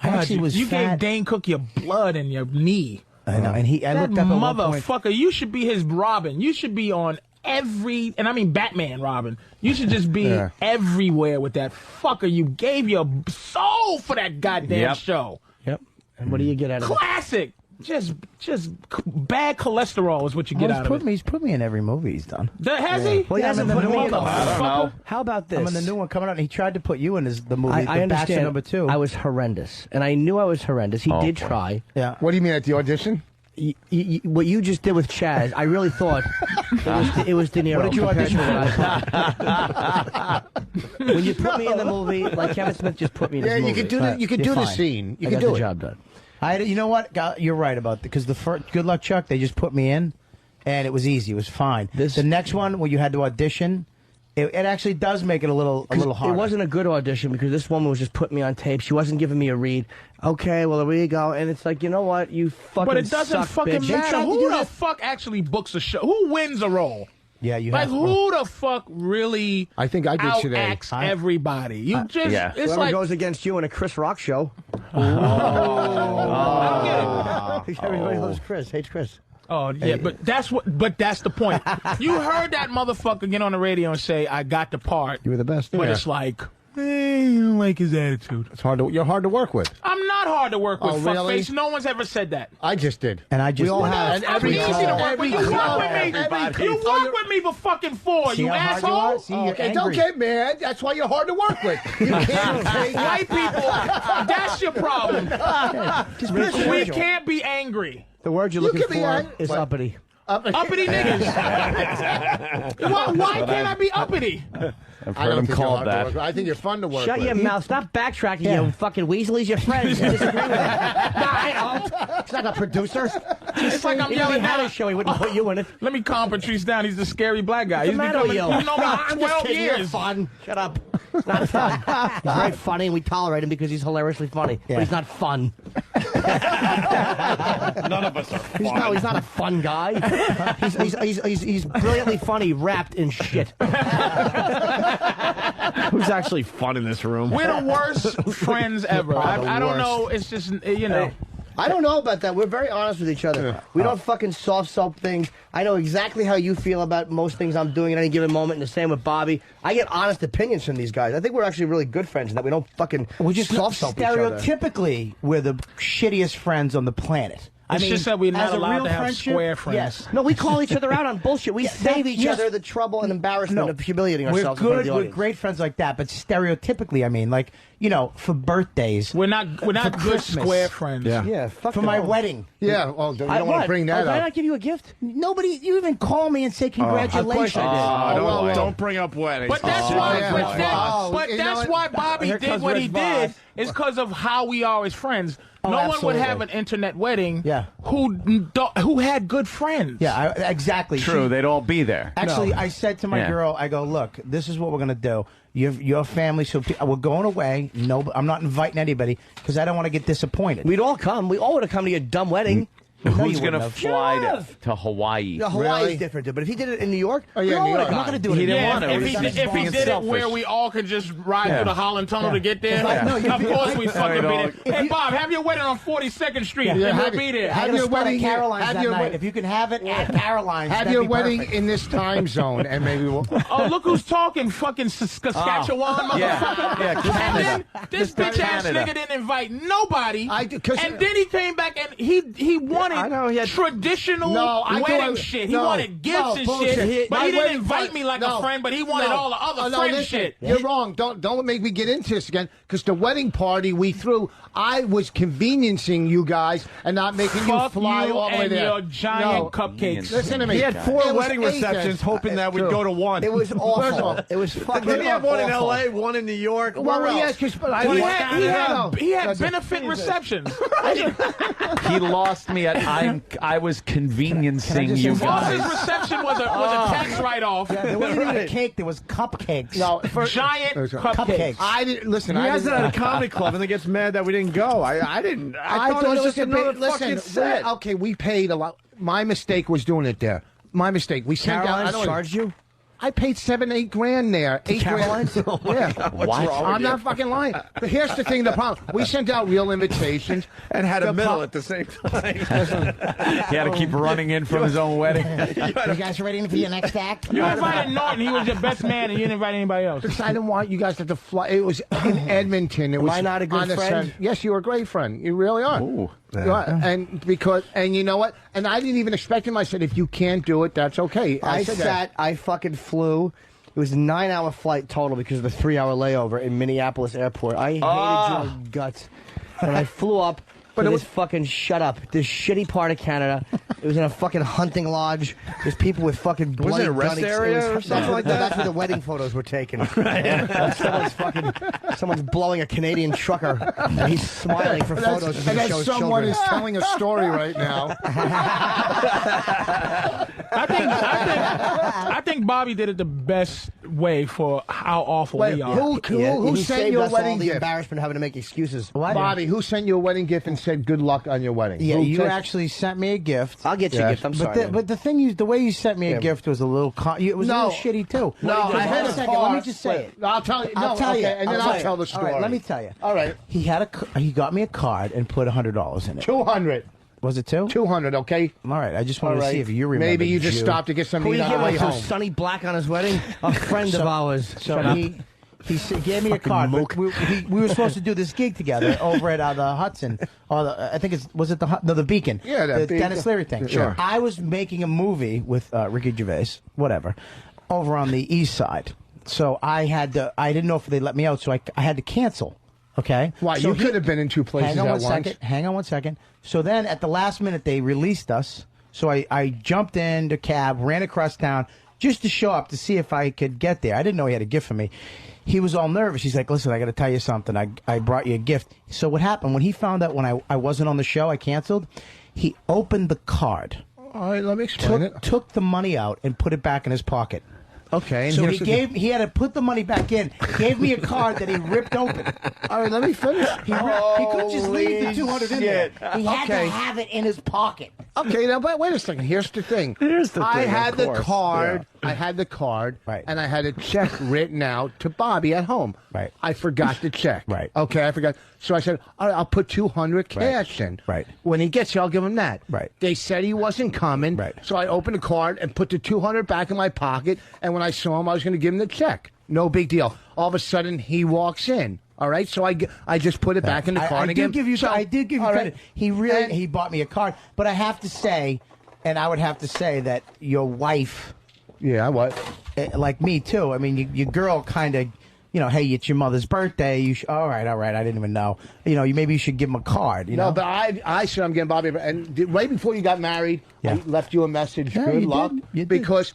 I actually was You fat. gave Dane Cook your blood in your knee. I know, and I That looked up at one point. motherfucker, you should be his Robin. You should be on every, and I mean Batman Robin. You should just be everywhere with that fucker. You gave your soul for that goddamn show. Yep. And what do you get out of it? Classic. Just bad cholesterol is what you get Well, out of it. he's put me in every movie he's done. Has he? Well, he hasn't I'm in put the me new in one. I don't know. How about this? I'm in the new one coming out, and he tried to put you in the movie, I The Bachelor understand. #2. I was horrendous, and I knew I was horrendous. He did try. Yeah. What do you mean at the audition? What you just did with Chazz, I really thought it was De Niro. What did you compared audition to what I thought. When you put me in the movie, like Kevin Smith just put me in his movie. You could do the you could You're do the fine. scene. You I could got do the it. job done. You know what? You're right about that because the first Good Luck Chuck, they just put me in, and it was easy. It was fine. The next one where you had to audition, it actually does make it a little harder. It wasn't a good audition because this woman was just putting me on tape. She wasn't giving me a read. Okay, well, there you go. And it's like, you know what? You fucking But it doesn't suck, fucking bitch. matter. Who the fuck actually books a show? Who wins a role? Yeah, you like have who the fuck really? I think I did today. Outacts everybody. You just it's Whoever like goes against you in a Chris Rock show. Everybody loves Chris, hates Chris. Oh yeah, but that's the point. You heard that motherfucker get on the radio and say, "I got the part." You were the best. But it's like, you don't like his attitude. It's hard to. You're hard to work with. I'm not hard to work with. Oh, really? Fuckface. No one's ever said that. I just did. And I just. We all did. have. And every easy to work with. You work with me. You work with me for fucking 4. See You how hard you asshole. are? See, you're Okay, don't angry. get mad. That's why you're hard to work with. You can't take White people. That's your problem. Just be We cordial. can't be angry. The word you're You looking can be for angry. is uppity. Uppity niggas. Why can't I be uppity? I've I heard don't him think you're called hard to that. work with. I think you're fun to work Shut with. your mouth. Stop backtracking, you fucking weasel. He's your friend. You disagree with him. I don't. He's not a producer. It's like I'm If he yelling had at a show, he wouldn't put you in it. Let me calm Patrice down. He's the scary black guy. What's He's the matter with becoming. you? You know me I'm just 12 kidding. You're years. fun. Shut up. It's not fun. He's very funny, and we tolerate him because he's hilariously funny. But he's not fun. None of us are fun. He's not a fun guy. He's brilliantly funny, wrapped in shit. Who's actually fun in this room? We're the worst friends ever. I don't know. It's just, you know. I don't know about that. We're very honest with each other. We don't fucking soft soap things. I know exactly how you feel about most things I'm doing at any given moment, and the same with Bobby. I get honest opinions from these guys. I think we're actually really good friends in that we don't fucking soft soap each other. Stereotypically, we're the shittiest friends on the planet. It's just that we're not as a allowed real to have friendship, square friends. Yes. No, we call each other out on bullshit. We save each other the trouble and embarrassment of humiliating ourselves. We're in front of good. the We're audience. great friends like that. But stereotypically, I mean, like, you know, for birthdays, We're not for good Christmas. square friends. Yeah, fuck for my no. wedding. Yeah, well, you don't want What? to bring that Did I up. not give you a gift? Nobody, you even call me and say congratulations. Don't bring up weddings. But that's why. yeah. But You know that's what? why Bobby Here did comes what Rich he Voss. did. Is because of how we are as friends. No one would absolutely. have an internet wedding. Yeah. Who had good friends. Yeah, exactly. True, they'd all be there. Actually, I said to my Yeah. girl, I go, look, this is what we're going to do. Your family, so we're going away. No, I'm not inviting anybody because I don't want to get disappointed. We'd all come. We all would have come to your dumb wedding. No, Who's you going to wouldn't have. fly to Hawaii? No, Hawaii's Really? different, dude. But if he did it in New York, Oh, we yeah, all New would have. York. I'm not going to do it. He in didn't New York. want to. If he Being did it selfish. where we all could just ride Yeah. through the Holland Tunnel to get there, Yeah. No, of course we fucking be there. If Hey, Bob, have your wedding on 42nd Street. Yeah. and Yeah, we'll have be it. there. Have I'm your gonna wedding at here. Caroline's Have that your night. wed- If you can have it at Caroline's, Have that'd your be wedding perfect. in this time zone, and maybe we'll. Oh, look who's talking, fucking Saskatchewan, motherfucker. Yeah, And Canada. then this bitch ass Canada. nigga didn't invite nobody. I do, 'cause- and then he came back and he wanted I know, he had- traditional No, I wedding thought- shit. He no, wanted gifts no, and bullshit. shit. But My he didn't wedding invite party- me like no, a friend, but he wanted no, all the other no, friend listen, shit. You're wrong. Don't make me get into this again. Because the wedding party we threw, I was conveniencing you guys and not making Fuck you fly you all the way and there. your giant cupcakes. Listen to me. He had 4 It was wedding eight receptions, days. hoping that we'd True. go to one. It was First of all, awful. It was fucking Didn't he have one in awful. L.A., one in New York? Well, Where yes, else? because He had benefit receptions. He lost me at I was conveniencing you Boss's guys. reception was a tax write-off. There wasn't even a cake. There was cupcakes. No, Giant cupcakes. I didn't listen. He I has it didn't, at a comedy club and then gets mad that we didn't go. I didn't. I thought it was just another fucking set. Okay, we paid a lot. My mistake was doing it there. My mistake. We sent out. Caroline's charged you? I paid $7-8 grand there. $8 Caroline's? grand. Oh, my Yeah. God, what's wrong with I'm you? not fucking lying. But here's the thing. The problem. We sent out real invitations And had a The middle pro- at the same time. He had to keep running in from his own wedding. You guys ready for your next act? You invited Norton. He was your best man, and you didn't invite anybody else. Because I didn't want you guys to have to fly. It was in Edmonton. It was I not a good on the friend? set. Yes, you were a great friend. You really are. Ooh. You are. And you know what? And I didn't even expect him. I said, if you can't do it, that's okay. I fucking flew. It was a 9-hour flight total because of the 3-hour layover in Minneapolis airport. I hated your guts. When I flew up, But it was fucking shut up. This shitty part of Canada. It was in a fucking hunting lodge. There's people with fucking bloody Was it a rest gunny- area or something like that? That's where the wedding photos were taken. Someone's blowing a Canadian trucker, and he's smiling for photos. And then someone is telling a story right now. I think Bobby did it the best way for how awful we are. Who sent you a wedding the gift? embarrassment of having to make excuses. Bobby, who sent you a wedding gift and said good luck on your wedding? Yeah, Who you text- actually sent me a gift. I'll get you a gift. I'm sorry. But the thing the way you sent me a gift was a little. It was a little shitty too. No, I had a second. car. Let me just say it. I'll tell you. I'll tell you, and then I'll tell the story. All right, let me tell you. All right. He got me a card and put $100 in it. 200. Was it 200, okay? All right, I just wanted to see if you remember. Maybe you just Jew. stopped to get something Who to you eat on the giving way to home. Sonny Black on his wedding? A friend of ours. So he gave me a card. But we were supposed to do this gig together over at the Hudson. Or I think the Beacon. Yeah, the Beacon. Dennis Leary thing. Sure. I was making a movie with Ricky Gervais, whatever, over on the East Side. So I didn't know if they let me out, so I had to cancel. Okay. Why? So You could have been in two places hang on at one once. second. Hang on one second. So then at the last minute they released us. So I jumped into cab, ran across town just to show up to see if I could get there. I didn't know he had a gift for me. He was all nervous. He's like, listen, I got to tell you something. I brought you a gift. So what happened, when he found out when I wasn't on the show, I canceled, he opened the card. All right, let me explain it. Took the money out and put it back in his pocket. Okay. And So here's he had to put the money back in. Gave me a card that he ripped open. All right, let me finish. He couldn't just leave the 200 in there. He had to have it in his pocket. Okay, now, but wait a second. Here's the thing. I had the card. I had the card, Right. and I had a check written out to Bobby at home. Right. I forgot the check. Right. Okay, I forgot. So I said, all right, I'll put 200 cash in. Right. When he gets here, I'll give him that. Right. They said he wasn't coming. Right. So I opened the card and put the 200 back in my pocket, and when I saw him, I was going to give him the check. No big deal. All of a sudden, he walks in. All right, so I just put it back in the card I again. did give you all credit. right. He bought me a card, but I have to say, and I would have to say that your wife, Yeah, what? like me too. I mean, your girl kind of, hey, it's your mother's birthday. You all right? I didn't even know. Maybe you should give him a card. You know, but I said I'm getting Bobby, and right before you got married, Yeah. I left you a message. Yeah, Good you luck, did. You did. because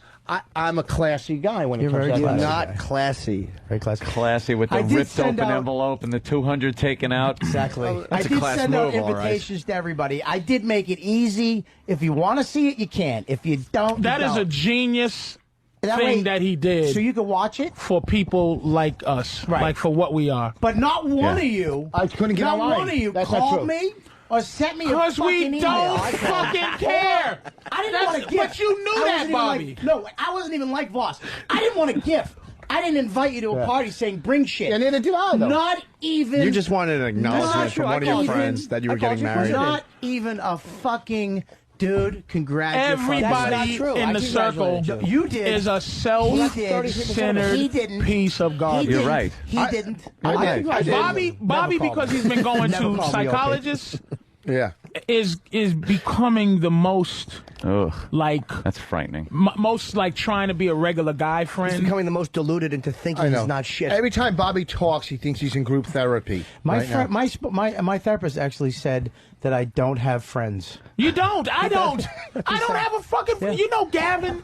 I'm a classy guy when You're it comes very to classy. that. Not classy. very classy. Classy with the I did ripped send open out- envelope and the 200 taken out. Exactly. I That's a did class send out move, all right. invitations to everybody. I did make it easy. If you want to see it, you can. If you don't, That you is don't. a genius That thing way- that he did. So you can watch it for people like us, Right. like for what we are. But not one of you. I couldn't get not online. one of you That's not called true. me or sent me a Because we fucking don't email. I called. fucking care. I didn't want a gift. But you knew I that, wasn't even Bobby. like- no, I wasn't even like Voss. I didn't want a gift. I didn't invite you to a party saying bring shit. Yeah, neither did I, though. Not even. You just wanted an Not acknowledgement true. from one of I your called you. friends that you were getting married. Not even a fucking. Dude, congratulations. Everybody in the circle you did. is a self-centered piece of garbage. You're right. He didn't. I did. Bobby, because he's been going Never to called me psychologists, Yeah. is becoming the most Ugh, like that's frightening. most like trying to be a regular guy He's friend. becoming the most deluded into thinking I know. he's not shit. Every time Bobby talks, he thinks he's in group therapy. My right friend, now. my therapist actually said that I don't have friends. You don't. I don't. I don't have a fucking. You know, Gavin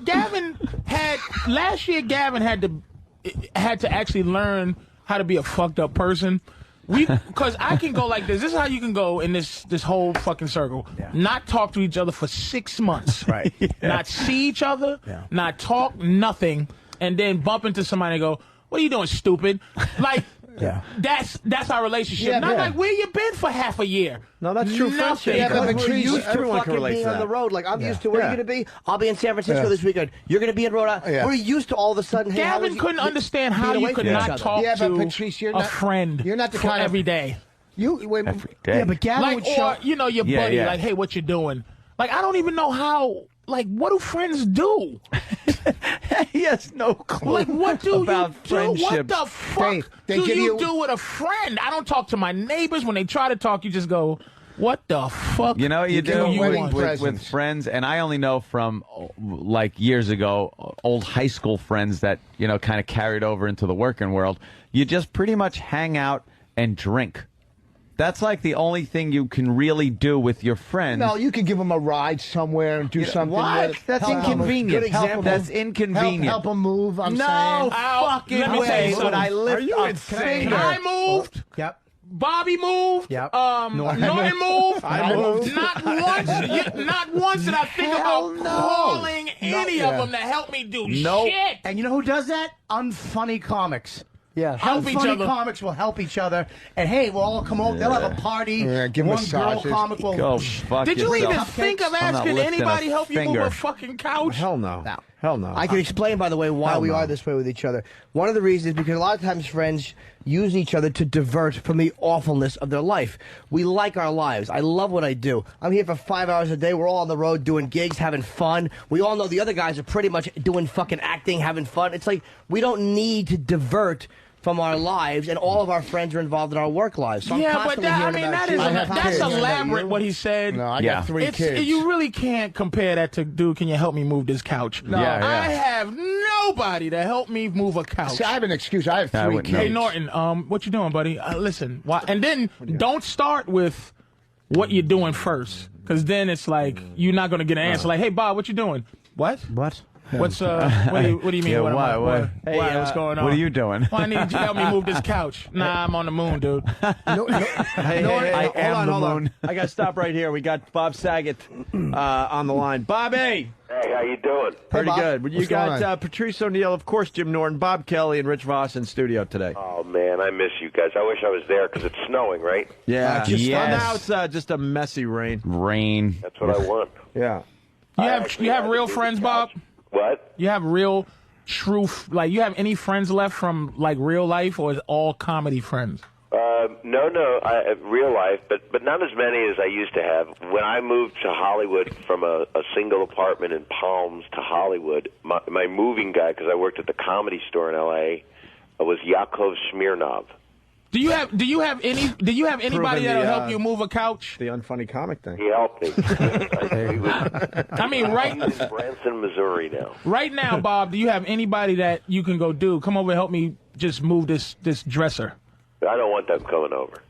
had last year. Gavin had to actually learn how to be a fucked up person. Because I can go like this. This is how you can go in this whole fucking circle. Yeah. Not talk to each other for 6 months. Right. Not see each other. Yeah. Not talk nothing, and then bump into somebody and go, "What are you doing, stupid?" Like. Yeah. That's our relationship. Yeah, Not yeah. like where you been for half a year. No, that's true Nothing. friendship. Yeah, but We're Patrice, used to everyone can fucking relate being to on the that. road. Like, I'm used to where Yeah. are you going to be? I'll be in San Francisco Yeah. this weekend. You're going to be in Rhode Island. Yeah. We're used to all of a sudden. Hey, how Gavin was couldn't understand how being you away could from each not other? talk Yeah, but to Patrice, you're a not- friend you're not the for kind of- every day. Every day. Yeah, but Gavin Like, would show. or, you know, your Yeah, buddy, yeah. like, hey, what you doing? Like, I don't even know how, like, what do friends do? He has no clue Like, what do about you do? friendship. What the fuck They do give you you- do with a friend? I don't talk to my neighbors. When they try to talk, you just go, what the fuck? You know what you give do them wedding with presents. friends, and I only know from like years ago, old high school friends that kind of carried over into the working world. You just pretty much hang out and drink. That's like the only thing you can really do with your friends. No, you could give them a ride somewhere and do something. What? With it. That's Help 'em. inconvenient. Good example. That's inconvenient. Help them move. I'm No saying. fucking Let me tell way you would I something. lift Are you a insane? finger. I moved. Yep. Bobby moved. Yep. Norton moved. I moved. Not once did I think about calling any of them to help me do shit. And you know who does that? Unfunny comics. Yeah. Help each Unfunny other. comics will help each other. And hey, we'll all come over. They'll have a party. Yeah, give One massages. girl comic will. Go fuck Did you yourself. even think of I'm not asking lifting anybody a help you move finger. a fucking couch? Hell no. Hell no. I can explain, by the way, why we are this way with each other. One of the reasons is because a lot of times friends use each other to divert from the awfulness of their life. We like our lives. I love what I do. I'm here for 5 hours a day. We're all on the road doing gigs, having fun. We all know the other guys are pretty much doing fucking acting, having fun. It's like we don't need to divert from our lives, and all of our friends are involved in our work lives. So I'm Yeah, but constantly that, I hearing mean, about that you. is that's elaborate what he said. No, I got 3 kids. You really can't compare that to, dude, can you help me move this couch? No. Yeah, yeah. I have nobody to help me move a couch. See, I have an excuse. I have 3 kids. Hey, Norton, what you doing, buddy? Listen, and then don't start with what you're doing first, because then it's like you're not going to get an answer. Like, hey, Bob, what you doing? What? What? What's what do you mean? Yeah, what? what? Hey, what's going on? What are you doing? Well, I need you to help me move this couch. Nah, I'm on the moon, dude. I am the moon. I got to stop right here. We got Bob Saget on the line. Bobby! Hey, how you doing? Pretty good. You What's going got Patrice O'Neal, of course, Jim Norton, Bob Kelly, and Rich Voss in studio today. Oh, man, I miss you guys. I wish I was there because it's snowing, right? Yeah. Yes. Now it's just a messy rain. Rain. That's what I want. Yeah. You have real friends, Bob? What? You have real, true, like, you have any friends left from, like, real life, or is it all comedy friends? No, real life, but not as many as I used to have. When I moved to Hollywood from a single apartment in Palms to Hollywood, my moving guy, because I worked at the Comedy Store in L.A., was Yakov Smirnov. Do you have anybody that'll help you move a couch? The unfunny comic thing. He helped me. I mean, right in Branson, Missouri now. Right now, Bob, do you have anybody that you can go, dude, come over and help me just move this dresser? I don't want them coming over.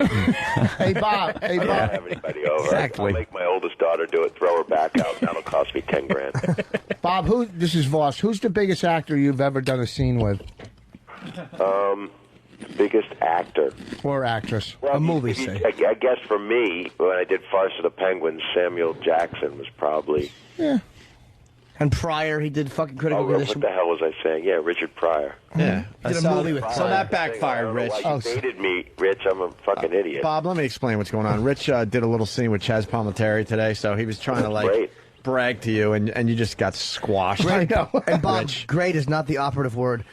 Hey, Bob. I don't have anybody over. Exactly. I'll make my oldest daughter do it, throw her back out. That'll cost me $10,000. Bob, this is Voss. Who's the biggest actor you've ever done a scene with? Biggest actor. Or actress. Well, a movie, say. I guess for me, when I did Farce of the Penguins, Samuel Jackson was probably... Yeah. And Pryor, he did fucking Critical what Condition. the hell was I saying? Yeah, Richard Pryor. Yeah. He did a movie with So that backfired, I don't know Rich. why you dated me, Rich. I'm a fucking idiot. Bob, let me explain what's going on. Rich did a little scene with Chazz Palminteri today, so he was trying to, brag to you, and you just got squashed. I know. And Bob, great is not the operative word.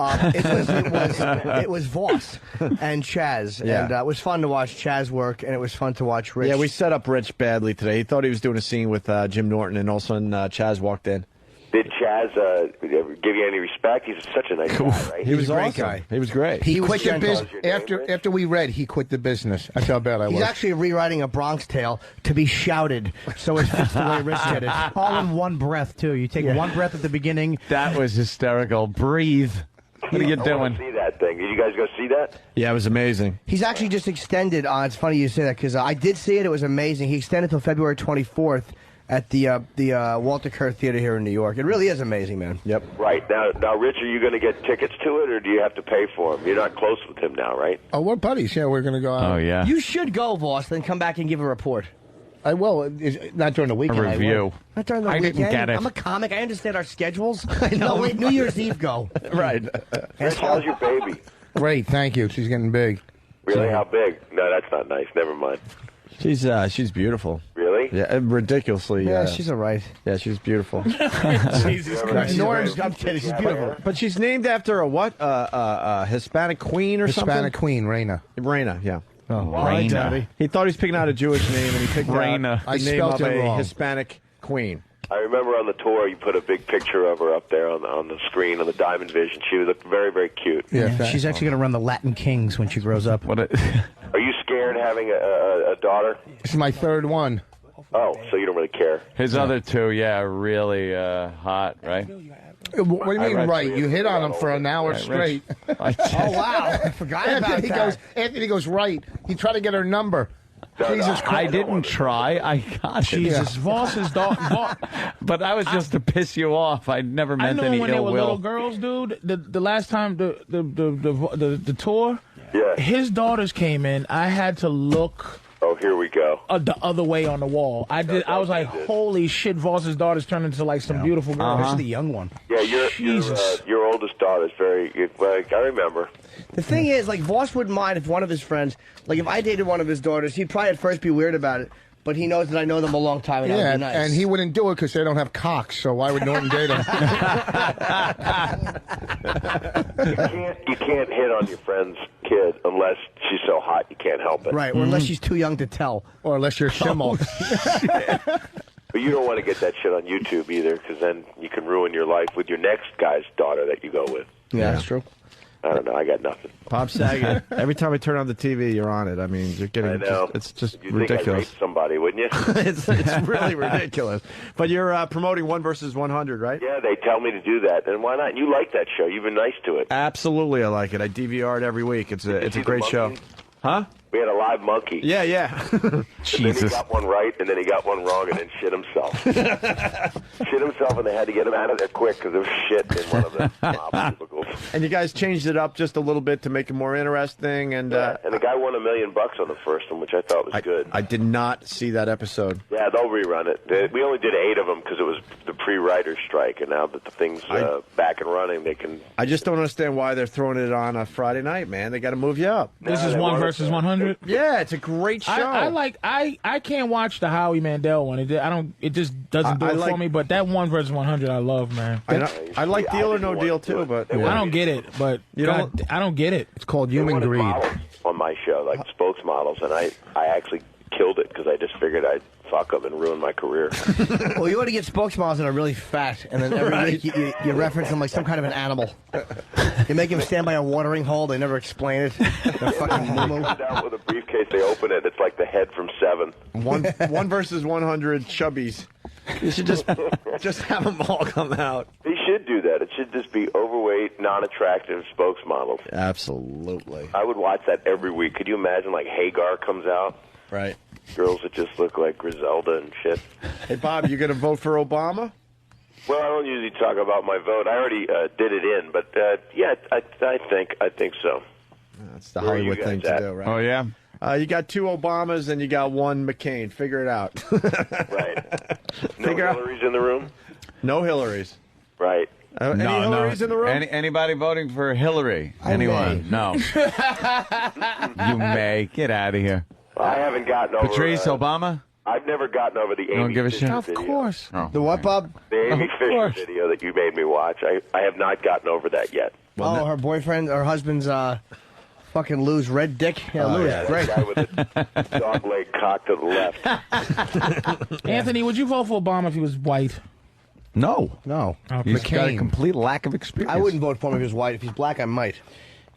It was Voss and Chazz, Yeah. and it was fun to watch Chazz work, and it was fun to watch Rich. Yeah, we set up Rich badly today. He thought he was doing a scene with Jim Norton, and all of a sudden Chazz walked in. Did Chazz give you any respect? He's such a nice guy, right? He was a great awesome. guy. He was great. He was quit the gentle. business after we read. He quit the business. That's how bad I was. He's actually rewriting A Bronx Tale to be shouted, so it fits the way Rich did it. All in one breath, too. You take one breath at the beginning. That was hysterical. Breathe. What are you I doing? want to see that thing. Did you guys go see that? Yeah, it was amazing. He's actually just extended. It's funny you say that because I did see it. It was amazing. He extended till February 24th at the Walter Kerr Theater here in New York. It really is amazing, man. Yep. Right. Now, Rich, are you going to get tickets to it, or do you have to pay for them? You're not close with him now, right? Oh, we're buddies. Yeah, we're going to go out. Oh, yeah. You should go, Voss, then come back and give a report. I will. Not during the weekend. A review. Not during the I weekend. didn't get it. I'm a comic. I understand our schedules. No, wait, New Year's Eve go. Right. Rich, how's your baby? Great, thank you. She's getting big. Really? How big? No, that's not nice. Never mind. She's beautiful. Really? Yeah, ridiculously. Yeah, she's all right. Yeah, she's beautiful. Jesus Christ. I'm kidding. She's beautiful. But she's named after a what? Hispanic queen or something? Hispanic queen, Reina. Reina, yeah. Oh, Reina. Daddy. He thought he was picking out a Jewish name, and he picked Reina. out I the name spelt of it a wrong. Hispanic queen. I remember on the tour you put a big picture of her up there on the screen on the Diamond Vision. She looked very, very cute. Yeah, she's actually going to run the Latin Kings when she grows up. Are you scared having a daughter? This is my third one. Oh, so you don't really care. His other two, yeah, are really hot, right? What do you mean, right? You hit on him for an hour straight. Oh, wow. I forgot about that. Anthony goes, right. He tried to get her number. Jesus Christ. I didn't try. I got it. Jesus, Voss's daughter. But I was just to piss you off. I never meant any ill will. I know when they were little girls, dude. The last time the tour, his daughters came in. I had to look. Oh, here we go. The other way on the wall. I was like, holy shit! Voss's daughters turned into like some beautiful girls. Especially the young one. Yeah, your oldest daughter is very. Like, I remember. The thing is, like, Voss wouldn't mind if one of his friends, like, if I dated one of his daughters, he'd probably at first be weird about it. But he knows that I know them a long time, and I'd be nice. And he wouldn't do it because they don't have cocks. So why would Norton date him? You can't hit on your friend's kid unless she's so hot you can't help it. Right, or unless she's too young to tell. Or unless you're Schimmel. But you don't want to get that shit on YouTube either, because then you can ruin your life with your next guy's daughter that you go with. Yeah, that's true. I don't know. I got nothing. Bob Saget. Every time I turn on the TV, you're on it. I mean, you're getting. I know. It's just You'd ridiculous. Think I'd rape somebody, wouldn't you? it's really ridiculous. But you're promoting 1 versus 100, right? Yeah, they tell me to do that, and why not? You like that show. You've been nice to it. Absolutely, I like it. I DVR it every week. It's a great show. Huh? We had a live monkey. Yeah. Jesus. Then he got one right, and then he got one wrong, and then shit himself. And they had to get him out of there quick because there was shit in one of the mob cubicles. And you guys changed it up just a little bit to make it more interesting. And and the guy won $1 million on the first one, which I thought was good. I did not see that episode. Yeah, they'll rerun it. We only did 8 of them because it was the pre-writer's strike, and now that the thing's back and running, they can... I just don't understand why they're throwing it on a Friday night, man. They got to move you up. This is 1 versus 100. Yeah, it's a great show. I can't watch the Howie Mandel one. It just doesn't do it for me. But that 1 versus 100, I love, man. I like Deal or No Deal too, but I don't get it. But I don't get it. It's called human greed. On my show, like spokesmodels, and I actually killed it because I just figured I'd fuck them and ruin my career. Well, you want to get spokesmodels that are really fat, and then every week you reference them like some kind of an animal. You make them stand by a watering hole. They never explain it. They're fucking moo-moo. Comes out with a briefcase. They open it. It's like the head from Seven. 1 versus 100 chubbies. You should just have them all come out. They should do that. It should just be overweight, non-attractive spokesmodels. Absolutely. I would watch that every week. Could you imagine, like, Hagar comes out? Right. Girls that just look like Griselda and shit. Hey, Bob, you going to vote for Obama? Well, I don't usually talk about my vote. I already did it in, but yeah, I think so. That's the Hollywood thing to do, right? Oh, yeah? You got 2 Obamas and you got 1 McCain. Figure it out. Right. No Hillarys in the room? No Hillarys. Right. Any Hillarys in the room? Anybody voting for Hillary? Anyone? No. You may. Get out of here. I haven't gotten over... Patrice, Obama? I've never gotten over the Amy Fisher video. Of course. Oh. The what, Bob? The Amy Fisher video that you made me watch. I have not gotten over that yet. Well, her boyfriend, her husband's fucking Lou's red dick. Yeah, Lou's great. That guy with the dog leg cock to the left. Anthony, would you vote for Obama if he was white? No. Okay. He's got a complete lack of experience. I wouldn't vote for him if he was white. If he's black, I might.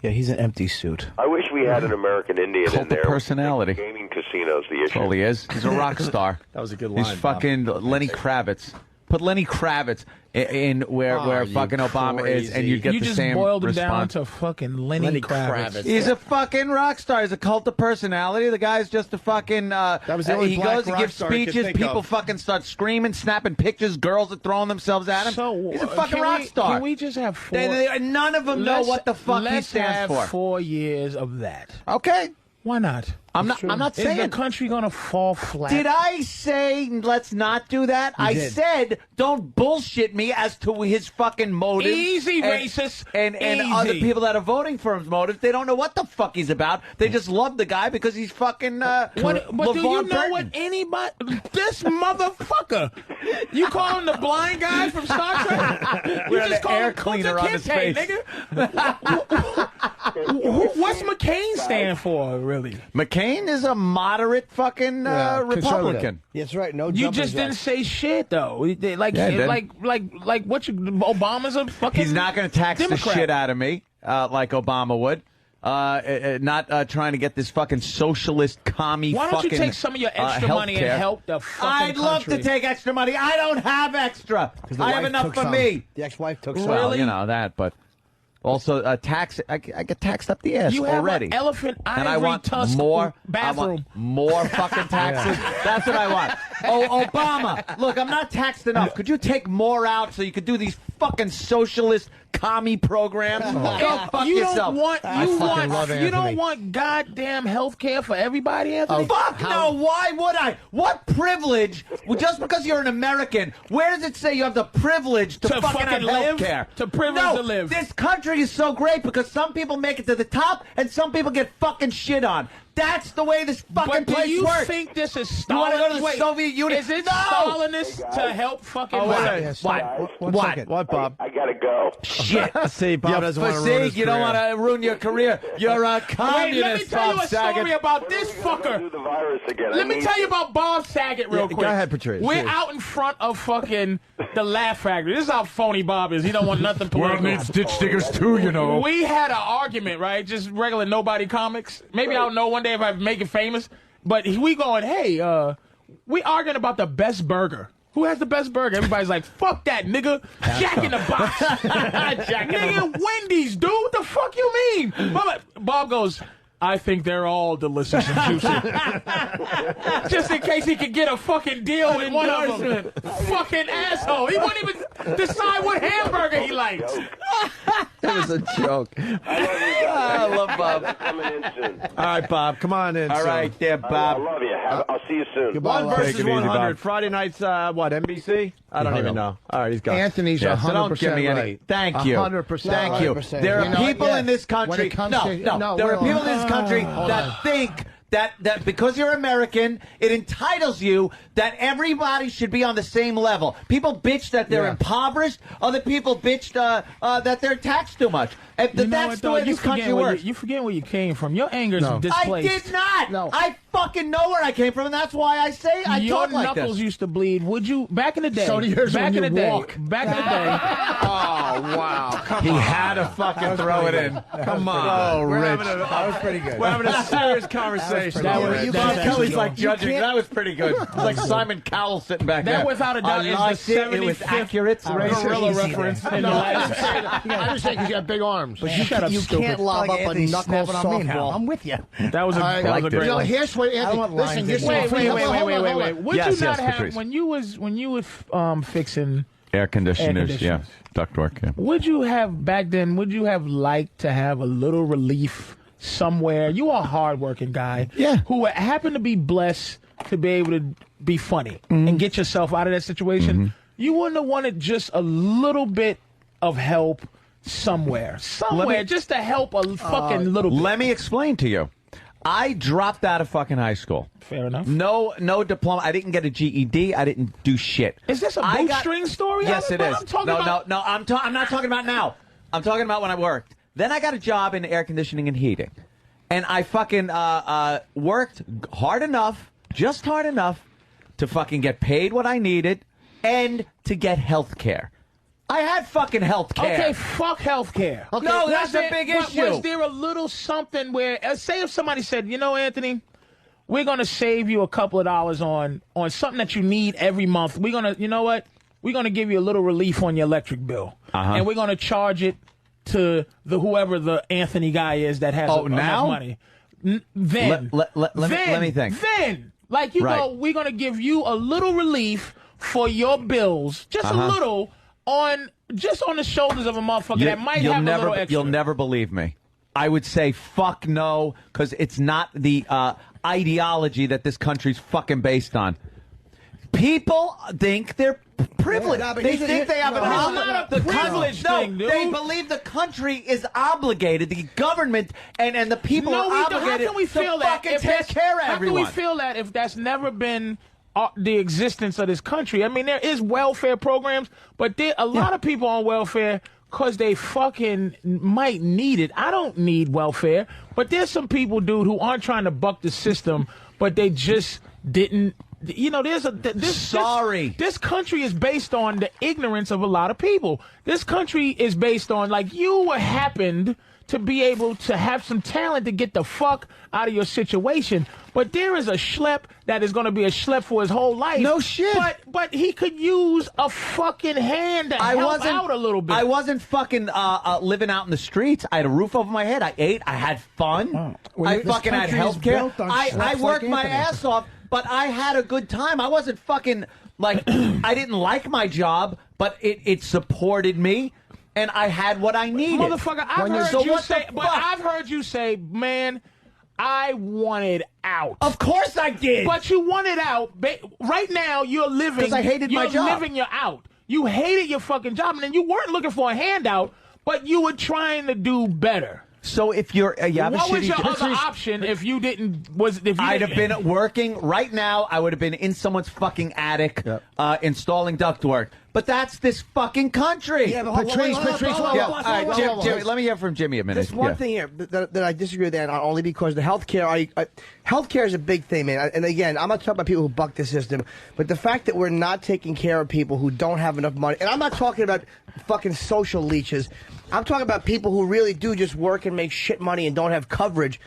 Yeah, he's an empty suit. I wish we had an American Indian Cult in there. of personality. Gaming casinos, the issue. All he is. He's a rock star. That was a good line, He's fucking Bob. Lenny Kravitz. Put Lenny Kravitz in where fucking Obama is, and you get the same response. You just boiled him down to fucking Lenny Kravitz. He's a fucking rock star. He's a cult of personality. The guy's just a fucking... that was the only he black goes to rock give star I could speeches. think People of. fucking start screaming, snapping pictures. Girls are throwing themselves at him. So, He's a fucking rock star. Can we just have 4... None of them know what the fuck he let's stands have for. 4 years of that. Okay. Why not? I'm not saying... Is the country going to fall flat? Did I say let's not do that? I said don't bullshit me as to his fucking motives. Easy, racist. And Easy. other people that are voting for his motives, they don't know what the fuck he's about. They just love the guy because he's fucking but do you know what anybody... This motherfucker. You call him the blind guy from Star Trek? You just call air him cleaner on his face. What's McCain stand for, really? McCain is a moderate fucking Republican. That's right. No, you just didn't say shit though. Like what? Obama's a fucking. He's not going to tax Democrat. the shit out of me like Obama would. not trying to get this fucking socialist commie. Why don't you fucking, take some of your extra money and help the fucking I'd love to country? take extra money. I don't have extra. I have enough for me. The ex-wife took some. Well, you know that, but also tax. I get taxed up the ass You have already. an elephant and I ivory want tusk more bathroom. I want more fucking taxes. That's what I want. Oh, Obama, look, I'm not taxed enough. Could you take more out so you could do these fucking socialist commie programs? Go fuck you yourself. You don't want goddamn health care for everybody, Anthony? Fuck no, why would I? What privilege? Well, just because you're an American, where does it say you have the privilege to fucking have live? health care? To privilege no, to live. This country is so great because some people make it to the top and some people get fucking shit on. That's the way this fucking But do place you works. think this is Stalinist? You want to go to the Wait, Soviet Union? Is it No! Stalinist to help fucking... What, Bob? I gotta go. Shit. See, Bob doesn't want to ruin his you don't career. want to ruin your career. You're a communist, Wait, let me tell you Bob a story Saget. about this fucker. Do the virus again. Let me tell you about Bob Saget real quick. Go ahead, Patrice. We're out in front of fucking the Laugh Factory. This is how phony Bob is. He don't want nothing political. World needs ditch diggers too, you know. We had an argument, right? Just regular nobody comics. Maybe I'll know one day if I make it famous. But we going, hey, we arguing about the best burger. Who has the best burger? Everybody's like, fuck that, nigga. Jack in the Box. Nigga, Wendy's, dude. What the fuck you mean? Bob goes, I think they're all delicious and juicy. Just in case he could get a fucking deal with one of them. Fucking asshole. He wouldn't even decide what hamburger he likes. It was a joke. I love Bob. Coming in soon. All right, Bob, come on in. All son. right, there, I Bob. love you. I'll see you soon. Goodbye, One love. versus Take it easy, 100. Bob. Friday nights, what, NBC? I don't even know. All right, he's gone. Anthony's Yeah, so don't 100% give me any. right. Thank you. 100% Thank you. 100%. There are You know, people yeah. in this country. When it comes to- no, there are wait, people in this hold country on. that think that because you're American, it entitles you that everybody should be on the same level. People bitch that they're impoverished. Other people bitch that they're taxed too much. That's the way this country works. You forget where you came from. Your anger's displaced. I did not. No. I fucking know where I came from, and that's why I say I Your talk like knuckles this. used to bleed. Would you back in the day? So do yours back when in the you day. walk. Back in the day. Oh wow! He had to fucking throw it in. Come on. Oh, Rich. That was pretty good. We're having a serious conversation. That Kelly's like judging. That was pretty good. It's like Simon Cowell sitting back there. That without a doubt is the 75th it was accurate. gorilla reference in the last. I just think he's got big arms. But shut up, You stupid. can't lob up a Anthony knuckle snapping on me now. softball. I'm with you. That was a great You know, one. here's what Anthony. want Listen, lines this in Wait. hold on. Would Yes, you not yes, have Patrice. when you was fixing? Air conditioners, Air conditioners. ductwork, yeah. Would you have back then? Would you have liked to have a little relief somewhere? You are a hardworking guy, who happened to be blessed to be able to be funny and get yourself out of that situation. You wouldn't have wanted just a little bit of help somewhere, just to help a fucking little bit. Let me explain to you. I dropped out of fucking high school. Fair enough. No diploma. I didn't get a GED. I didn't do shit. Is this a bootstring story? Yes, it is. I'm talking about. No. I'm not talking about now. I'm talking about when I worked. Then I got a job in air conditioning and heating, and I fucking worked hard enough, just hard enough, to fucking get paid what I needed and to get health care. I had fucking health care. Okay, fuck health care. Okay, no, that's a big issue. Was there a little something where, say if somebody said, you know, Anthony, we're going to save you a couple of dollars on something that you need every month. We're going to, you know what? We're going to give you a little relief on your electric bill. And we're going to charge it to whoever the Anthony guy is that has enough money. Then. Let me think. Then, like you go, we're going to give you a little relief for your bills, just a little, on the shoulders of a motherfucker that might have a little extra. You'll never believe me. I would say fuck no, because it's not the ideology that this country's fucking based on. People think they're privileged. Yeah, they think they have an It's not a privilege thing, dude. They believe the country is obligated, the government and the people are obligated how can we feel to that fucking take care of How everyone. can we feel that if that's never been the existence of this country? I mean, there is welfare programs, but there a lot of people on welfare because they fucking might need it. I don't need welfare, but there's some people, dude, who aren't trying to buck the system, but they just didn't. You know, this country is based on the ignorance of a lot of people. This country is based on, like, you happened to be able to have some talent to get the fuck out of your situation. But there is a schlep that is going to be a schlep for his whole life. No shit. But he could use a fucking hand to help out a little bit. I wasn't fucking living out in the streets. I had a roof over my head. I ate. I had fun. I fucking had health care. I worked my ass off, but I had a good time. I wasn't fucking, like, I didn't like my job, but it supported me. And I had what I needed. Motherfucker, I've heard you say, man, I wanted out. Of course I did. But you wanted out. Right now, you're living. Because I hated my job. You're living your out. You hated your fucking job, and then you weren't looking for a handout, but you were trying to do better. So if you're, what was your other option if you didn't? I'd have been working right now. I would have been in someone's fucking attic, installing ductwork. But that's this fucking country. Yeah, but Patrice, all right, Jimmy, let me hear from Jimmy a minute. There's one thing here that I disagree with that on, only because the healthcare. Healthcare is a big thing, man. And again, I'm not talking about people who buck the system, but the fact that we're not taking care of people who don't have enough money, and I'm not talking about fucking social leeches. I'm talking about people who really do just work and make shit money and don't have coverage,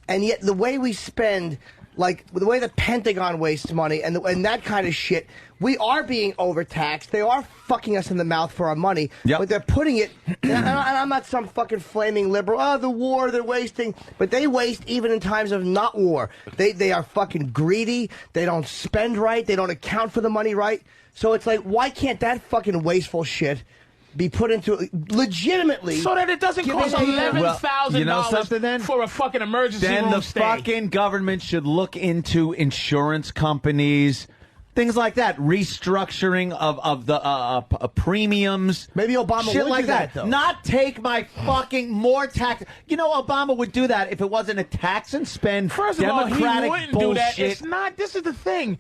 and yet the way we spend. Like, the way the Pentagon wastes money and that kind of shit, we are being overtaxed. They are fucking us in the mouth for our money. But they're putting it, and I'm not some fucking flaming liberal, the war, they're wasting. But they waste even in times of not war. They are fucking greedy. They don't spend right. They don't account for the money right. So it's like, why can't that fucking wasteful shit be put into legitimately, so that it doesn't cost $11,000 for a fucking emergency room Then the stay. fucking government should look into insurance companies, things like that, restructuring of the premiums. Maybe Obama shit would like do that, though. Not take my fucking more tax. You know, Obama would do that if it wasn't a tax and spend. First of Democratic all, he wouldn't bullshit. do that. It's not. This is the thing.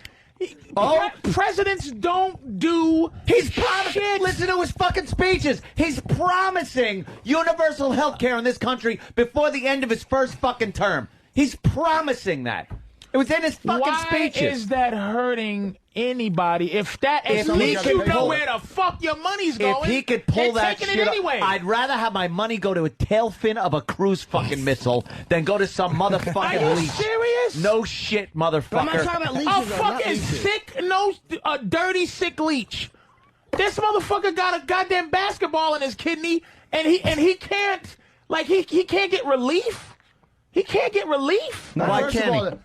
Presidents don't do. He's promising. Listen to his fucking speeches. He's promising universal health care in this country before the end of his first fucking term. He's promising that. It was in his fucking speeches. Why is that hurting anybody? At least you know where the fuck your money's going. If he could pull that shit anyway. I'd rather have my money go to a tail fin of a cruise fucking missile than go to some motherfucking Are you leech. serious? No shit, motherfucker. I'm not talking about leeches. A fucking sick, a dirty, sick leech. This motherfucker got a goddamn basketball in his kidney, and he can't, he can't get relief. He can't get relief. No,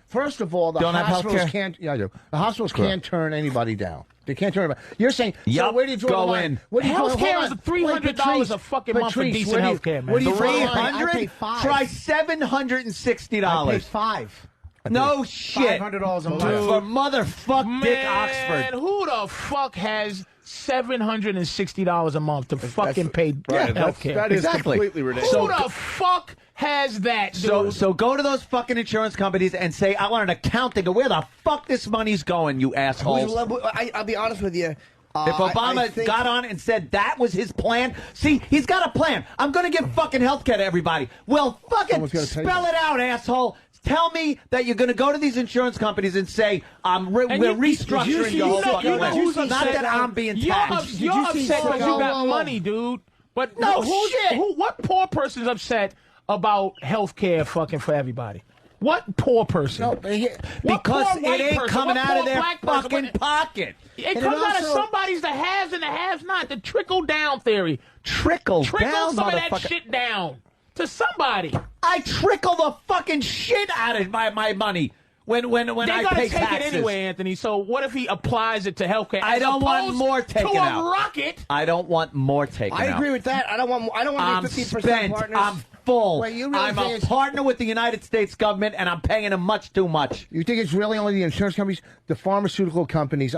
first of all, the hospitals can't. Yeah, I do. The hospitals can't turn anybody down. They can't turn anybody. You're saying, so where do you draw the line? Healthcare is $300 a fucking month for decent healthcare, man. What do you $300? Try $760. I pay $5. No shit. $500 a month. For motherfuck Dick Oxford. Who the fuck has $760 a month to fucking pay healthcare? That is completely ridiculous. Who the fuck has that, dude? So go to those fucking insurance companies and say, I want an accounting of where the fuck this money's going, you assholes. I'll be honest with you. If Obama got on and said that was his plan, see, he's got a plan. I'm going to give fucking health care to everybody. Well, fucking spell it out, asshole. Tell me that you're going to go to these insurance companies and say, we're restructuring your whole fucking life. Not that I'm being taxed. You're upset because you got money, dude. But no shit. What poor person's upset about health care fucking for everybody? What poor person? No, because it ain't coming out of their fucking pocket. It comes out of somebody's the haves and the haves not. The trickle down theory. Trickle down, some of that shit down to somebody. I trickle the fucking shit out of my money when I pay taxes. They're gonna take it anyway, Anthony. So what if he applies it to healthcare? I don't want more taken out. To a rocket. I don't want more taken out. I agree with that. I don't want to be 15% partners. I'm full. I'm a partner with the United States government, and I'm paying them much too much. You think it's really only the insurance companies, the pharmaceutical companies?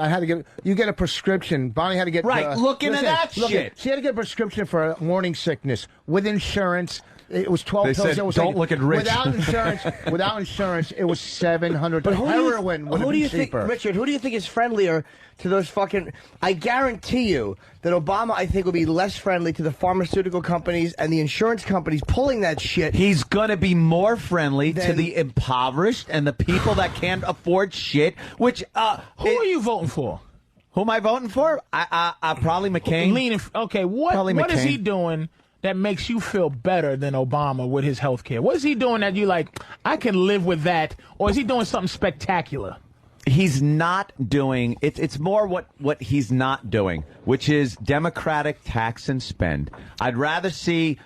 You get a prescription. Bonnie had to get look into that shit. She had to get a prescription for morning sickness with insurance. It was 12 they pills. Said, it was don't look at Rich. Without insurance, it was $700. But heroin would have been cheaper. Richard, who do you think is friendlier to those fucking... I guarantee you that Obama, I think, will be less friendly to the pharmaceutical companies and the insurance companies pulling that shit. He's going to be more friendly to the impoverished and the people that can't afford shit, which... who are you voting for? Who am I voting for? I probably McCain. Okay, what is he doing that makes you feel better than Obama with his health care? What is he doing that you like, I can live with that? Or is he doing something spectacular? He's not doing it's more what he's not doing, which is democratic tax and spend. I'd rather see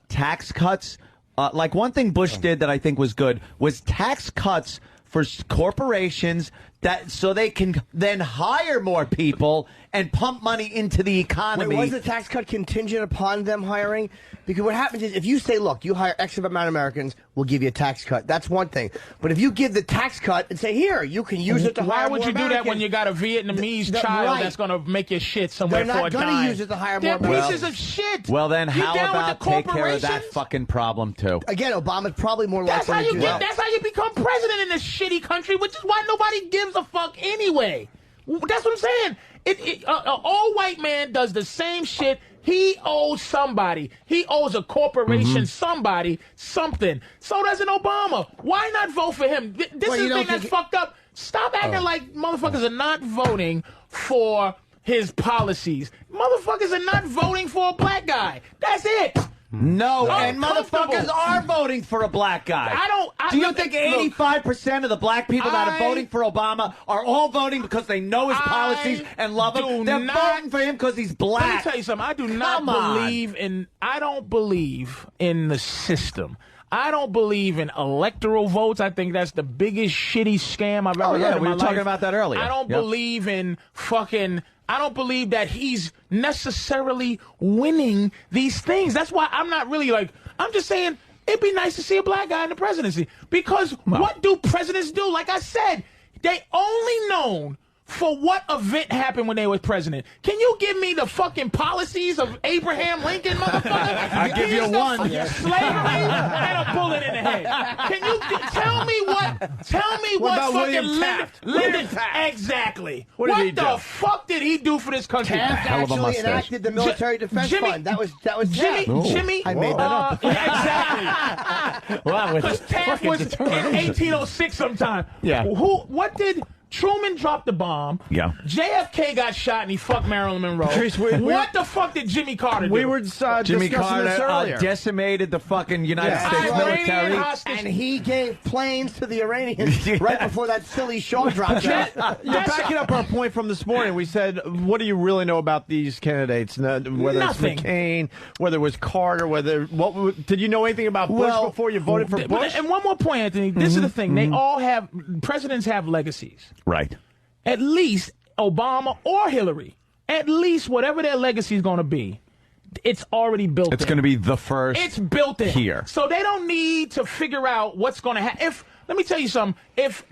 tax cuts. Like one thing Bush did that I think was good was tax cuts for corporations so they can then hire more people and pump money into the economy. Wait, was the tax cut contingent upon them hiring? Because what happens is if you say, look, you hire X amount of Americans, we'll give you a tax cut. That's one thing. But if you give the tax cut and say, here, you can use it to hire Why would you do that when you got a Vietnamese child that's going to make your shit somewhere for a dime? They're not going to use it to hire more They're people. pieces of shit. Well, then You how down with about the take care of that corporations? fucking problem, too? Again, Obama's probably more That's likely how to you do that. That's how you become president in this shitty country, which is why nobody gives a fuck anyway. That's what I'm saying. An all white man does the same shit. He owes somebody. He owes a corporation somebody something. So does an Obama. Why not vote for him? This is the thing that's fucked up. Stop acting like motherfuckers are not voting for his policies. Motherfuckers are not voting for a black guy. That's it. No, and motherfuckers are voting for a black guy. Do you think 85% of the black people that are voting for Obama are all voting because they know his policies and love him? They're voting for him because he's black. Let me tell you something. I do not I don't believe in the system. I don't believe in electoral votes. I think that's the biggest shitty scam I've ever heard in my life. We were talking about that earlier. I don't believe in I don't believe that he's necessarily winning these things. That's why I'm not really I'm just saying it'd be nice to see a black guy in the presidency. Because what do presidents do? Like I said, they only known for what event happened when they were president. Can you give me the fucking policies of Abraham Lincoln, motherfucker? I'll give you one. Slavery and a bullet in the head. Can you tell me what about fucking William Taft? Lyndon exactly. What did he the do? fuck did he do for this country? Taft actually enacted the military defense fund. That was Jimmy. I made that up. Exactly. Because Taft was in 1806 sometime. Yeah. What did Truman dropped the bomb. Yeah. JFK got shot and he fucked Marilyn Monroe. Patrice, what the fuck did Jimmy Carter do? We were Jimmy discussing Carter this earlier. decimated the fucking United States military. And he gave planes to the Iranians right before that silly show dropped out. You're backing up our point from this morning. We said, what do you really know about these candidates? Whether Nothing. it's McCain, whether it was Carter, did you know anything about Bush before you voted for Bush? And one more point, Anthony. This is the thing. They all have, presidents have legacies. Right. At least Obama or Hillary, at least whatever their legacy is going to be, it's already built in. It's going to be the first. It's built in. Here. So they don't need to figure out what's going to happen. Let me tell you something. If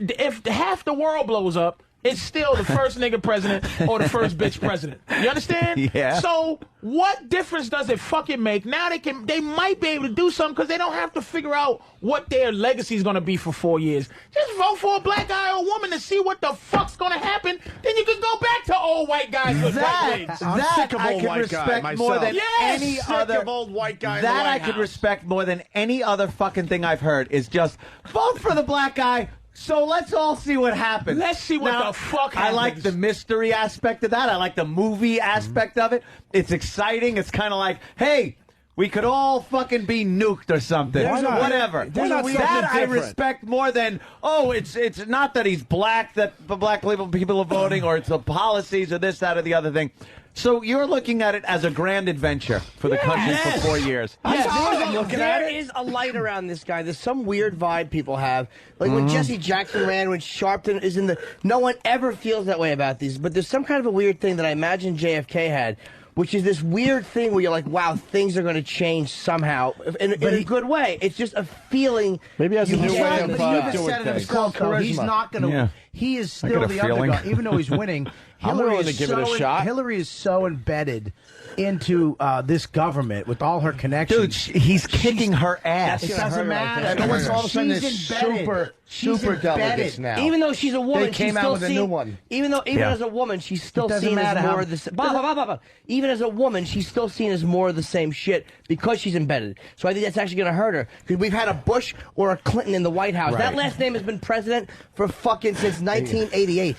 half the world blows up, it's still the first nigga president or the first bitch president. You understand? Yeah. So what difference does it fucking make? Now they might be able to do something because they don't have to figure out what their legacy is going to be for 4 years. Just vote for a black guy or a woman to see what the fuck's going to happen. Then you can go back to old white guys with white wigs. I'm sick of old white guy more than myself. any other of old white guy in the that White I could House. respect more than any other fucking thing I've heard is just vote for the black guy. So let's all see what happens. Let's see what the fuck happens. I like the mystery aspect of that. I like the movie aspect of it. It's exciting. It's kind of like, hey, we could all fucking be nuked or something. Whatever. That I respect more than, it's not that he's black, that the black people are voting, or it's the policies or this, that, or the other thing. So you're looking at it as a grand adventure for the country for 4 years. There is a light around this guy. There's some weird vibe people have. Like when Jesse Jackson ran, when Sharpton is in the... No one ever feels that way about these. But there's some kind of a weird thing that I imagine JFK had, which is this weird thing where you're like, wow, things are going to change somehow in a good way. It's just a feeling. Maybe has a new way of doing said it things. himself, though. He's not going to. Yeah. He is I still got a the feeling. underdog, even though he's winning. I'm willing to give it a shot. Hillary is so embedded into this government with all her connections. Dude, he's kicking her ass. It doesn't matter. And all of a sudden She's there's embedded. super delegates now. Even though she's a woman, They came she's out still with a seen, new one. Even as a woman, she's still doesn't seen as matter more how- of the even as a woman, she's still seen as more of the same shit because she's embedded. So I think that's actually going to hurt her because we've had a Bush or a Clinton in the White House. Right. That last name has been president for fucking since 1988.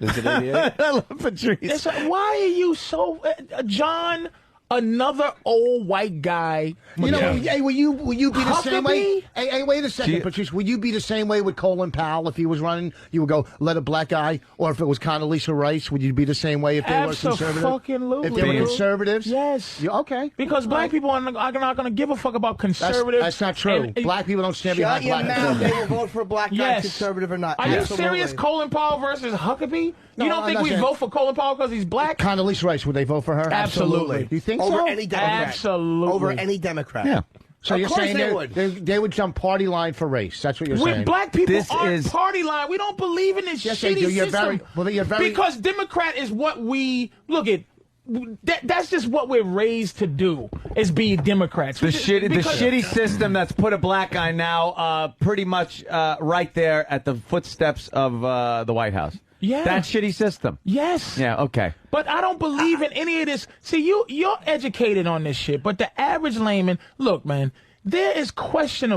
Is it 88? I love Patrice. Why are you so... John another old white guy. You know, hey, will you be the same way? Huckabee? Hey, wait a second, Patrice. Would you be the same way with Colin Powell if he was running? You would go, let a black guy, or if it was Condoleezza Rice, would you be the same way if they were conservative? Absolutely. If they were conservatives? Yes. Okay. Because black people are not going to give a fuck about conservatives. That's not true. Black people don't stand behind black people. They will vote for a black guy, conservative or not. Are you serious? Colin Powell versus Huckabee? You don't think we vote for Colin Powell because he's black? Condoleezza Rice, would they vote for her? Absolutely. Do you think Over so? any Democrat. Absolutely. Over any Democrat. Yeah. So Of you're course saying they would jump party line for race. That's what you're saying. Black people aren't party line. We don't believe in this Yes, shitty they do. You're system. Because Democrat is what we look at. That's just what we're raised to do, is be Democrats. The shitty system that's put a black guy now pretty much right there at the footsteps of the White House. Yeah. That shitty system. Yes. Yeah, okay. But I don't believe in any of this. See, you're educated on this shit, but the average layman, look, man, there's questions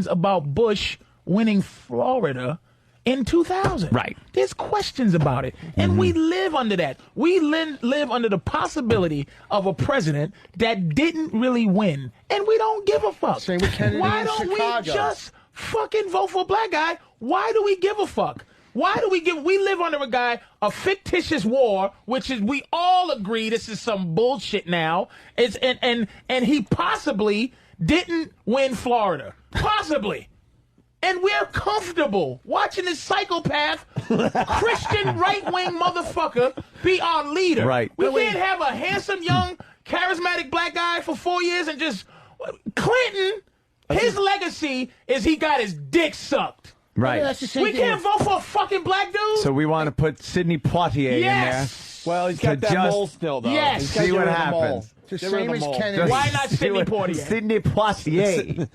about Bush winning Florida in 2000. Right. There's questions about it. And we live under that. We live under the possibility of a president that didn't really win. And we don't give a fuck. Same with Kennedy Why in don't Chicago. we just fucking vote for a black guy? Why do we give a fuck? Why do we live under a guy, a fictitious war, which is, we all agree this is some bullshit now. And he possibly didn't win Florida. Possibly. And we're comfortable watching this psychopath, Christian right-wing motherfucker be our leader. Right. We can't have a handsome, young, charismatic black guy for 4 years and just... Clinton, his legacy is he got his dick sucked. Right. We can't vote for a fucking black dude. So we want to put Sidney Poitier in there. Well, he's got that mole still, though. Yes. See what happens. The same as Kennedy. Why not Sidney Poitier? Sidney Poitier.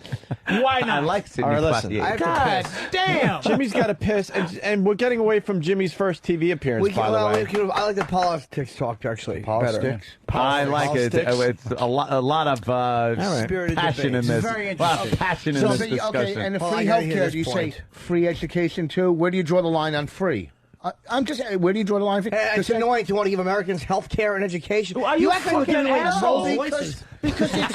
Why not? I like Sidney All right, listen. Poitier. God damn. Jimmy's got to piss, and we're getting away from Jimmy's first TV appearance, by the way. I like the politics talk, actually. Politics? I like it. It's a lot of Spirited passion debate. in this. It's very A lot of interesting. passion in this discussion. Okay, and the Well, I free gotta health hear care, this do you say point. free education too? Where do you draw the line on free? I'm just where do you draw the line? It's annoying to want to give Americans health care and education. Are you act like we're fucking giving away the asshole? voices. Because it's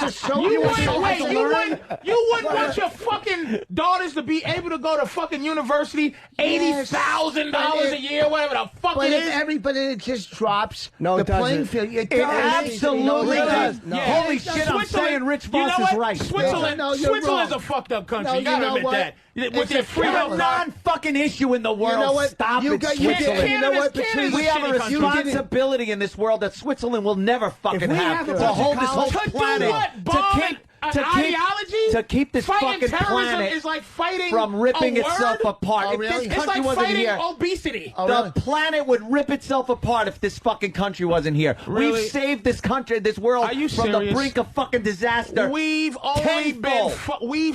a social. You wouldn't want your fucking daughters to be able to go to fucking university, $80,000 a year, whatever the fuck it is. Everybody, it just drops No, the it doesn't. playing field. It absolutely does. No. Holy shit, I'm saying Rich Voss is right. Switzerland's a fucked up country. No, You gotta you know admit what? that. With their It's free a health non-fucking issue in the world. know what? Stop You it, got- you Switzerland. you know what, Canada's Patrice? a We have a shitty country. responsibility in this world that Switzerland will never fucking we have have a to bunch of hold this whole college- To do planet what? Bomb an ideology? to keep this fighting fucking terrorism planet is like fighting from ripping a itself word? apart. Oh, If really? this It's country like wasn't fighting here, obesity. the planet would rip itself apart if this fucking country wasn't here. Really? We've saved this country, this world Are you from the serious? brink of fucking disaster. We've only been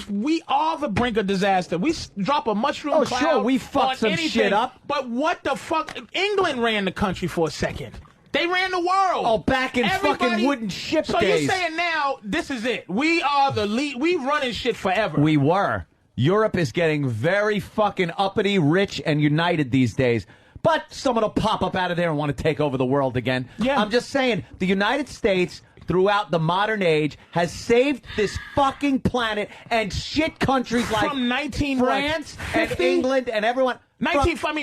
we are the brink of disaster. We drop a mushroom Oh, cloud sure, we on fucked some anything, shit up. But what the fuck? England ran the country for a second. They ran the world. Oh, back in fucking wooden ship so days. you're saying now this is it? We are the lead. We running shit forever. We were. Europe is getting very fucking uppity, rich, and united these days. But someone will pop up out of there and want to take over the world again. Yeah. I'm just saying, the United States, throughout the modern age, has saved this fucking planet and shit countries like From 19 France and 50? England and everyone. Let's say from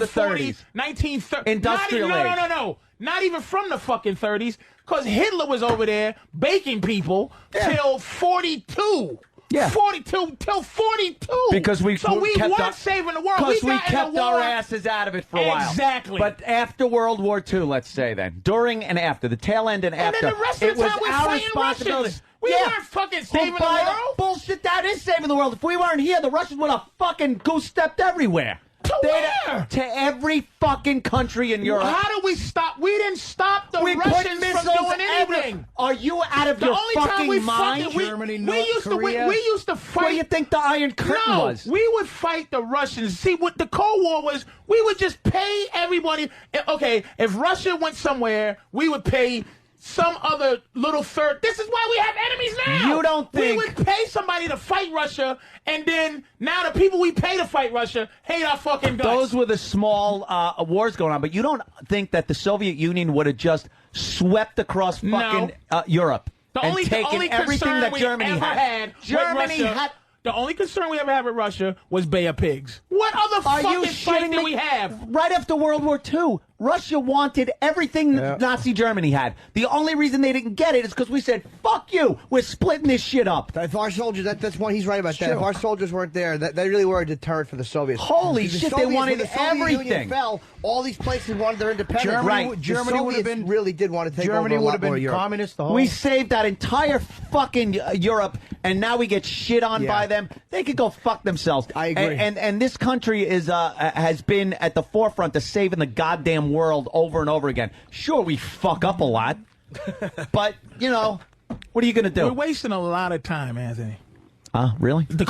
the 30s. 1930s. Industrial age. No. Not even from the fucking 30s, because Hitler was over there baking people till 42. Yeah. 42 till 42. Because we so we kept weren't saving the world. Because we got in kept a war. our asses out of it for a while. Exactly. But after World War II, let's say then, during and after, the tail end and after, then the rest it of the was time we're our fighting responsibility. Russians. We weren't fucking saving the by world. Bullshit, that is saving the world. If we weren't here, the Russians would have fucking goose-stepped everywhere. Where? To every fucking country in Europe. How do we stop? We didn't stop the We put Russians missiles from doing anything. everywhere. Are you out of The your only time fucking we mind? fucking, Germany, we North used Korea. we used to fight. What do you think the Iron Curtain was? We would fight the Russians. See, what the Cold War was, we would just pay everybody. Okay, if Russia went somewhere, we would pay some other little third. This is why we have enemies now. You don't don't think we would pay somebody to fight Russia, and then now the people we pay to fight Russia hate our fucking guts. Those were the small wars going on, but you don't think that the Soviet Union would have just swept across fucking Europe and taken everything that Germany had? Germany had. The only concern we ever had with Russia was Bay of Pigs. What other fucking fight did we have? Right after World War II, Russia wanted everything Nazi Germany had. The only reason they didn't get it is because we said, fuck you, we're splitting this shit up. If our soldiers, that's why he's right about that. If our soldiers weren't there, they really were a deterrent for the Soviets. Holy shit, they wanted when the Soviet everything. Union fell, all these places wanted their independence. Germany would have been really did want to take Germany over a would lot have been more of Europe. communist. The whole We saved that entire fucking Europe, and now we get shit on by them. They could go fuck themselves. I agree. And this country is has been at the forefront of saving the goddamn world over and over again. Sure, we fuck up a lot, but you know, what are you going to do? We're wasting a lot of time, Anthony. Really? The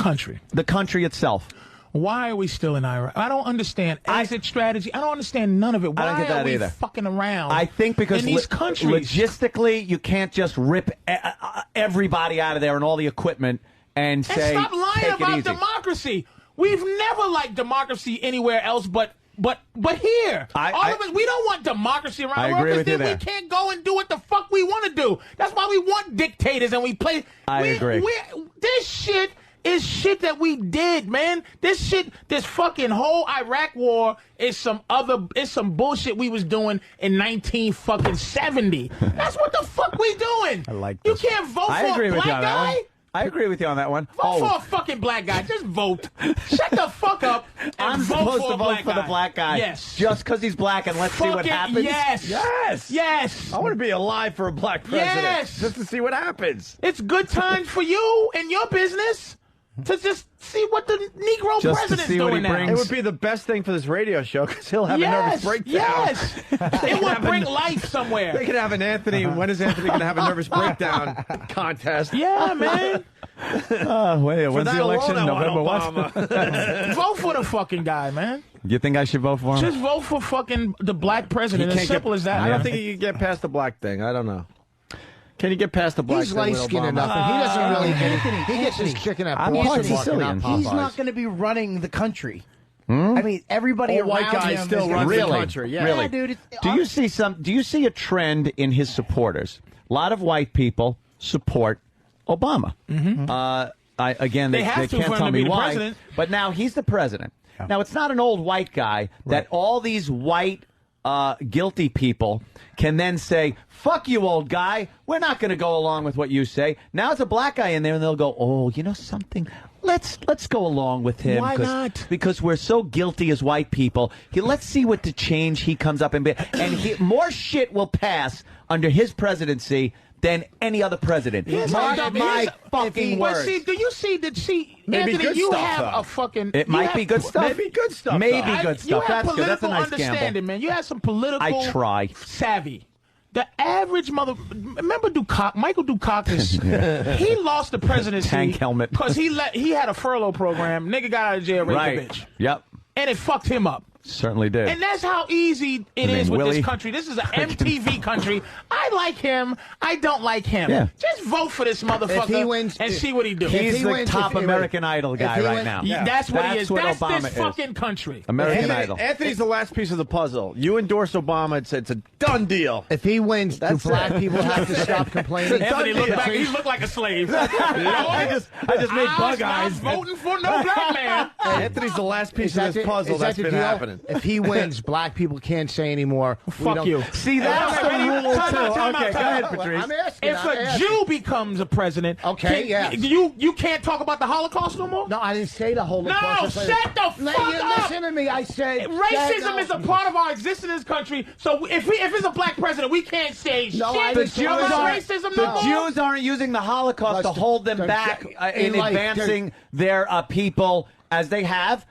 country itself. Why are we still in Iraq? I don't understand exit strategy. I don't understand none of it. Why I don't get that are we either. fucking around? I think because in these countries, logistically, you can't just rip everybody out of there and all the equipment and say, stop lying take about it easy. democracy. We've never liked democracy anywhere else but here. All of us, we don't want democracy around the world agree with you because there. we can't go and do what the fuck we want to do. That's why we want dictators and we play. I agree. This shit is shit that we did, man. This fucking whole Iraq war is some bullshit we was doing in 1970. That's what the fuck we doing. I like You this. can't vote I for agree a with black you on that guy. one. I agree with you on that one. Vote for a fucking black guy. Just vote. Shut the fuck up and I'm vote supposed for to a vote black for guy. the black guy. Yes. Just because he's black, and let's see what Fucking happens. yes. Yes. Yes. I want to be alive for a black president. Yes. Just to see what happens. It's good times for you and your business to just see what the Negro Just to president's see what doing he now. brings. It would be the best thing for this radio show because he'll have a nervous breakdown. Yes. It will bring life somewhere. They could have an Anthony. When is Anthony going to have a nervous breakdown contest? Yeah, man. When's the election? November what? Vote for the fucking guy, man. You think I should vote for him? Just vote for fucking the black president. As simple as that. I don't think you can get past the black thing. I don't know. Can you get past the black He's thing light with skinned Obama? enough, and he doesn't really get it. Anthony, He gets his chicken at I'm Boston Anthony. market, not Popeyes. He's not going to be running the country. I mean, everybody Old around white guy him still is runs gonna- the country. Yeah, Really? dude. Do you see a trend in his supporters? A lot of white people support Obama. Again, They they have to can't for him tell to me be the why. president. But now he's the president. Now it's not an old white guy that all these white guilty people can then say, "Fuck you, old guy. We're not going to go along with what you say." Now it's a black guy in there, and they'll go, "Oh, you know something? Let's go along with him. Why not? Because we're so guilty as white people. Let's see what the change he comes up and more shit will pass under his presidency than any other president. Mark my fucking But words. see, Maybe Anthony, good you stuff, have though. a fucking. It might be good stuff. Maybe good stuff. Maybe though. good You stuff. have That's good. That's a political nice understanding, gamble. man. You have some political. I try. Savvy. The average remember Michael Dukakis? He lost the presidency. Tank helmet. Because he had a furlough program. Nigga got out of jail, raped a bitch. Yep. And it fucked him up. Certainly did. And that's how easy it You is mean with Willie? this country. This is an MTV country. I like him. I don't like him. Yeah. Just vote for this motherfucker If he wins- and see what he do. He's the wins, top if he American Idol guy he right wins- now. Yeah, that's what he is. what That's Obama this is. fucking country. American Idol. Anthony's the last piece of the puzzle. You endorse Obama. It's a done deal. If he wins, do That's black it. people have to stop complaining? Anthony looked back. He looked like a slave. I just made bug eyes. Voting for no black man. Anthony's the last piece of this puzzle Is that that's the been deal? happening. If he wins, black people can't say anymore. Fuck you. See, that's the rule, too. Time out, Okay, go ahead, Patrice. I'm asking. If a Jew becomes a president, Okay, yes. you can't talk about the Holocaust no more? No, I didn't say the whole. No, shut the fuck up. Listen to me. I said Racism is a part of our existence in this country. So if it's a black president, we can't say No, I shit didn't say about that. racism The no more. Jews aren't using the Holocaust to hold them back in life, advancing their people as they have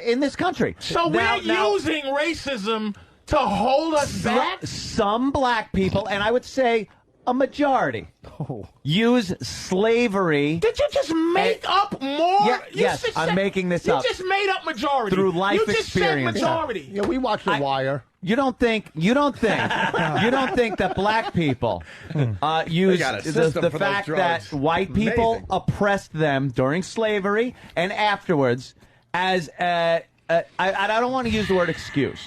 in this country. So Now- we're using racism to hold us back? Some black people, and I would say a majority use slavery. Did you just make up more? Yes, I'm making this up. You just made up majority Through life you just experience. Said majority. Yeah, we watched The Wire. You don't think that black people use the fact that white people oppressed them during slavery and afterwards as I don't want to use the word excuse.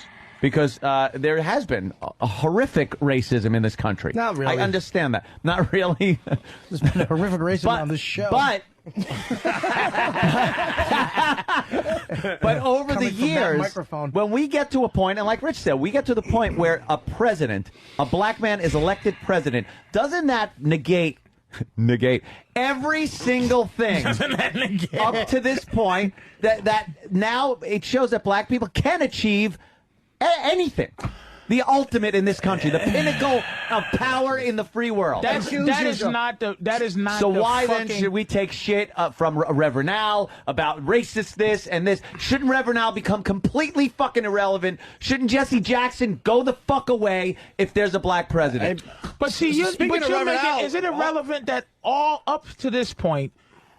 Because there has been a horrific racism in this country. Not really. I understand that. Not really. There's been a horrific racism on this show. But over the years, when we get to a point, and like Rich said, we get to the point where a black man is elected president, doesn't that negate every single thing up to this point that now it shows that black people can achieve anything. The ultimate in this country, the pinnacle of power in the free world. That is not. So why then should we take shit from Reverend Al about racist this and this? Shouldn't Reverend Al become completely fucking irrelevant? Shouldn't Jesse Jackson go the fuck away if there's a black president? But see, is it irrelevant that all up to this point,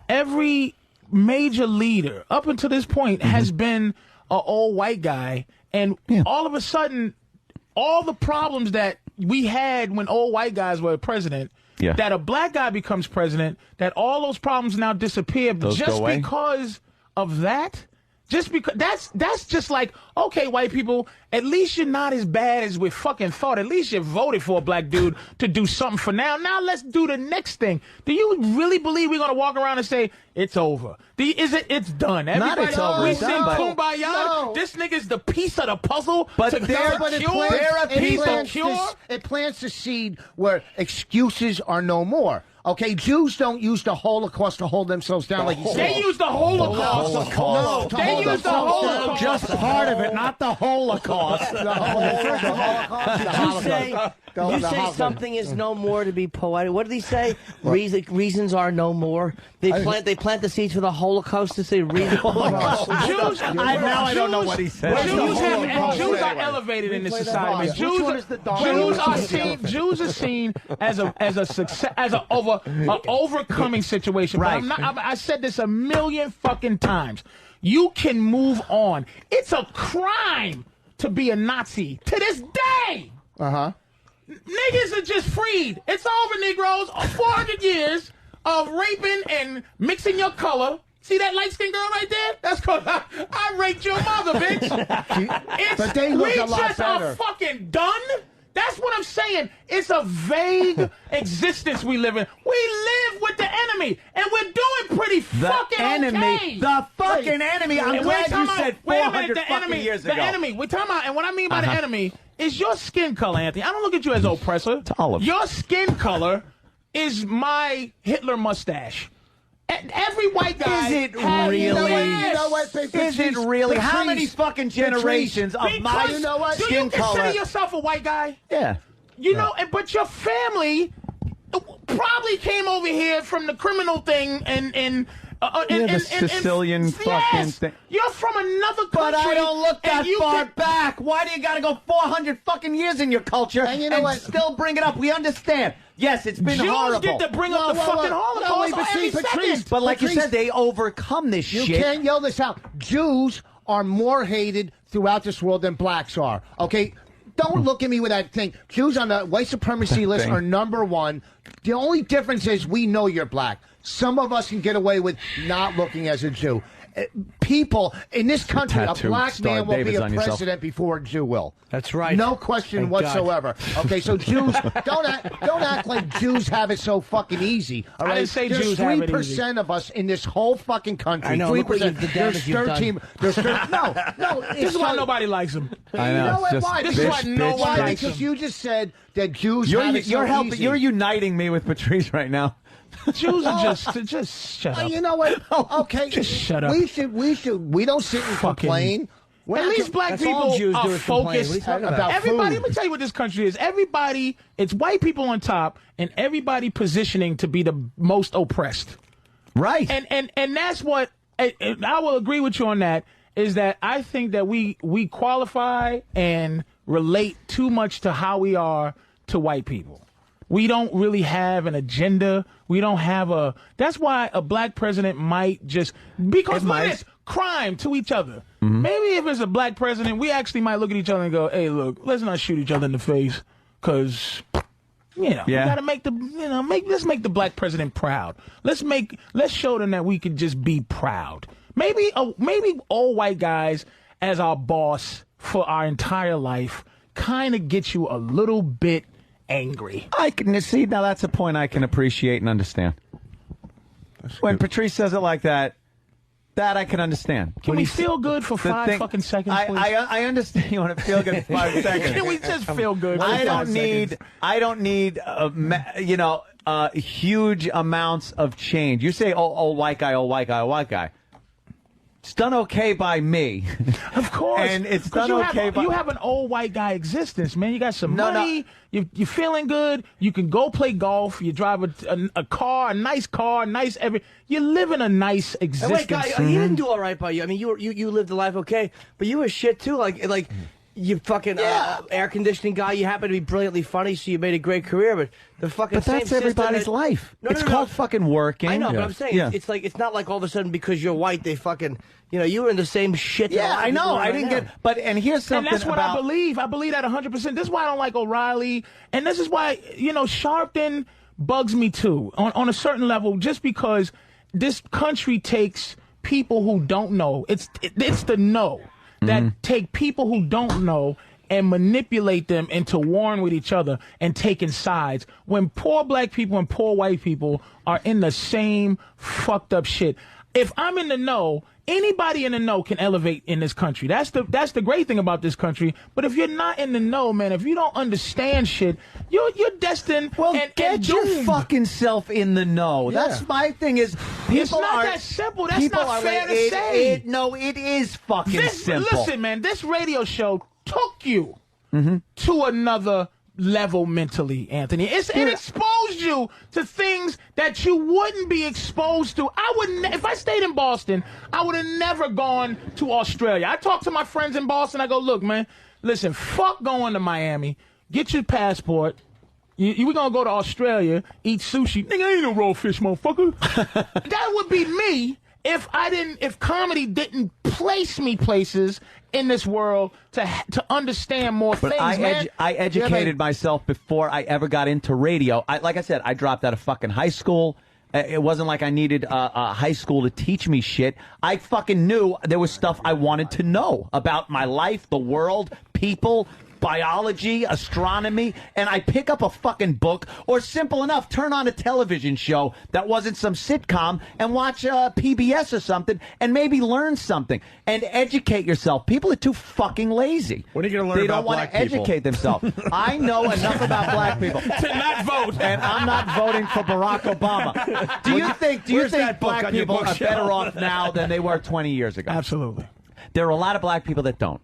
every major leader up until this point has been an old white guy? And all of a sudden, all the problems that we had when old white guys were president, that a black guy becomes president, that all those problems now disappear just because of that. Just because that's just like, okay, white people, at least you're not as bad as we fucking thought. At least you voted for a black dude to do something for now. Now let's do the next thing. Do you really believe we're gonna walk around and say it's over? It's done? Everybody, not it's over. We It's sing done, Kumbaya. No. This nigga's the piece of the puzzle. But to it plants the seed where excuses are no more. Okay, Jews don't use the Holocaust to hold themselves down like you said. They use the Holocaust. No, they use the Holocaust. Just part of it, not the Holocaust. You say something is no more to be poetic. What did he say? Reasons are no more. They plant the seeds for the Holocaust to say reasons. Jews. I don't know what he said. Jews are elevated in this society. Jews are seen as a success, as an overcoming situation. Right. But I said this a million fucking times. You can move on. It's a crime to be a Nazi to this day. Niggas are just freed. It's over, Negroes. 400 years of raping and mixing your color. See that light-skinned girl right there? That's because I raped your mother, bitch. But they look we a lot just better. are fucking done. That's what I'm saying. It's a vague existence we live in. We live with the enemy, and we're doing pretty fucking okay. The fucking enemy. I'm glad you said 400 fucking years ago. The enemy. We're talking about, and what I mean by the enemy is your skin color, Anthony. I don't look at you as oppressor. Your skin color is my Hitler mustache. Every white guy. Is it really? You know what? Is it really? How many fucking generations of my Do you consider yourself a white guy? Yeah. You know, but your family probably came over here from the criminal thing and the Sicilian fucking thing. You're from another country. But I don't look that far back. Why do you got to go 400 fucking years in your culture and still bring it up? We understand. Yes, it's been horrible. Jews get to bring up the fucking Holocaust every second. But like you said, they overcome this shit. You can't yell this out. Jews are more hated throughout this world than blacks are. Okay? Don't look at me with that thing. Jews on the white supremacy list are #1. The only difference is we know you're black. Some of us can get away with not looking as a Jew. People in this country, a black man will be a president before a Jew will. That's right. No question whatsoever. Okay, so Jews don't act like Jews have it so fucking easy. All right? I didn't say there's Jews have it easy. 3% of us in this whole fucking country. I know. 3%. The There's 13. There's 13. No. This is why nobody likes him. I know. You know what? Why? This is why no one likes Because him. you just said that Jews have it so easy. You're uniting me with Patrice right now. Jews are just shut up. You know what? Okay, just shut up. We don't sit and complain. At least black people are focused. Everybody, let me tell you what this country is. Everybody, it's white people on top, and everybody positioning to be the most oppressed. Right. And that's what I will agree with you on that. Is that I think that we qualify and relate too much to how we are to white people. We don't really have an agenda. We don't have a. That's why a black president might just because look at this crime to each other. Maybe if it's a black president, we actually might look at each other and go, "Hey, look, let's not shoot each other in the face, because we gotta make the let's make the black president proud. Let's show them that we can just be proud. Maybe all white guys as our boss for our entire life kind of get you a little bit angry. I can see now. That's a point I can appreciate and understand. When Patrice says it like that I can understand. Can we feel good for 5 fucking seconds, please? I understand you want to feel good for 5 seconds. Can we just feel good? I don't need huge amounts of change. You say, oh, white guy, oh, white guy, oh, white guy. It's done okay by me. Of course. And it's done okay by... You have an old white guy existence, man. You got some money. No. You're feeling good. You can go play golf. You drive a car, a nice car, you live in a nice existence. Wait, guy, he didn't do all right by you. I mean, you lived the life okay, but you were shit, too. Like you fucking air conditioning guy. You happen to be brilliantly funny, so you made a great career. But the fucking same that's everybody's life. No, it's called fucking working. I know, but I'm saying it's not like all of a sudden because you're white they fucking you were in the same shit. Yeah, I know. I didn't get. But and here's something. And that's what I believe. I believe that 100%. This is why I don't like O'Reilly, and this is why Sharpton bugs me too on a certain level. Just because this country takes people who don't know. It's the know that take people who don't know and manipulate them into warring with each other and taking sides when poor black people and poor white people are in the same fucked up shit. If I'm in the know, anybody in the know can elevate in this country. That's the great thing about this country. But if you're not in the know, man, if you don't understand shit, you're destined. Well, get your fucking self in the know. Yeah. That's my thing. Is people it's not that simple. That's not fair to say. No, it is fucking simple. Listen, man, this radio show took you to another level mentally, Anthony. It exposed you to things that you wouldn't be exposed to. If I stayed in Boston, I would have never gone to Australia. I talk to my friends in Boston. I go, look, man, listen, fuck going to Miami. Get your passport. We're going to go to Australia, eat sushi. Nigga, I ain't no raw fish, motherfucker. That would be me if comedy didn't place me places in this world to understand more things, man. I educated myself before I ever got into radio. Like I said, I dropped out of fucking high school. It wasn't like I needed a high school to teach me shit. I fucking knew there was stuff I wanted to know about my life, the world, people, biology, astronomy, and I pick up a fucking book, or simple enough, turn on a television show that wasn't some sitcom and watch PBS or something and maybe learn something and educate yourself. People are too fucking lazy. What are you going to learn about black people? They don't want to educate themselves. I know enough about black people to not vote, and I'm not voting for Barack Obama. Do you think black people are better off now than they were 20 years ago? Absolutely. There are a lot of black people that don't.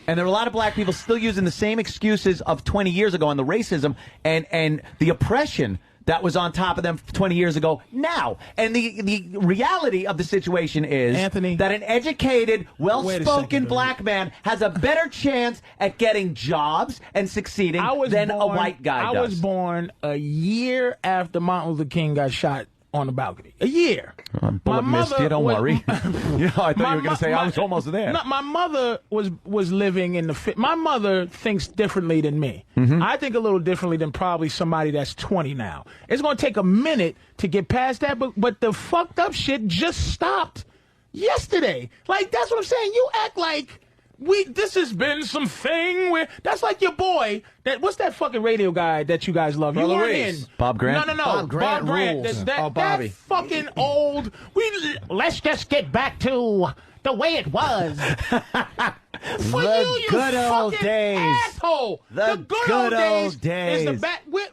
And there are a lot of black people still using the same excuses of 20 years ago and the racism and the oppression that was on top of them 20 years ago now. And the reality of the situation is, Anthony, that an educated, well-spoken black man has a better chance at getting jobs and succeeding than a white guy does. I was born a year after Martin Luther King got shot on the balcony. A year. Bullet missed you, don't worry. I thought you were going to say I was almost there. No, my mother was living in my mother thinks differently than me. I think a little differently than probably somebody that's 20 now. It's going to take a minute to get past that, but the fucked up shit just stopped yesterday. Like, that's what I'm saying. You act like this has been something where that's like your boy. What's that fucking radio guy that you guys love? You weren't in. Bob Grant? No. Bob Grant rules. That fucking old. Let's just get back to the way it was. The good old days. Asshole. The good old days. Is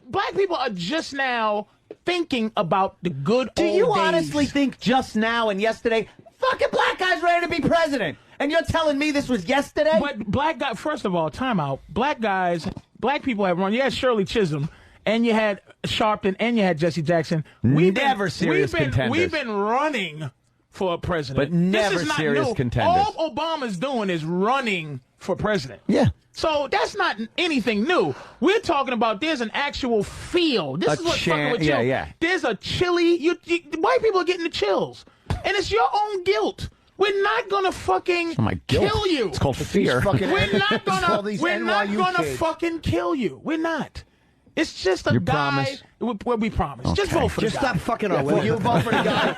black people are just now thinking about the good old days. Do you honestly think just now and yesterday, fucking black guys ready to be president? And you're telling me this was yesterday? But black guy, first of all, time out. Black people have run. You had Shirley Chisholm, and you had Sharpton, and you had Jesse Jackson. Never serious contenders. We've been running for a president. But never this is not serious new. contenders. All Obama's doing is running for president. Yeah. So that's not anything new. We're talking about there's an actual field. This is what's fucking with you. Yeah. There's a chilly. White people are getting the chills, and it's your own guilt. We're not gonna fucking kill you. It's called fear. We're not gonna fucking kill you. We're not. It's just a guy. We promise. Okay. Just vote for the guy. Just stop fucking our Will you vote for the guy?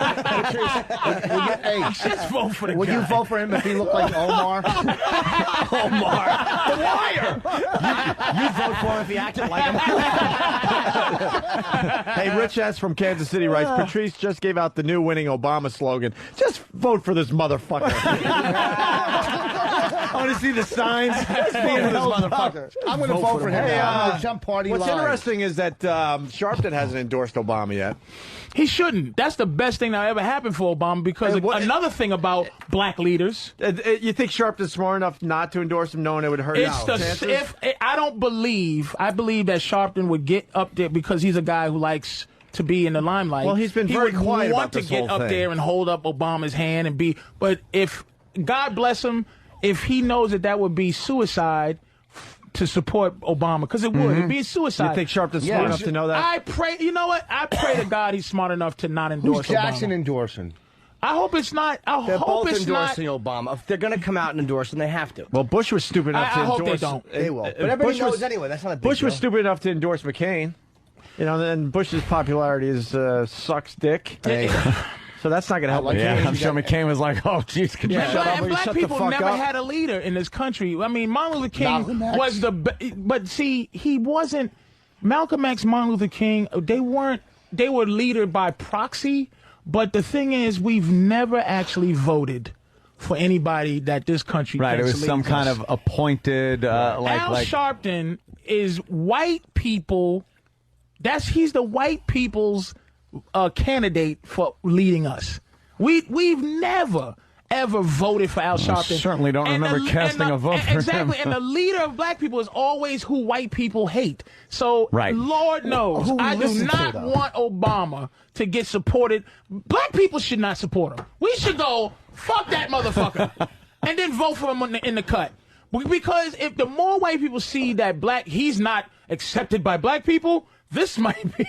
Just vote for the guy. Would you vote for him if he looked like Omar? Omar, the liar. You'd vote for him if he acted like him. Hey, Rich S. from Kansas City writes, Patrice just gave out the new winning Obama slogan. Just vote for this motherfucker. I want to see the signs. Just vote for this motherfucker. I'm going to vote for him. Hey, jump party what's live. interesting is that Sharpton hasn't endorsed Obama yet. He shouldn't. That's the best thing that ever happened for Obama because another thing about black leaders. You think Sharpton's smart enough not to endorse him knowing it would hurt his chances? I believe that Sharpton would get up there because he's a guy who likes to be in the limelight. Well, he's been very quiet about this whole thing. He would want to get up there and hold up Obama's hand and be. But if God bless him, if he knows that would be suicide to support Obama, because it would. It'd be suicide. You think Sharpton's smart enough to know that? I pray. You know what? I pray to God he's smart enough to not endorse Who's Jackson Obama. endorsing? I hope it's not. They're both endorsing Obama. If they're going to come out and endorse him, they have to. Well, Bush was stupid enough to I hope endorse. they don't. They will. But everybody knows anyway. That's not a big Bush was deal. stupid enough to endorse McCain. You know, and Bush's popularity is sucks dick. So that's not going to help McCain. Yeah, I'm sure McCain was like, oh, jeez, could you shut up? And black people never had a leader in this country. I mean, Martin Luther King was but see, he wasn't. Malcolm X, Martin Luther King, they were leader by proxy. But the thing is, we've never actually voted for anybody that this country Right, it was some kind of appointed, Al Sharpton is white people. He's the white people's candidate for leading us. We've never ever voted for Al Sharpton. I certainly don't remember casting a vote for him. Exactly, and the leader of black people is always who white people hate. So, Lord knows, I do not want Obama to get supported. Black people should not support him. We should go, fuck that motherfucker, and then vote for him in the cut. Because if the more white people see that he's not accepted by black people, this might be.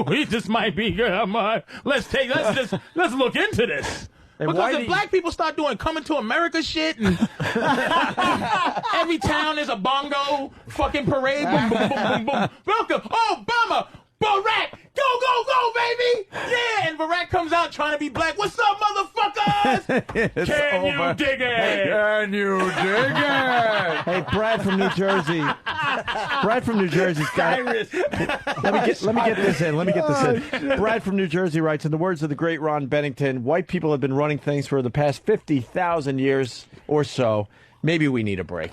We just might be. Let's look into this. And because if black people start doing coming to America shit and every town is a bongo fucking parade, boom, boom, boom, boom, boom. Welcome, Obama, Barack, go, baby, yeah. And Barack comes out trying to be black. What's up, motherfuckers? Can you dig it? Can you dig it? Hey, Brad from New Jersey. Brad from New Jersey's got it. Let me get this in. Brad from New Jersey writes, in the words of the great Ron Bennington, white people have been running things for the past 50,000 years or so. Maybe we need a break.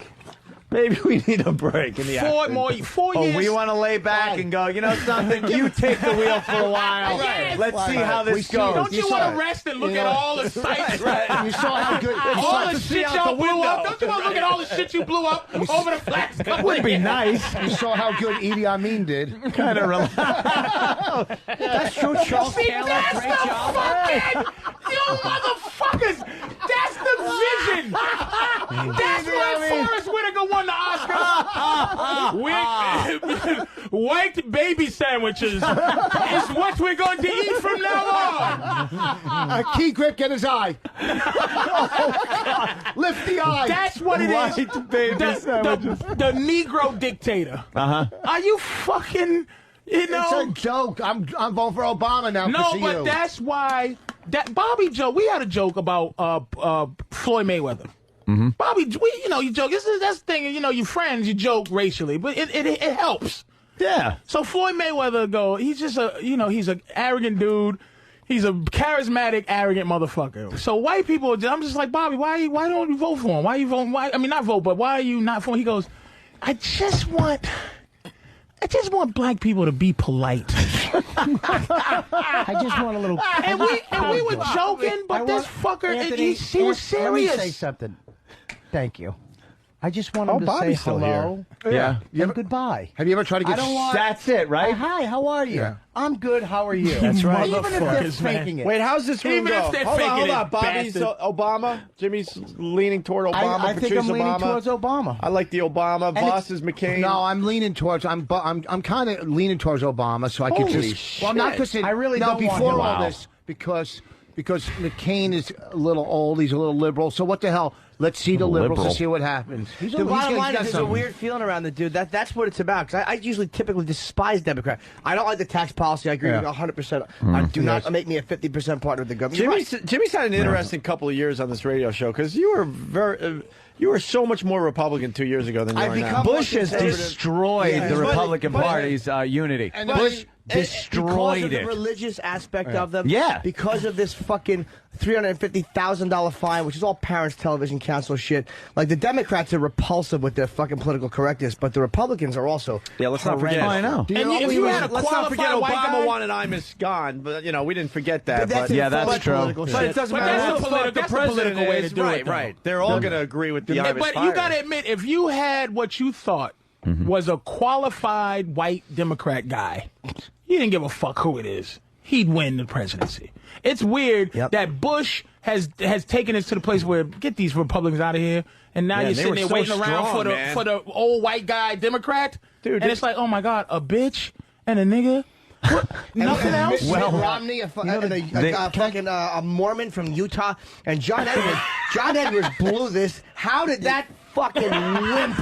Maybe we need a break in the action. 4 years. We want to lay back and go, you know something? You take the wheel for a while. Yes. Let's see how this goes. Don't you want to rest and look at all the sights? Right. You saw how good. All the shit y'all blew up. Don't you want to look at all the shit you blew up over the flats? That would be nice. You saw how good Idi Amin did. Kind of relaxed. That's true, Charles Taylor. Great job. You motherfuckers! That's the vision! That's why Forrest Whitaker won the Oscar! White baby sandwiches is what we're going to eat from now on! Key grip, get his eye. Lift the eye. That's what it is. White baby sandwiches. The Negro dictator. Are you fucking... It's a joke. I'm voting for Obama now. No, but that's why Bobby Joe. We had a joke about Floyd Mayweather. Bobby, you joke. That's the thing. You friends, you joke racially, but it helps. Yeah. So Floyd Mayweather he's just he's an arrogant dude. He's a charismatic, arrogant motherfucker. So white people, I'm just like, Bobby, why don't you vote for him? Why are you voting? I mean, not vote, but why are you not for him? He goes, I just want black people to be polite. I just want a little. And we were joking, but this fucker, Anthony, he was serious. Let me say something. Thank you. I just want him to say Bobby's still hello. here. Yeah. And goodbye. Have you ever tried to get? I don't want. That's it, right? Hi, how are you? Yeah. I'm good. How are you? That's right. Even if they're faking it. Wait, how's this room Even go? if they're hold faking on. it, Bobby's bastard. Obama. Jimmy's leaning toward Obama. I think Patrice I'm leaning Obama. towards Obama. I like the Obama. Voss is McCain. No, I'm leaning towards. I'm kind of leaning towards Obama, so I could Holy just. shit. Well, I'm not because I really no, don't want before him. all Wow. this because McCain is a little old. He's a little liberal. So what the hell? Let's see the liberals and see what happens. The bottom line is there's a weird feeling around the dude. That's what it's about. Because I usually typically despise Democrat. I don't like the tax policy. I agree with you 100%. Do not make me a 50% partner with the government. Jimmy's had an interesting couple of years on this radio show because you were you were so much more Republican 2 years ago than you are now. Bush has destroyed the Republican Party's unity. Bush destroyed because of it. the religious aspect of them. Yeah. Because of this fucking $350,000 fine, which is all Parents Television Council shit. Like, the Democrats are repulsive with their fucking political correctness, but the Republicans are also let's not forget. horrendous. I know. Let's not forget Obama won and I'm gone, but we didn't forget that. But that's true. But it doesn't matter. That's a political way to do it. Right. They're all going to agree with the I'm But you got to admit, if you had what you thought was a qualified white Democrat guy, you didn't give a fuck who it is. He'd win the presidency. It's weird that Bush has taken us to the place where get these Republicans out of here, and now you're sitting there waiting around for the old white guy Democrat, dude. And it's like, oh my God, a bitch and a nigga. What? Nothing else. Mitt Romney, a Mormon from Utah, and John Edwards. John Edwards blew this. How did that fucking wimp?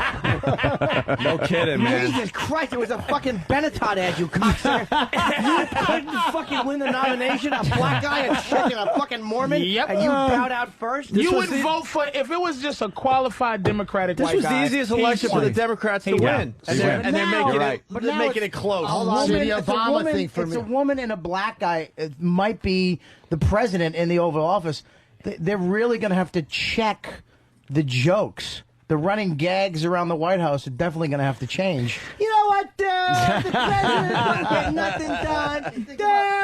No kidding, man. Jesus Christ! It was a fucking Benetton ad, you cocksucker. You couldn't fucking win the nomination. A black guy and shit, a fucking Mormon, and you bowed out first. You would vote for if it was just a qualified Democratic This white was guy. the easiest election for the Democrats to win, and they're making it. But they're making it close. It's a woman and a black guy. It might be the president in the Oval Office. They're really going to have to check the jokes. The running gags around the White House are definitely going to have to change. You know what, the president don't get nothing done.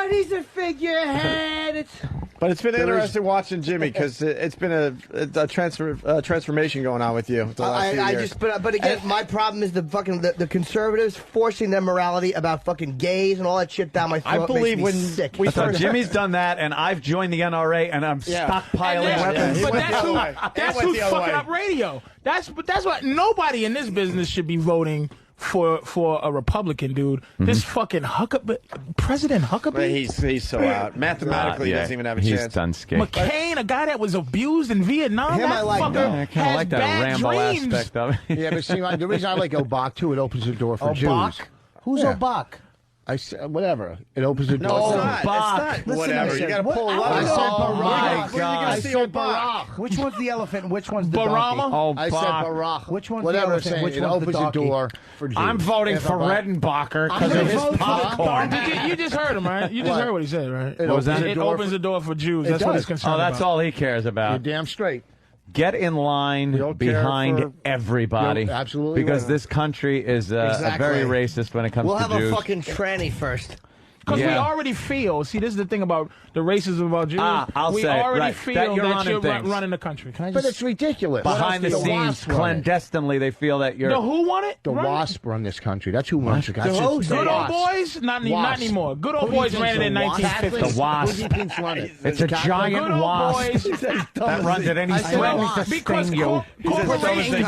Dude, he's a figurehead. But it's been interesting watching Jimmy because it's been a transformation going on with you the last few years. But again, my problem is the conservatives forcing their morality about fucking gays and all that shit down my throat. I believe when sick. Jimmy's done that, and I've joined the NRA, and I'm stockpiling weapons. But that's who's fucking up radio. That's what nobody in this business should be voting for a Republican, dude. This fucking President Huckabee. He's so out. Mathematically, he doesn't even have a chance. He's done skate. McCain, a guy that was abused in Vietnam. Him, that I like, fucker I kind of has like that bad Rambo dreams. aspect of it. Yeah, but see, the reason I like Obach too, it opens the door for Obach? Jews. Who's Obach? I said whatever. It opens the door. No, for it's not. Whatever. You got to pull a I lever. said Oh Barack. my God! I said Barack. Which one's the elephant and which one's the Barama? donkey? Oh, I said Barack. Which one's whatever the elephant? saying, Which it one's the opens the donkey? door for Jews. I'm voting for Redenbacher because of his popcorn. You just heard him, right? You just heard what he said, right? It opens the It door opens for- the door for Jews. It That's what does. he's concerned Oh, that's about. all he cares You're about. damn straight. Get in line don't care behind for- everybody. No, absolutely Because right. this country is very racist when it comes We'll to have Jews. a fucking tranny first. Because we already feel, see, this is the thing about the racism about Jews. I'll we say, already right, feel that you're running you're things. running the country. But it's ridiculous. Behind the scenes, clandestinely, they feel that you're... The who won it? The WASP run this country. That's who runs the country. Good old boys? Not anymore. Good old boys ran it in 1950. The WASP. It's a giant wasp that runs at any second to sting you. Corporations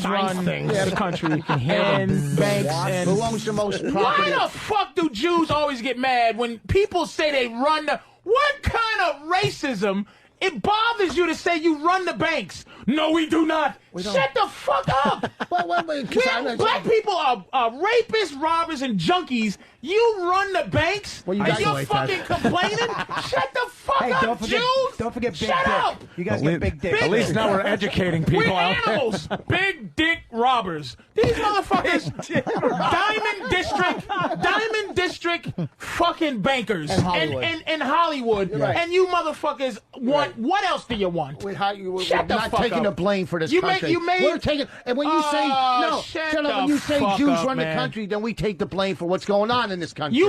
run the country and banks and... Who owns the most property? Why the fuck do Jews always get mad when people say they run the... What kind of racism... It bothers you to say you run the banks. No, we do not. Shut the fuck up. Black people are rapists, robbers, and junkies. You run the banks, and you're fucking complaining? Shut the fuck up, Jews. Don't forget Big Shut Dick. up. You guys get Big Dick. At least now we're educating people We're out there. animals. Big dick robbers. These motherfuckers. Diamond District fucking bankers. And Hollywood. Right. And you motherfuckers want, what else do you want? We're Shut the not fuck taking up. the blame for this You country. made- We're taking, and when you say shut when you say the Jews fuck run up, the man. country, then we take the blame for what's going on in this country.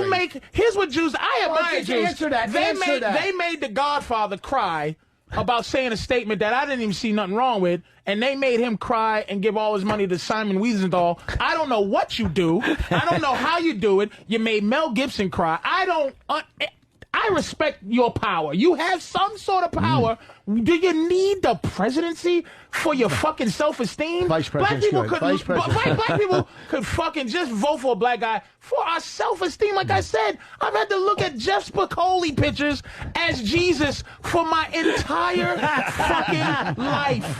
Here's what Jews, I admire just Jews. answer that, They answer that. made The Godfather cry about saying a statement that I didn't even see nothing wrong with, and they made him cry and give all his money to Simon Wiesenthal. I don't know what you do. I don't know how you do it. You made Mel Gibson cry. I respect your power. You have some sort of power. Do you need the presidency for your fucking self-esteem? Vice Black president. people could, black people could fucking just vote for a black guy for our self-esteem. Like I said, I've had to look at Jeff Spicoli pictures as Jesus for my entire fucking life.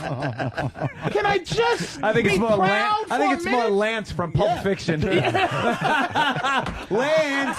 Can I just? I think be it's more proud I think for a it's more minute? Lance from Pulp Fiction. Lance.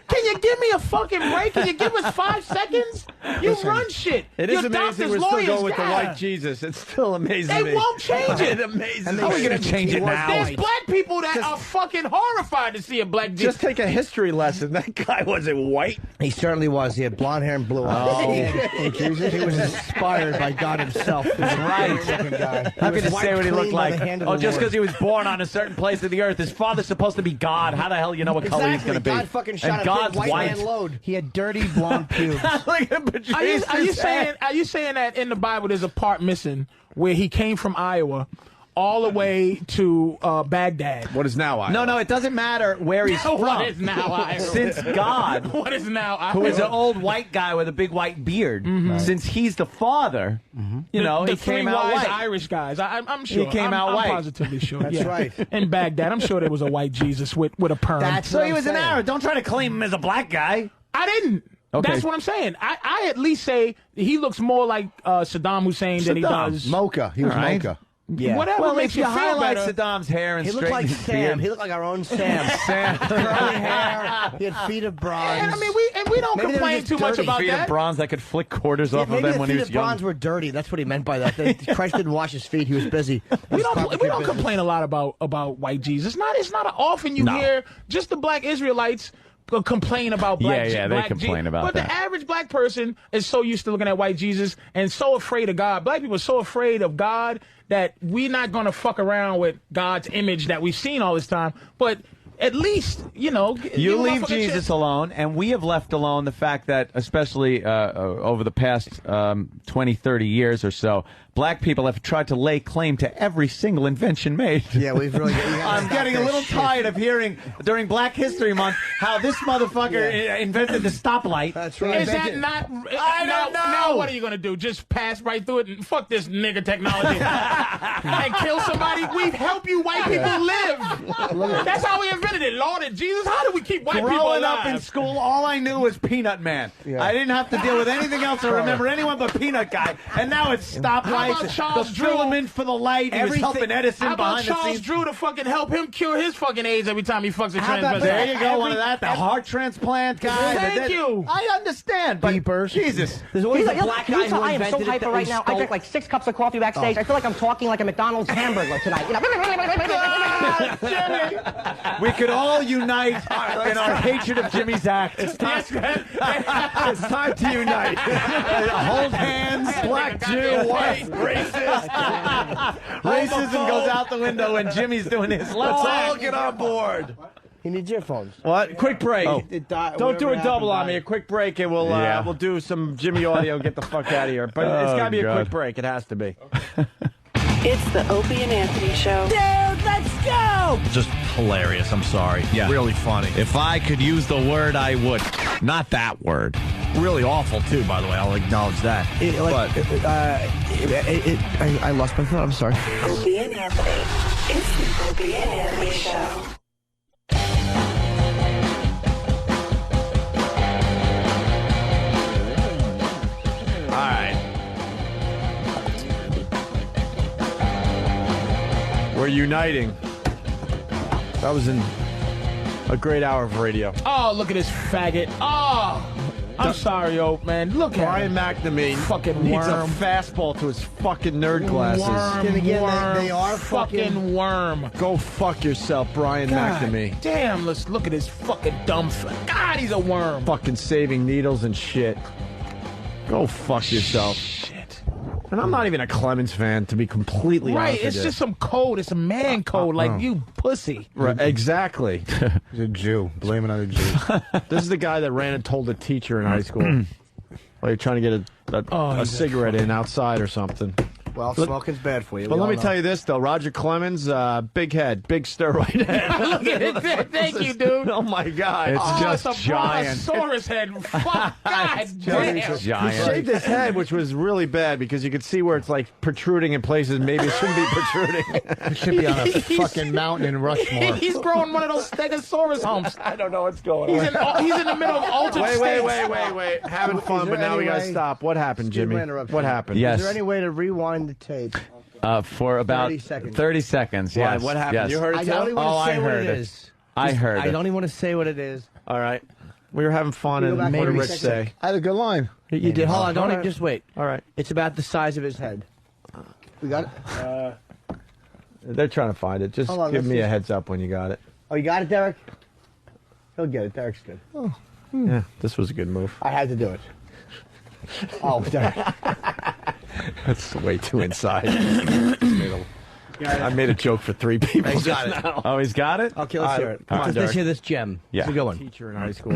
Can you give me a fucking break? Can you give us 5 seconds? You run shit. It Your is amazing doctors, we're still lawyers, going with the yeah. white Jesus. It's still amazing. They to me. won't change it. It amazes me. How are we going to change it now? There's black people that are fucking horrified to see a black Jesus. Just take a history lesson. That guy wasn't white. He certainly was. He had blonde hair and blue eyes. He was inspired by God himself. Right. How can you say what he looked like? Oh, just because he was born on a certain place of the earth. His father's supposed to be God. How the hell do you know what color he's going to be? God fucking shot and a God's big white white. man load. He had dirty blonde pubes. Are you saying that in the Bible there's a part missing where he came from Iowa all the way to Baghdad? What is now Iowa? No, it doesn't matter where he's from. What is now Iowa? Since God, What is now Iowa? who is an old white guy with a big white beard, since he's the father, you know, the he three came out wise white. Irish guys. I'm sure. He came out I'm white. positively sure. That's right. In Baghdad, I'm sure there was a white Jesus with a perm. So he was an Arab. Don't try to claim him as a black guy. I didn't. Okay. That's what I'm saying. I at least say he looks more like Saddam Hussein than he does. Mocha. He was All right. Mocha. Yeah. Whatever Well, makes if you you feel highlight better. Saddam's hair and He looked like straighten his Sam. beard. He looked like our own Sam. Curly hair. He had feet of bronze. And I mean, we don't Maybe they were complain just too much dirty. about Feet of that. bronze that could flick quarters off of Maybe them the when he feet was of young. bronze were dirty. That's what he meant by that. Christ didn't wash his feet. He was busy. We don't complain a lot about white Jesus. It's not often you hear just the black Israelites complain about black. Yeah, they black complain about but that. the average black person is so used to looking at white Jesus and so afraid of God. Black people are so afraid of God that we're not going to fuck around with God's image that we've seen all this time. But at least, you leave Jesus alone, and we have left alone the fact that, especially over the past 20, 30 years or so, black people have tried to lay claim to every single invention made. Yeah, we've really. I'm getting a little tired of hearing during Black History Month how this motherfucker invented the stoplight. That's right. Is that not? I don't know. Now what are you going to do? Just pass right through it and fuck this nigga technology and kill somebody? We help you white people live. That's how we invented it. Lord and Jesus, how do we keep white people Growing alive? up in school, all I knew was Peanut Man. Yeah. I didn't have to deal with anything else or remember anyone but Peanut Guy. And now it's How stoplights. about Charles The Drew? filament for the light. He was helping Edison How about behind the Charles scenes. Drew to fucking help him cure his fucking AIDS every time he fucks a How about, transvestite? there you go, one of that. The heart transplant guy. Thank you. I understand, but Jesus. There's always a black guy who I am so invented it hyper that right we now. I stole. drank like 6 cups of coffee backstage. I feel like I'm talking like a McDonald's hamburger tonight. We could all unite in our hatred of Jimmy's act. It's time to unite. Hold hands, black Jew, white, racist. Racism goes out the window when Jimmy's doing his Let's all get on board. He needs earphones. What? Quick break. Oh. Don't do a double on me. A quick break, and we'll do some Jimmy audio and get the fuck out of here. But it's got to be a quick break. It has to be. It's the Opie and Anthony Show. Dude, let's go! Just hilarious. I'm sorry. Yeah. Really funny. If I could use the word, I would. Not that word. Really awful, too, by the way. I'll acknowledge that. I lost my thought. I'm sorry. Opie and Anthony. It's the Opie and Anthony Show. All right. We're uniting. That was a great hour of radio. Oh, look at this faggot. Oh, I'm sorry, Ope, man. Look at Brian him. McNamee Fucking needs worm. a fastball to his fucking nerd glasses. Worm, Again, worm, they are fucking worm. Go fuck yourself, Brian God McNamee. damn, let's look at his fucking dumb God, he's a worm. Fucking saving needles and shit. Go fuck yourself. Shit. And I'm not even a Clemens fan, to be completely Right, honest with it's you. just some code. It's a man code, like you pussy. Right, exactly. He's a Jew. Blame it on a Jew. This is the guy that ran and told a teacher in high school. While you're trying to get a cigarette in outside or something. Well, smoking's bad for you. But let me tell you this, though. Roger Clemens, big head, big steroid head. Look at it. Thank you, dude. Oh, my God. It's just it's a giant. brontosaurus head. Fuck, God damn. He Giant. shaved his head, which was really bad because you could see where it's like protruding in places maybe it shouldn't be protruding. It should be on a fucking mountain in Rushmore. He's growing one of those stegosaurus humps. I don't know what's going on. He's in the middle of altered Wait. Having fun, but now we got to stop. What happened, Jimmy? What happened? Is there any way to rewind the tape? For about 30 seconds. Yes. What happened? Yes. You heard it? I don't even want to say what it is. I heard I it. don't even want to say what it is. All right. We were having fun, and what did Rich say? I had a good line. You did. Hold on. Don't All right. just wait. All right. It's about the size of his head. We got it? They're trying to find it. Just Hold on, give let's me a just- heads up when you got it. Oh, you got it, Derek? He'll get it. Derek's good. Yeah, this was a good move. I had to do it. Oh, Derek. That's way too inside. I made a joke for 3 people. He's got just it. now. Oh, he's got it? Okay, let's hear it. Come on, Let's Derek. hear this gem. Yeah. It's a good one. Teacher in high school.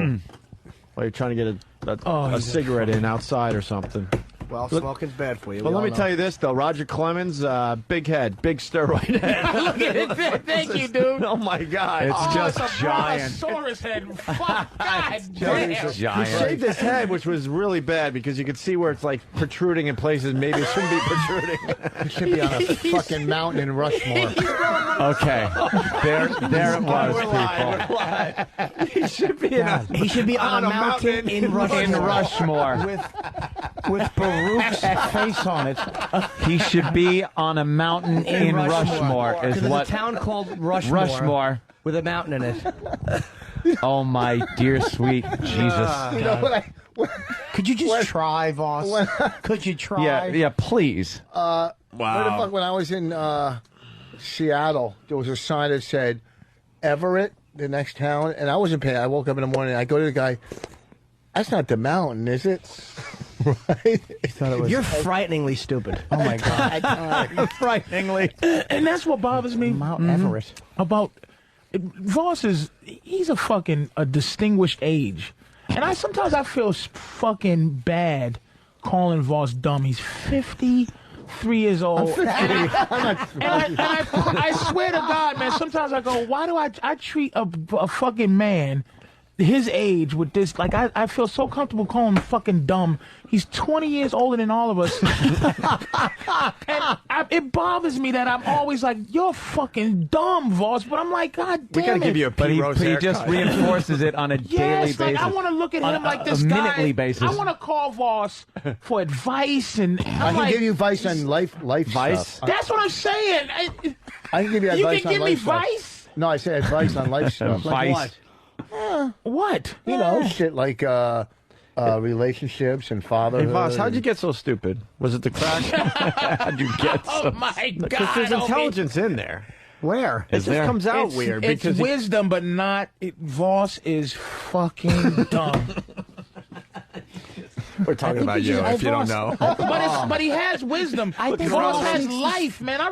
While you're trying to get a cigarette in outside or something. Well, smoking's bad for you. But let me tell you this, though. Roger Clemens, big head, big steroid head. Look at it. Thank you, dude. Oh, my God. It's just it's a giant. brontosaurus head. Fuck, God damn. He Giant. shaved his head, which was really bad because you could see where it's like protruding in places maybe it shouldn't be protruding. It should be on a fucking mountain in Rushmore. Okay. There it was, people. He should be on a mountain in Rushmore. In Rushmore. With Baruch's face on it. He should be on a mountain in Rushmore. Is There's what a town called Rushmore. Rushmore. With a mountain in it. Oh my dear sweet Jesus. You know what Could you just try, Voss? Could you try? Yeah, please. What the fuck, when I was in Seattle, there was a sign that said Everett, the next town, and I wasn't paying. I woke up in the morning, I go to the guy, that's not the mountain, is it? Right? You're frighteningly stupid. Oh, my God. frighteningly. And that's what bothers me Mount Everett. about Voss he's a distinguished age. And sometimes I feel fucking bad calling Voss dumb. He's 53 years old. And I swear to God, man, sometimes I go, why do I treat a fucking man his age with this? Like, I feel so comfortable calling him fucking dumb. He's 20 years older than all of us. And it bothers me that I'm always like, you're fucking dumb, Voss. But I'm like, God damn it. We gotta give you a But P-Rose he haircut. just reinforces it on a daily Yes, basis. like I want to look at him like this a guy. minutely basis. I want to call Voss for advice, and I I'm can like, give you advice on life Vice? stuff. that's what I'm saying. I can give you You advice can on give me life stuff. vice? No, I said advice on life stuff. Vice. Like What? you know, shit like relationships and fatherhood. Hey, Voss, how'd you get so stupid? Was it the crack? How'd you get so Oh my God! Because there's intelligence in there. Where? It just comes out weird. It's because wisdom, but not. Voss is fucking dumb. we're talking about you, if you don't know. But he has wisdom. Voss has life, man. I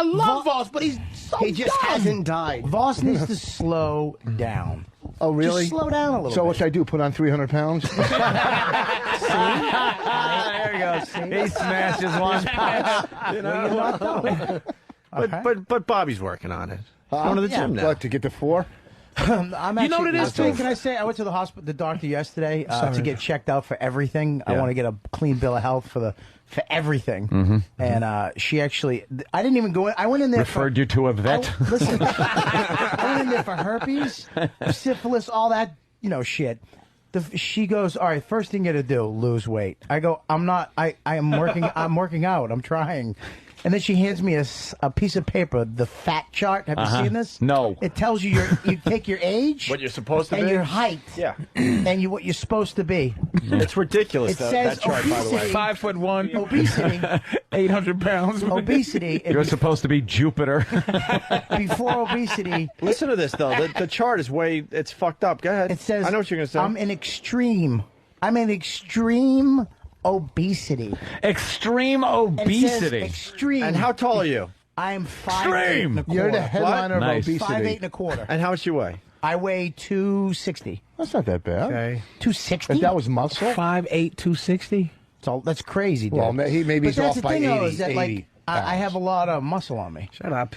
love Voss, but he's so He just dumb. hasn't died. Voss needs to slow down. Oh, really? Just slow down a little So bit. what should I do? Put on 300 pounds? There you go. See? He smashes one punch. You know? But Bobby's working on it. Going to the gym now. What, to get to 4? I'm You know what it is, too? Can I say, I went to the hospital, the doctor yesterday Sorry. to get checked out for everything. I Yeah. want to get a clean bill of health for everything. Mm-hmm. And she actually, I didn't even go in. I went in there Referred you to a vet. Listen, I went in there for herpes, syphilis, all that, shit. She goes, all right, first thing you got to do, lose weight. I go, I'm not, I'm working out. I'm trying. And then she hands me a piece of paper, the fat chart. Have you seen this? No. It tells you you take your age, What you're supposed to and be? your height, Yeah. and what you're supposed to be. It's ridiculous, It that says chart, by the way. obesity. 5'1", Obesity, 800 pounds. obesity. You're supposed to be Jupiter. Before obesity, Listen to this, though. The chart is it's fucked up. Go ahead. it says I know what you're going to say. I'm in extreme obesity. Extreme It says obesity. extreme. And how tall are you? I am 5'8" Extreme. and a quarter. You're the headliner Nice. of obesity. 5'8" and a quarter. And how much you weigh? I weigh 260. That's not that bad. Okay. 260? If that was muscle? 5'8", 260. That's crazy, dude. Well, maybe he's off by 80. Is that, 80 like, I have a lot of muscle on me. Shut up.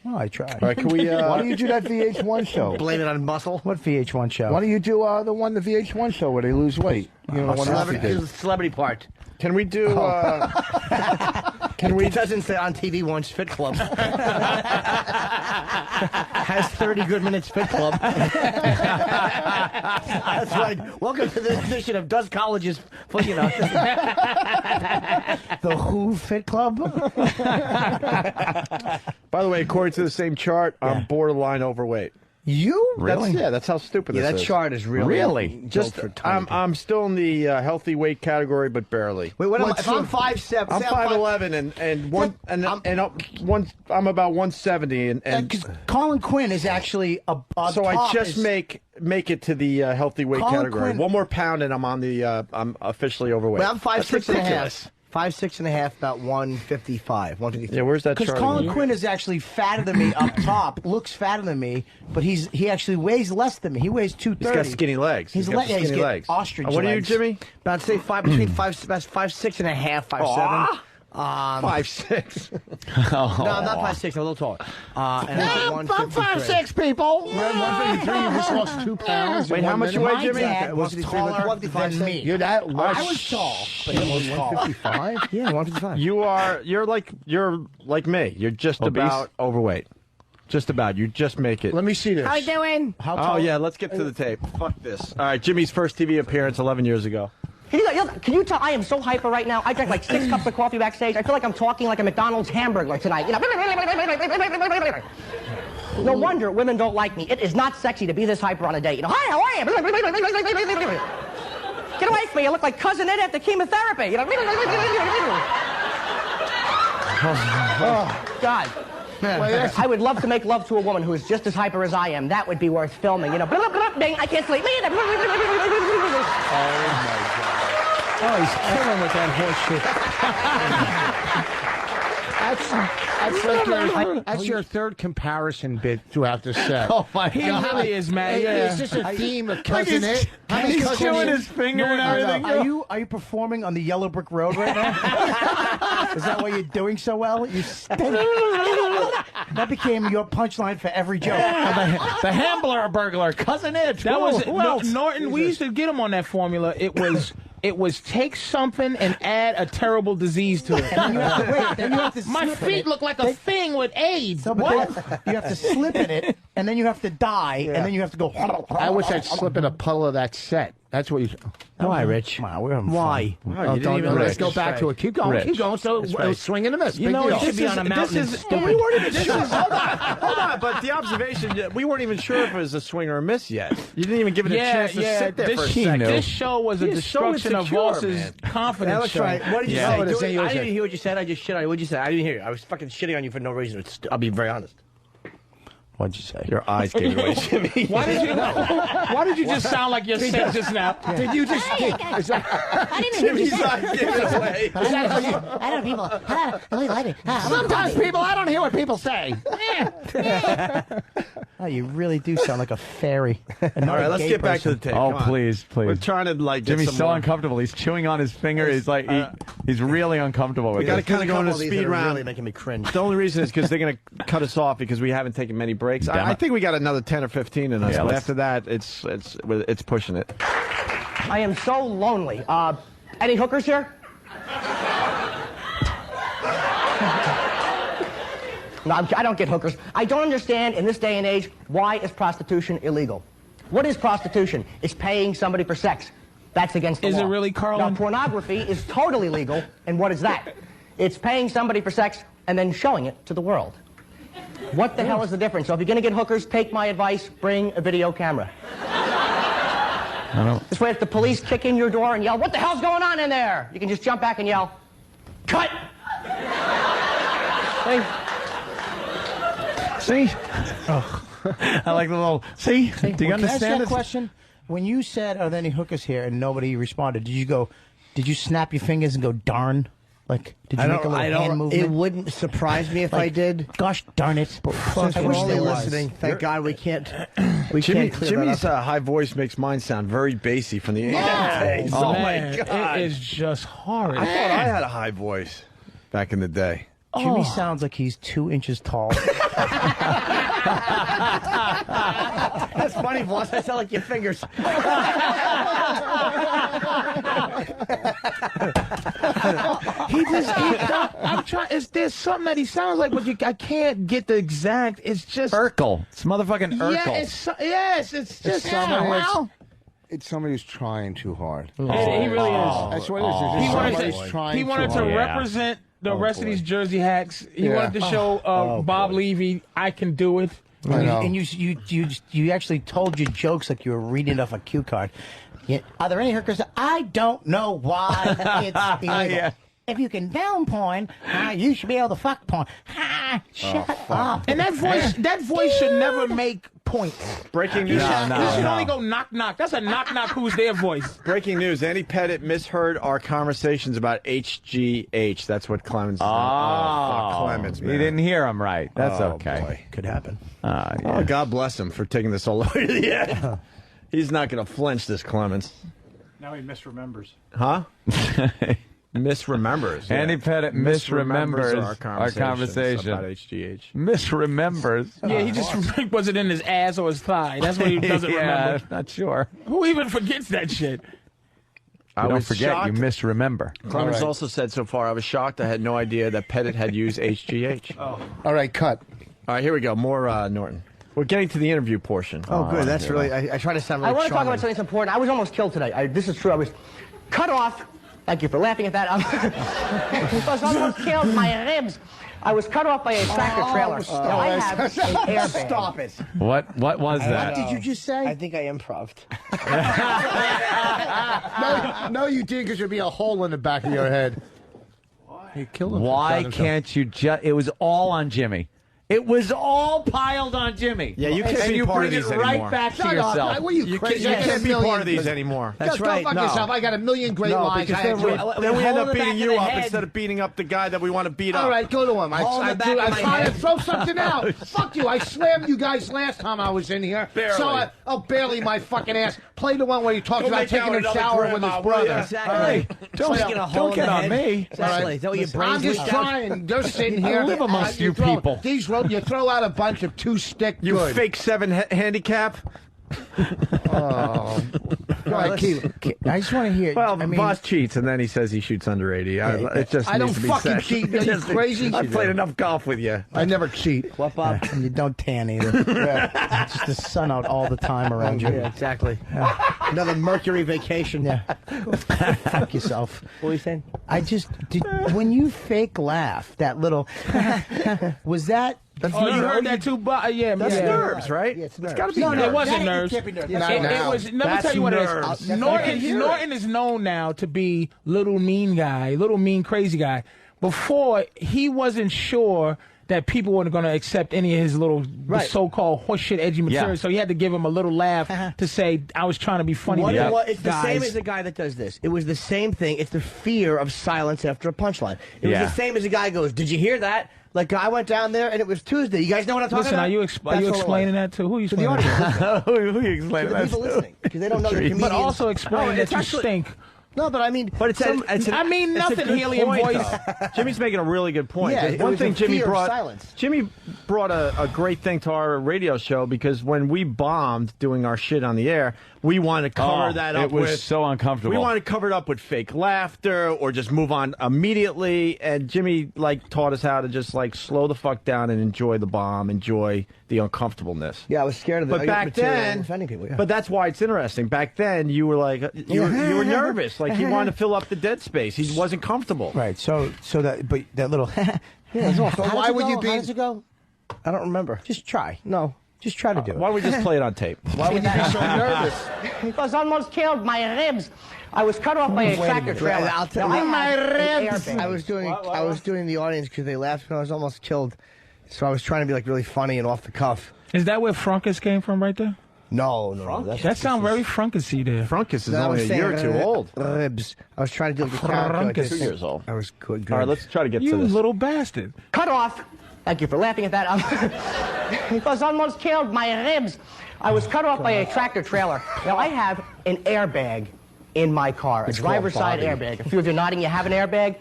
Oh, I tried. All right, can we? Why don't you do that VH1 show? Blame it on muscle. What VH1 show? Why don't you do the VH1 show where they lose weight? You know, the celebrity part. Can we do? Can we? It doesn't say on TV once Fit Club. Has 30 good minutes Fit Club. That's right. Welcome to this edition of Does Colleges, you know. The Who Fit Club. By the way, according to the same chart, I'm borderline overweight. You really? That's how stupid this is. That chart is really just. I'm still in the healthy weight category, but barely. Wait, if I'm 5'7", I'm 5'11", I'm about 170, and Colin Quinn is actually so I just make it to the healthy weight category. Quinn, 1 more pound, and I'm on the I'm officially overweight. Well, I'm 5'6.5". 5'6.5", about 155, 153. Yeah, where's that chart? Because Colin Quinn is actually fatter than me up top, looks fatter than me, but he actually weighs less than me. He weighs 230. He's got skinny legs. He's got skinny legs. Ostrich what legs. are you, Jimmy? About say between 5'6.5", 5'7". 5'6". No, I'm not 5'6". I'm a little taller. And I'm 5'6", people. 153. You just lost 2 pounds. Wait, how much you weigh, Jimmy? My dad was taller than me. You're that large. I was tall, but he was tall. 155? Yeah, 155. You're like me. You're just about overweight. Just about. You just make it. Let me see this. How you doing? Oh yeah, let's get to the tape. Fuck this. All right, Jimmy's first TV appearance 11 years ago. Can you tell I am so hyper right now? I drank like 6 cups of coffee backstage. I feel like I'm talking like a McDonald's hamburger tonight. You know? No wonder women don't like me. It is not sexy to be this hyper on a date. You know, hi, how are you? Get away from me. You look like Cousin Ed after chemotherapy. You know? Oh, God. I would love to make love to a woman who is just as hyper as I am. That would be worth filming. You know, ding, I can't sleep. Oh, he's killing with that horse shit. That's your third comparison bit throughout the set. Oh my God, he really is, man. Yeah. Is this a theme of Cousin It? He's chewing his finger and everything. Are you performing on the Yellow Brick Road right now? Is that why you're doing so well? You stink. That became your punchline for every joke. The Hambler burglar, Cousin It. That was Norton. We used to get him on that formula. It was take something and add a terrible disease to it. And you have to wait. Then you have to My slip feet in look like a thing with AIDS. So, what? You have to slip in it, and then you have to die, and then you have to go. I wish I'd slip in a puddle of that set. That's what you. Why, Rich? Why? Let's go back to it. Keep going. Keep going. So it was swing and a miss. You know, you should be on a mountain. We weren't even sure. Hold on. But the observation, we weren't even sure if it was a swing or a miss yet. You didn't even give it a chance to sit there for a second. This show was a destruction of Voss's confidence. That's right. What did you say? I didn't hear what you said. I just shit on you. What did you say? I didn't hear you. I was fucking shitting on you for no reason. I'll be very honest. What'd you say? Your eyes gave away, Jimmy. Why did you just sound like you're sick just now? Did you just? I didn't hear Jimmy's eyes gave it away. I don't know, people. I really like it. Sometimes people, I don't hear what people say. Oh, you really do sound like a fairy. All right, let's get back to the tape. Oh, please. We're trying to get Jimmy's some so more. uncomfortable. He's chewing on his finger. He's like he's really uncomfortable with We got to it. kind of go into the speed round. Really making me cringe. The only reason is because they're going to cut us off because we haven't taken many breaks. I think we got another 10 or 15 in us. Yeah, but let's- after that, it's pushing it. I am so lonely. Any hookers here? No, I don't get hookers. I don't understand in this day and age, why is prostitution illegal? What is prostitution? It's paying somebody for sex. That's against the law. Is it really, Carlin? Now, pornography is totally legal, and what is that? It's paying somebody for sex and then showing it to the world. What the hell is the difference? So if you're going to get hookers, take my advice, bring a video camera. This way if the police kick in your door and yell, what the hell's going on in there? You can just jump back and yell, cut! See? Oh. I like the little, see? Do you Can I ask understand you a this? question? When you said, are there any hookers here, and nobody responded, did you snap your fingers and go, darn? Like, did you make a little hand movement? It wouldn't surprise me if I did. Gosh darn it! Since we're only listening, thank God we can't. We can't clear Jimmy's that up. high voice makes mine sound very bassy from the 80s. man, Oh my God! it is just horrid. I thought I had a high voice back in the day. Jimmy sounds like he's 2 inches tall. That's funny, boss. I sound like your fingers. I'm trying. There's something that he sounds like, but I can't get the exact. It's just Urkel. It's motherfucking Urkel. Yeah, it's just well. It's somebody who's trying too hard. He really is. That's what it is. He Somebody's wanted to represent the rest of these Jersey hacks. He wanted to show Bob Levy, I can do it. And you actually told your jokes like you were reading off a cue card. Are there any hookers? I don't know why it's illegal. If you can down porn, you should be able to fuck porn. Shut up. And that voice should never make points. Breaking news. This should only go knock knock. That's a knock knock. Who's their voice? Breaking news. Andy Pettit misheard our conversations about HGH. That's what Clemens. Fuck Clemens, man. He didn't hear him right. That's okay. Boy. Could happen. Oh, God bless him for taking this all the way to the end. He's not going to flinch, this Clemens. Now he misremembers. Huh? Misremembers. Yeah. Andy Pettit misremembers our conversation about HGH. Misremembers. Yeah, he just was it in his ass or his thigh. That's what he doesn't remember. Not sure. Who even forgets that shit? I don't forget. You misremember. Clemens also said so far, I was shocked. I had no idea that Pettit had used HGH. All right, cut. All right, here we go. More Norton. We're getting to the interview portion. Oh, good. That's really. I try to sound really I want to talk charming. about something that's important. I was almost killed today. This is true. I was cut off. Thank you for laughing at that. I was almost killed. My ribs. I was cut off by a tractor trailer. Now I have an airbag. Stop it. What was that? What did you just say? I think I improv'd. No, you did, because there'd be a hole in the back of your head. He killed him. Why can't you just... It was all on Jimmy. It was all piled on Jimmy. Yeah, you can't be part of these anymore. Right back to yourself. What are you crazy? You can't be part of these anymore. That's Just right. don't fuck yourself. I got a million great lines. Then we end up beating you up instead of beating up the guy that we want to beat up. All right, go to him. I tried to throw something out. Fuck you. I slammed you guys last time I was in here. Barely. So barely my fucking ass. Play the one where he talks about taking a shower with his brother. Exactly. Don't get on me. Exactly. Is that what your brain's I'm just leaked out? trying. They're sitting here. I live amongst you people. You throw out a bunch of two-stick You good. fake 7 handicap. Oh. Go ahead, keep. I just want to hear. Well, boss cheats, and then he says he shoots under 80. It just I needs don't to be fucking said. cheat. Are you crazy? I've played enough golf with you. I never cheat. What, Bob? You don't tan either. It's just the sun out all the time around you. Yeah, exactly. Another Mercury vacation. Yeah. Fuck yourself. What are you saying? When you fake laugh, that little, was that? You heard that too, but yeah, That's nerves, right? Yeah, it's nerves. got to be No, nerves. it wasn't nerves. Can't be nerves. It was. Let me tell you what it is. Norton is known now to be little mean guy, little mean crazy guy. Before, he wasn't sure that people weren't going to accept any of his little so-called horseshit edgy material, so he had to give him a little laugh to say, I was trying to be funny. It's the same as the guy that does this. It was the same thing. It's the fear of silence after a punchline. It was the same as the guy goes, did you hear that? Like, I went down there, and it was Tuesday. You guys know what I'm talking about? Listen, are you explaining that to? Who are you to the explaining audience? that Who are you explaining To the that people to? listening, because they don't know the comedians. But also explain that you stink. No, but I mean, I mean nothing, helium voice. Jimmy's making a really good point. Yeah, One thing Jimmy brought. Silence. Jimmy brought a great thing to our radio show, because when we bombed doing our shit on the air, we wanted to cover that up. It was so uncomfortable. We wanted to cover it up with fake laughter or just move on immediately. And Jimmy taught us how to just slow the fuck down and enjoy the bomb, enjoy the uncomfortableness. Yeah, I was scared of the back then, offending people. Yeah. But that's why it's interesting. Back then, you were you were nervous. He wanted to fill up the dead space. He wasn't comfortable. Right. So that little. Why would you be? How does it go? I don't remember. Just try. No. Just try to do it. Why don't we just play it on tape? Why would you be so nervous? He was almost killed. My ribs. I was cut off by a tractor trailer. I'll tell Now you. I have an airbag. I was doing the audience because they laughed and I was almost killed. So I was trying to be really funny and off the cuff. Is that where Frunkus came from right there? No. That sounds very Frunkus-y there. Frunkus is only a year or two old. Ribs. I was trying to do the character. Frunkus. 2 years old. I was good. All right, let's try to get to You this. little bastard. Cut off. Thank you for laughing at that. It was almost killed my ribs. I was cut off by a tractor trailer. Now, I have an airbag in my car, a driver's side airbag. A few of you nodding, you have an airbag.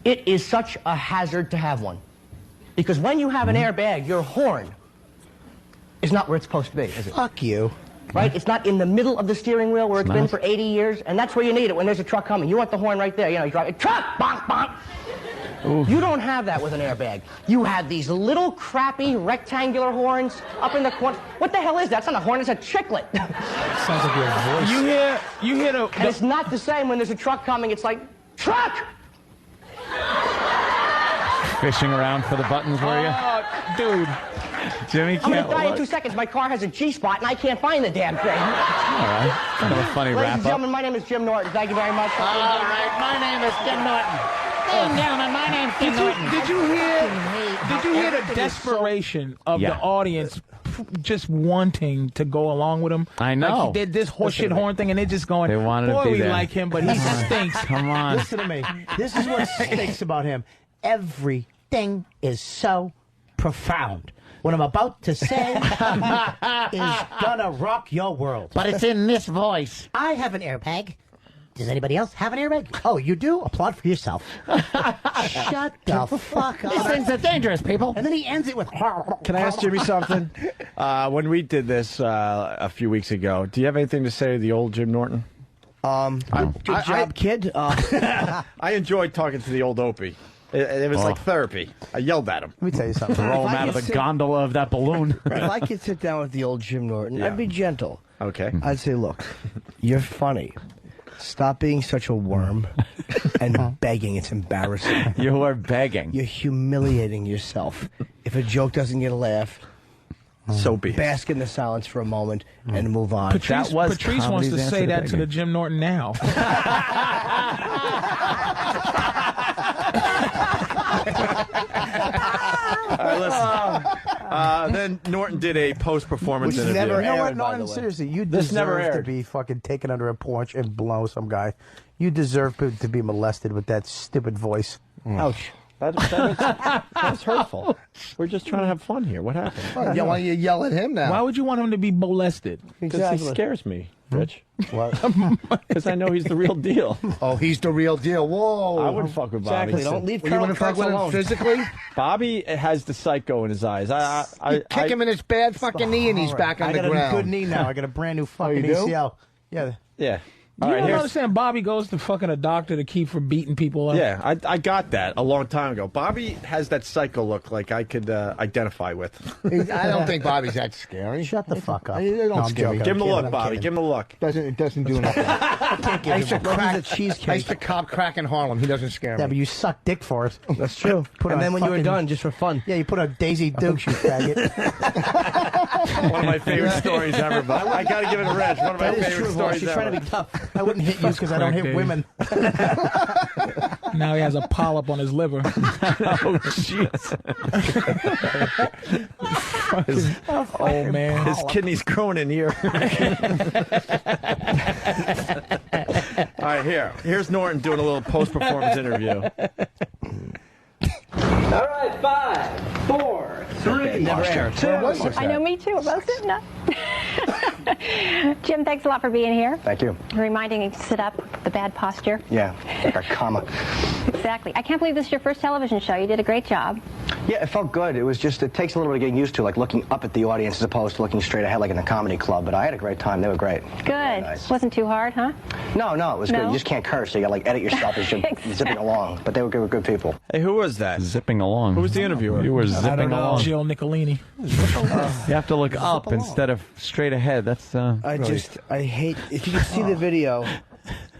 It is such a hazard to have one. Because when you have an airbag, your horn is not where it's supposed to be, is it? Fuck you. Right? It's not in the middle of the steering wheel where it's been for 80 years, and that's where you need it when there's a truck coming. You want the horn right there. You know, you drive a truck, bonk, bonk. You don't have that with an airbag. You have these little crappy rectangular horns up in the corner. What the hell is that? It's not a horn, it's a chiclet. Sounds like your voice. You hear the... And it's not the same when there's a truck coming. It's like, truck! Fishing around for the buttons, were you? Dude. Jimmy I'm going can't to die in 2 seconds. My car has a G-spot, and I can't find the damn thing. All right. Kind of a funny Ladies and wrap-up. gentlemen, my name is Jim Norton. Thank you very much. All right, my name is Jim Norton. Ladies and gentlemen, my name's Jim Norton. Did you hear the desperation of the audience just wanting to go along with him? I know. Like he did this horseshit horn thing, and they're just going, They wanted boy, to be we there. like him, but he stinks. Come on. Listen to me. This is what stinks about him. Everything is so profound. What I'm about to say is gonna rock your world. But it's in this voice. I have an airbag. Does anybody else have an airbag? Oh, you do? Applaud for yourself. Shut the fuck up. These things are dangerous, people. And then he ends it with... Can I ask Jimmy something? When we did this a few weeks ago, do you have anything to say to the old Jim Norton? Good job, kid. I enjoyed talking to the old Opie. It was like therapy. I yelled at him. Let me tell you something. Throw him out of the gondola of that balloon. If I could sit down with the old Jim Norton, I'd be gentle. Okay. I'd say, look, you're funny. Stop being such a worm and begging. It's embarrassing. You are begging. You're humiliating yourself. If a joke doesn't get a laugh, so be it. Bask in the silence for a moment and move on. Patrice wants to say that to the Jim Norton now. All right, listen. Then Norton did a post-performance Which interview. never aired, Norton, seriously, you This never deserve to aired. be fucking taken under a porch and blow some guy. You deserve to be molested with that stupid voice. Ouch. That was hurtful. We're just trying to have fun here. What happened? Yeah, why you yell at him now? Why would you want him to be molested? Because he scares me, Rich. What? Because I know he's the real deal. Oh, he's the real deal. Whoa. I wouldn't fuck with Bobby. Exactly. Don't leave You Colonel wouldn't fuck Kurtz with him alone. physically? Bobby has the psycho in his eyes. You kick him in his bad fucking knee and he's back on I the got ground. a good knee now. I got a brand new fucking you do? ACL. Yeah. Yeah. You All right, don't here's- understand. Bobby goes to fucking a doctor to keep from beating people up. Yeah, I got that a long time ago. Bobby has that psycho look like I could identify with. I don't think Bobby's that scary. Shut the fuck up. They don't scare me. Give him a kidding, look, I'm Bobby. kidding. Give him a look. It doesn't do nothing. I used to Love crack is a cheesecake. I used to cop crack in Harlem. He doesn't scare me. Yeah, but you suck dick for it. That's true. Put And on then when you were fucking- done, just for fun. Yeah, you put on Daisy Dukes, you faggot. One of my favorite stories ever. But I got to give it a Reg. One of my That is favorite true, stories She's ever. trying to be tough. I wouldn't hit you because I don't hit Crack women. Now he has a polyp on his liver. Oh, jeez. Oh, man. His kidney's growing in here. All right, here's Norton doing a little post-performance interview. All right, 5, 4, 3, Never aired. 2. I know, me too. Was it? No. Jim, thanks a lot for being here. Thank you. Reminding me to sit up with the bad posture. Yeah, like a comma. Exactly. I can't believe this is your first television show. You did a great job. Yeah, it felt good. It takes a little bit of getting used to, like looking up at the audience as opposed to looking straight ahead like in a comedy club. But I had a great time. They were great. Good. Nice. Wasn't too hard, huh? No, it was good. No? You just can't curse, so you got to like edit yourself as you're zipping along. But they were good people. Hey, who was that? Zipping along. Who was the interviewer? You were I zipping don't know. along. Jill Nicolini. You have to look up instead of straight ahead. That's I hate, if you can see the video,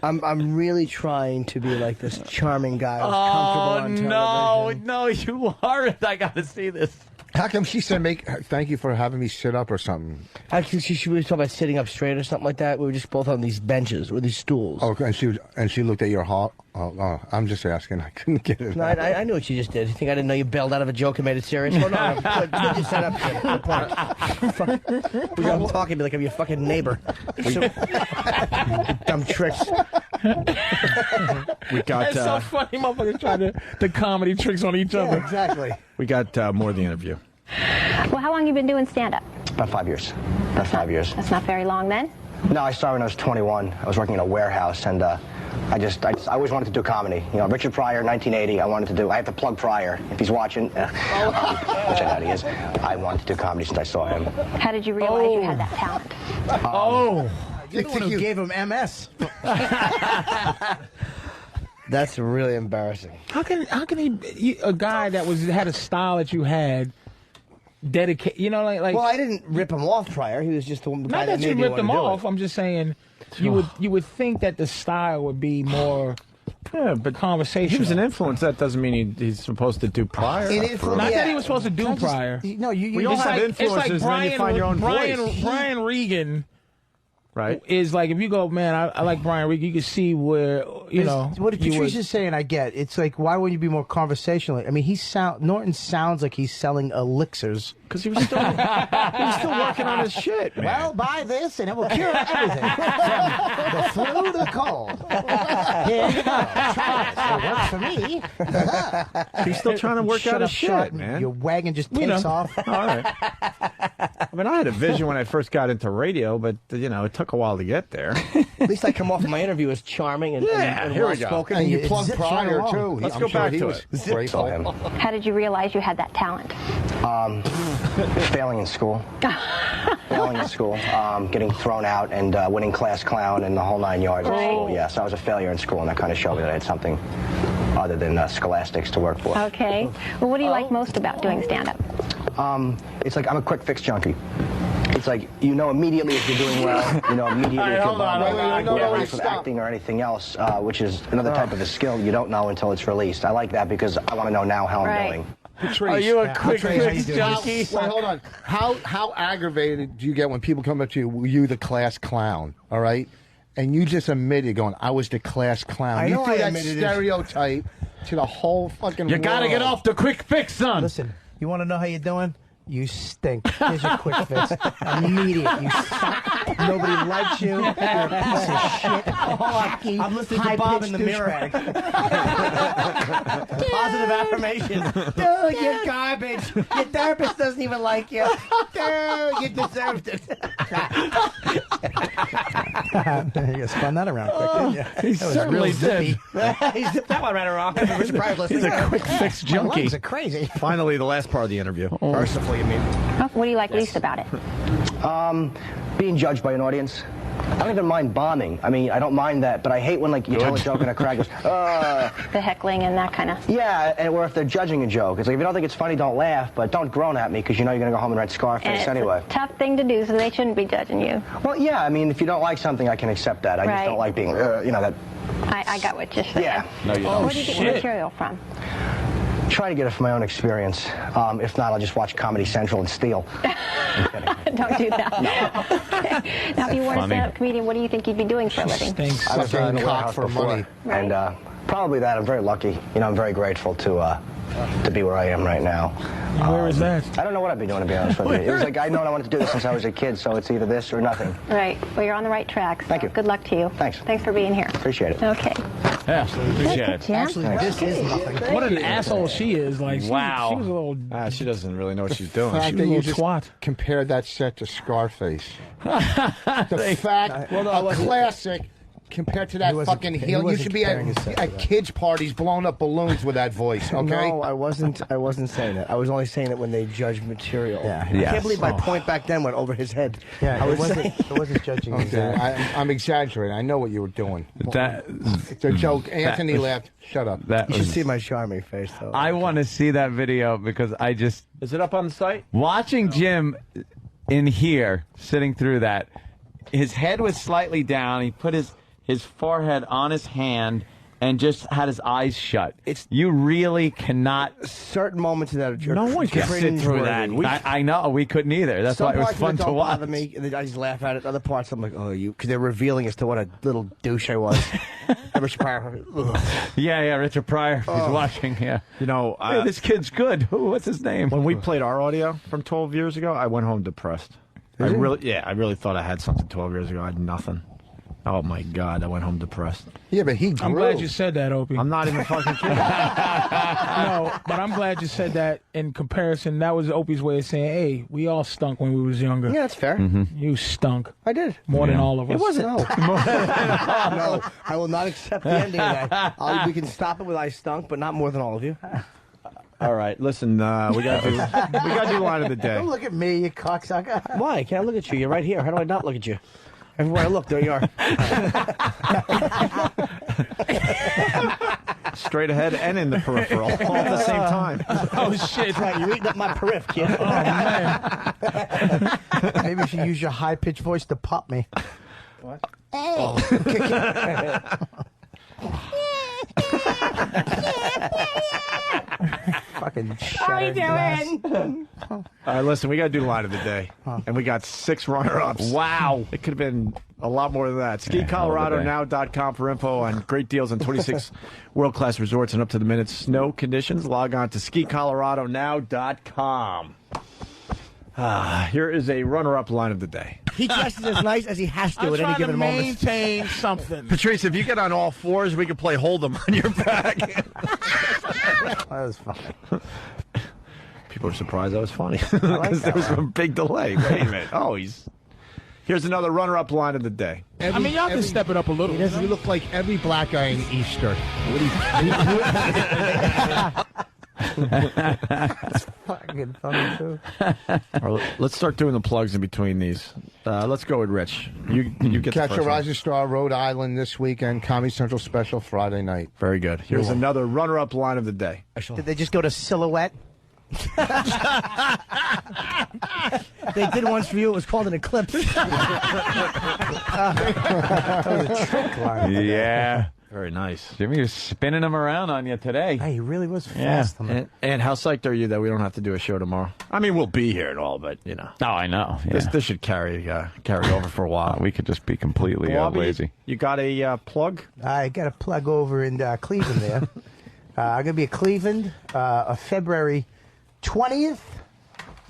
I'm really trying to be like this charming guy who's comfortable on television. no, you aren't. I got to see this. How come she said, thank you for having me sit up or something? Actually, she was talking about sitting up straight or something like that. We were just both on these benches or these stools. Oh, and she looked at your heart. Oh, I'm just asking. I couldn't get it. No, I knew what you just did. You think I didn't know you bailed out of a joke and made it serious? Well, no, you set up. I'm talking to me like I'm your fucking neighbor. Dumb tricks. We got. That's so funny, motherfuckers trying the comedy tricks on each other. Exactly. We got more of the interview. Well, how long have you been doing stand-up? About 5 years. About 5 years. That's not very long then. No, I started when I was 21. I was working in a warehouse, and I always wanted to do comedy. You know, Richard Pryor, 1980. I have to plug Pryor if he's watching, which I doubt he is. I wanted to do comedy since I saw him. How did you realize you had that talent? You're the one who gave him MS. That's really embarrassing. How can a guy that had a style that you had dedicate? You know, like. Well, I didn't rip him off prior. He was just the guy Not that you ripped him off. I'm just saying, you would think that the style would be more. Yeah, but conversation. He was an influence. That doesn't mean he's supposed to do Pryor. Not that he was supposed to do Pryor. No, we all have influences, and then you find your own voice. Brian Regan. Right. Is like, if you go, man, I like Brian Regan, you can see where, you know. What Patrice is saying, I get. It's like, why wouldn't you be more conversational? I mean, Norton sounds like he's selling elixirs. Because he was still working on his shit, man. Well, buy this and it will cure everything. From the flu to the cold. Here you go. Try this. It works for me. He's still trying to work out his shit, man. Your wagon just takes off. All right. I mean, I had a vision when I first got into radio, but, you know, it took a while to get there. At least I come off of my interview as charming and here we go. spoken. And you plug Pryor, too. Let's go back to it. Great for him. How did you realize you had that talent? Failing in school. Getting thrown out and winning class clown and the whole 9 yards of school. Yes, I was a failure in school, and that kind of showed me that I had something other than scholastics to work for. Okay. Well, what do you like most about doing stand-up? It's like I'm a quick fix junkie. It's like, you know immediately if you're doing well, you know immediately if you're bombing, from acting or anything else, which is another type of a skill you don't know until it's released. I like that because I want to know now how I'm doing. Patrice, are you a quick fix junkie? Wait, hold on. How aggravated do you get when people come up to you, were you the class clown, all right? And you just admitted going, I was the class clown. You threw that stereotype to the whole fucking world. You got to get off the quick fix, son. Listen, you want to know how you're doing? You stink. Here's your quick fix. Immediate. You suck. Nobody likes you. You're a piece of shit. I'm listening to Bob in the mirror. Positive affirmation. Dude, you're garbage. Your therapist doesn't even like you. Dude, you deserved it. You spun that around quick, didn't you? He certainly did. He zipped that one right around. He's a quick fix junkie. Lungs are crazy. Finally, the last part of the interview. Mercifully, you mean? What do you like least about it? Being judged by an audience. I don't even mind bombing. I mean, I don't mind that, but I hate when, like, you tell a joke and a crowd goes, the heckling and that kind of... Yeah, or if they're judging a joke. It's like, if you don't think it's funny, don't laugh, but don't groan at me, because you know you're going to go home and write Scarface anyway. It's a tough thing to do, so they shouldn't be judging you. Well, yeah, I mean, if you don't like something, I can accept that. I just don't like being, you know, that... I got what you're saying. Yeah. No, you don't. Where do you get your material from? Try to get it from my own experience. If not, I'll just watch Comedy Central and steal. Don't do that. Okay. Now, if you weren't a stand-up comedian, what do you think you'd be doing for a living? I was in the warehouse before, and probably that. I'm very lucky. You know, I'm very grateful to be where I am right now. Where is that? I don't know what I'd be doing, to be honest with you. It was like, I know I wanted to do this since I was a kid, so it's either this or nothing. Right. Well, you're on the right track. Thank you. Good luck to you. Thanks. Thanks for being here. Appreciate it. Okay. Yeah, appreciate it. Actually, this is nothing. What an asshole she is. Like, Wow. She was a little... She doesn't really know what she's doing. The fact She that was a you little just twat. compared that set to Scarface. The fact, a classic, compared to that fucking heel. You should be at kids' parties blowing up balloons with that voice, okay? No, I wasn't saying that. I was only saying it when they judged material. Yeah. I can't believe my point back then went over his head. Yeah, I it wasn't judging his I'm exaggerating. I know what you were doing. It's a joke. Anthony laughed. Shut up. You should see my charming face, though. I want to see that video because I just... Is it up on the site? Watching Jim in here, sitting through that, his head was slightly down. He put his forehead on his hand, and just had his eyes shut. You really cannot. Certain moments of that are jerk. No one can sit through that. I know we couldn't either. That's why it was fun to watch. Me, and I just laugh at it. Other parts, I'm like, oh, because they're revealing as to what a little douche I was. Richard Pryor. Yeah, Richard Pryor. He's watching. Yeah, you know, hey, this kid's good. What's his name? When we played our audio from 12 years ago, I went home depressed. I really thought I had something 12 years ago. I had nothing. Oh my God, I went home depressed. Yeah, but he grew. I'm glad you said that, Opie. I'm not even fucking kidding. No, but I'm glad you said that. In comparison, that was Opie's way of saying, "Hey, we all stunk when we was younger." Yeah, that's fair. You stunk. I did more than all of us. It wasn't. No, no, I will not accept the ending of that. We can stop it with "I stunk," but not more than all of you. All right, listen, we got to do line of the day. Don't look at me, you cocksucker. Why? Can't I look at you? You're right here. How do I not look at you? Everywhere I look, there you are. Straight ahead and in the peripheral, all at the same time. Oh, shit. That's right, you're eating up my periph, kid. Oh, man. Maybe you should use your high-pitched voice to pop me. What? Hey. Oh. Fucking How are you doing? All right, listen, we got to do line of the day. And we got 6 runner-ups. Wow. It could have been a lot more than that. SkiColoradoNow.com for info on great deals on 26 world-class resorts and up-to-the-minute snow conditions. Log on to SkiColoradoNow.com. Here is a runner-up line of the day. He dresses as nice as he has to at any given moment. I'm trying to maintain something. Patrice, if you get on all fours, we can play hold 'em on your back. That was funny. People are surprised that was funny because there was a big delay. Wait a minute. Here's another runner-up line of the day. I mean, y'all can step it up a little. You look like every black guy in Easter. It's fucking funny, too. All right, let's start doing the plugs in between these. Let's go with Rich. You get Catch the a first Rising Star, Rhode Island this weekend. Comedy Central special Friday night. Very good. Here's another runner-up line of the day. Did they just go to Silhouette? They did once for you. It was called an eclipse. That was a trick line. Yeah. Very nice. Jimmy, you're spinning them around on you today. Hey, he really was fast. Yeah. And how psyched are you that we don't have to do a show tomorrow? I mean, we'll be here and all, but, you know. Oh, I know. Yeah. This should carry over for a while. We could just be completely lazy. You got a plug? I got a plug over in Cleveland there. I'm going to be at Cleveland February 20th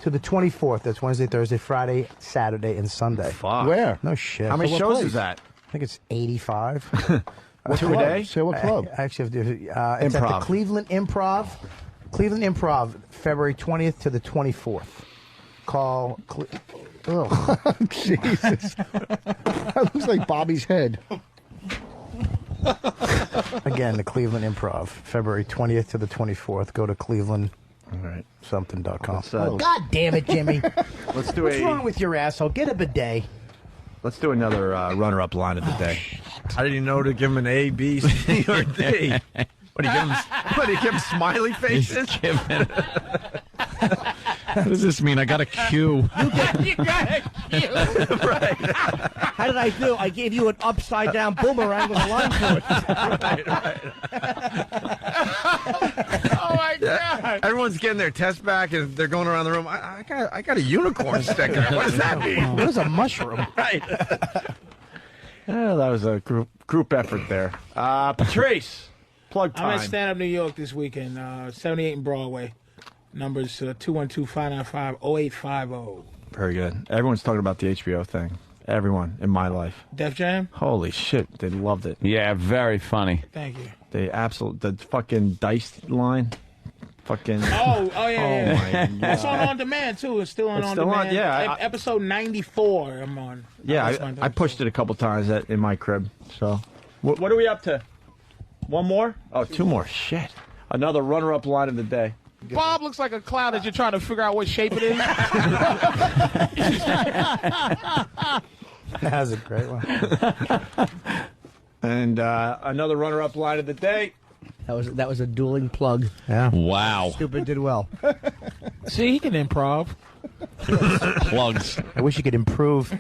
to the 24th. That's Wednesday, Thursday, Friday, Saturday, and Sunday. Fuck. Where? No shit. How many shows is that? I think it's 85. What 2 a day? Say what club? I actually have to, it's at the Cleveland Improv. Cleveland Improv, February 20th to the 24th. Call. Jesus. That looks like Bobby's head. Again, the Cleveland Improv, February 20th to the 24th. Go to Cleveland. All right. Something.com. God damn it, Jimmy. Let's do What's wrong with your asshole? Get a bidet. Let's do another runner-up line of the day. I didn't know to give him an A, B, C, or D. What do you give him smiley faces? What does this mean? I got a Q. You got a Q. Right. How did I do? I gave you an upside-down boomerang with a line through it. Right. Oh, my God. Everyone's getting their test back, and they're going around the room. I got a unicorn sticker. What does that mean? What is a mushroom? Right. That was a group effort there. Patrice, plug time. I'm at Stand Up New York this weekend, 78 in Broadway. Numbers 212-595-0850. Very good. Everyone's talking about the HBO thing. Everyone in my life. Def Jam? Holy shit, they loved it. Yeah, very funny. Thank you. The fucking dice line. Fucking. Oh yeah. My God. That's on demand too. It's still on demand. Yeah. Episode 94. I'm on. Yeah, I pushed it a couple times in my crib. So, what are we up to? One more? Oh, 2 more. Shit. Another runner-up line of the day. Bob looks like a cloud that you're trying to figure out what shape it is. That was a great one. And another runner-up line of the day. That was a dueling plug. Yeah. Wow. Stupid did well. See, he can improv. Plugs. I wish you could improve.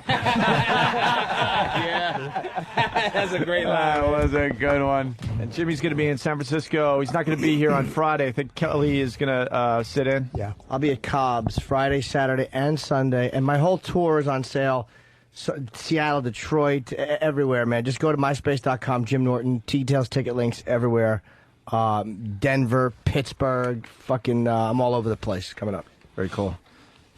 Yeah. That's a great line. That was a good one. And Jimmy's going to be in San Francisco. He's not going to be here on Friday. I think Kelly is going to sit in. Yeah, I'll be at Cobb's Friday, Saturday, and Sunday, and my whole tour is on sale. So, Seattle, Detroit, everywhere, man. Just go to myspace.com, Jim Norton. Details, ticket links everywhere. Denver, Pittsburgh, fucking, I'm all over the place coming up. Very cool.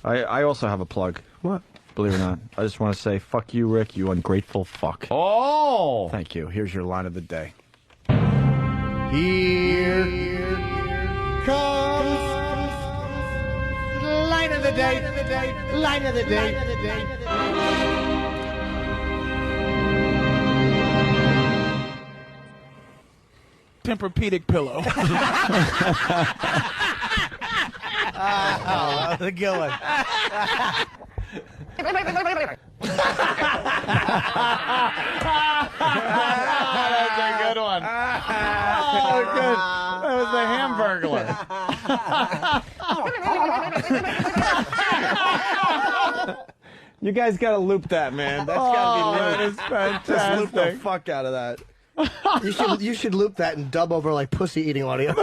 I also have a plug. What? Believe it or not. I just want to say, fuck you, Rick, you ungrateful fuck. Oh! Thank you. Here's your line of the day. Here comes line of the day. Line of the day. Tempur-Pedic pillow. That's a good one. That's a good one. Oh, good. That was the Hamburglar. You guys got to loop that, man. That's got to be looped. That is fantastic. Just loop the fuck out of that. You should loop that and dub over like pussy eating audio.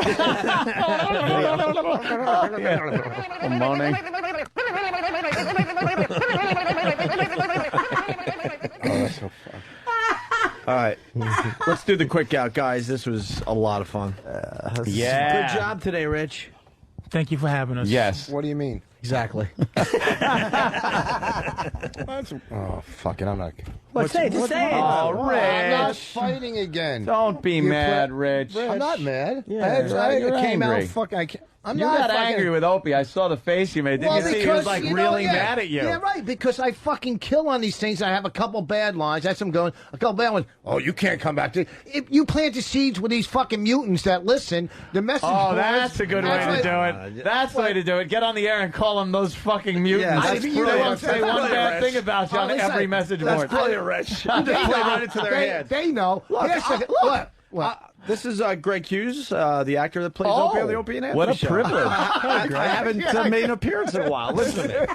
I'm moaning. That's so fun. All right. Let's do the quick out, guys. This was a lot of fun. Yeah. Good job today, Rich. Thank you for having us. Yes. What do you mean? Exactly. Oh, fuck it. I'm not. Just say it. Oh, Rich. I'm not fighting again. Don't be mad, Rich. I'm not mad. Yeah, I came angry. out fucking. You got angry with Opie. I saw the face you made. Didn't you see? He was like really mad at you. Yeah, right. Because I fucking kill on these things. I have a couple bad lines. That's them going. A couple bad ones. Oh, you can't come back to. If you plant the seeds with these fucking mutants that listen, the message. Oh, goes, that's a good way to do it. That's the way to do it. Get on the air and call them those fucking mutants. Yeah, They won't say one bad thing about you on every message board. That's brilliant, Rich. You just play right into their head. They know. What? This is Greg Hughes, the actor that plays Opie on the Opie and Anthony what a show. privilege. I haven't made an appearance in a while. Listen to me.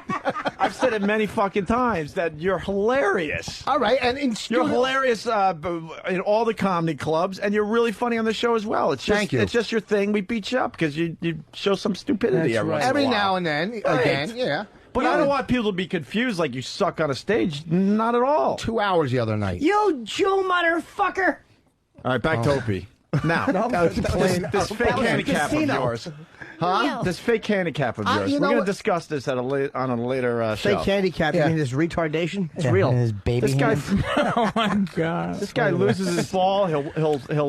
I've said it many fucking times that you're hilarious. All right, and you're hilarious in all the comedy clubs, and you're really funny on the show as well. It's just, Thank you. It's just your thing. We beat you up because you show some stupidity every now and then. Again, yeah. But I don't want people to be confused like you suck on a stage. Not at all. 2 hours the other night. You Jew motherfucker. All right, back to Opie. Now, this fake handicap of yours. Huh? This fake handicap of yours. We're going to discuss this on a later show. Fake handicap, you mean this retardation? It's real. His baby This guy, Oh my God! this guy loses his ball. He'll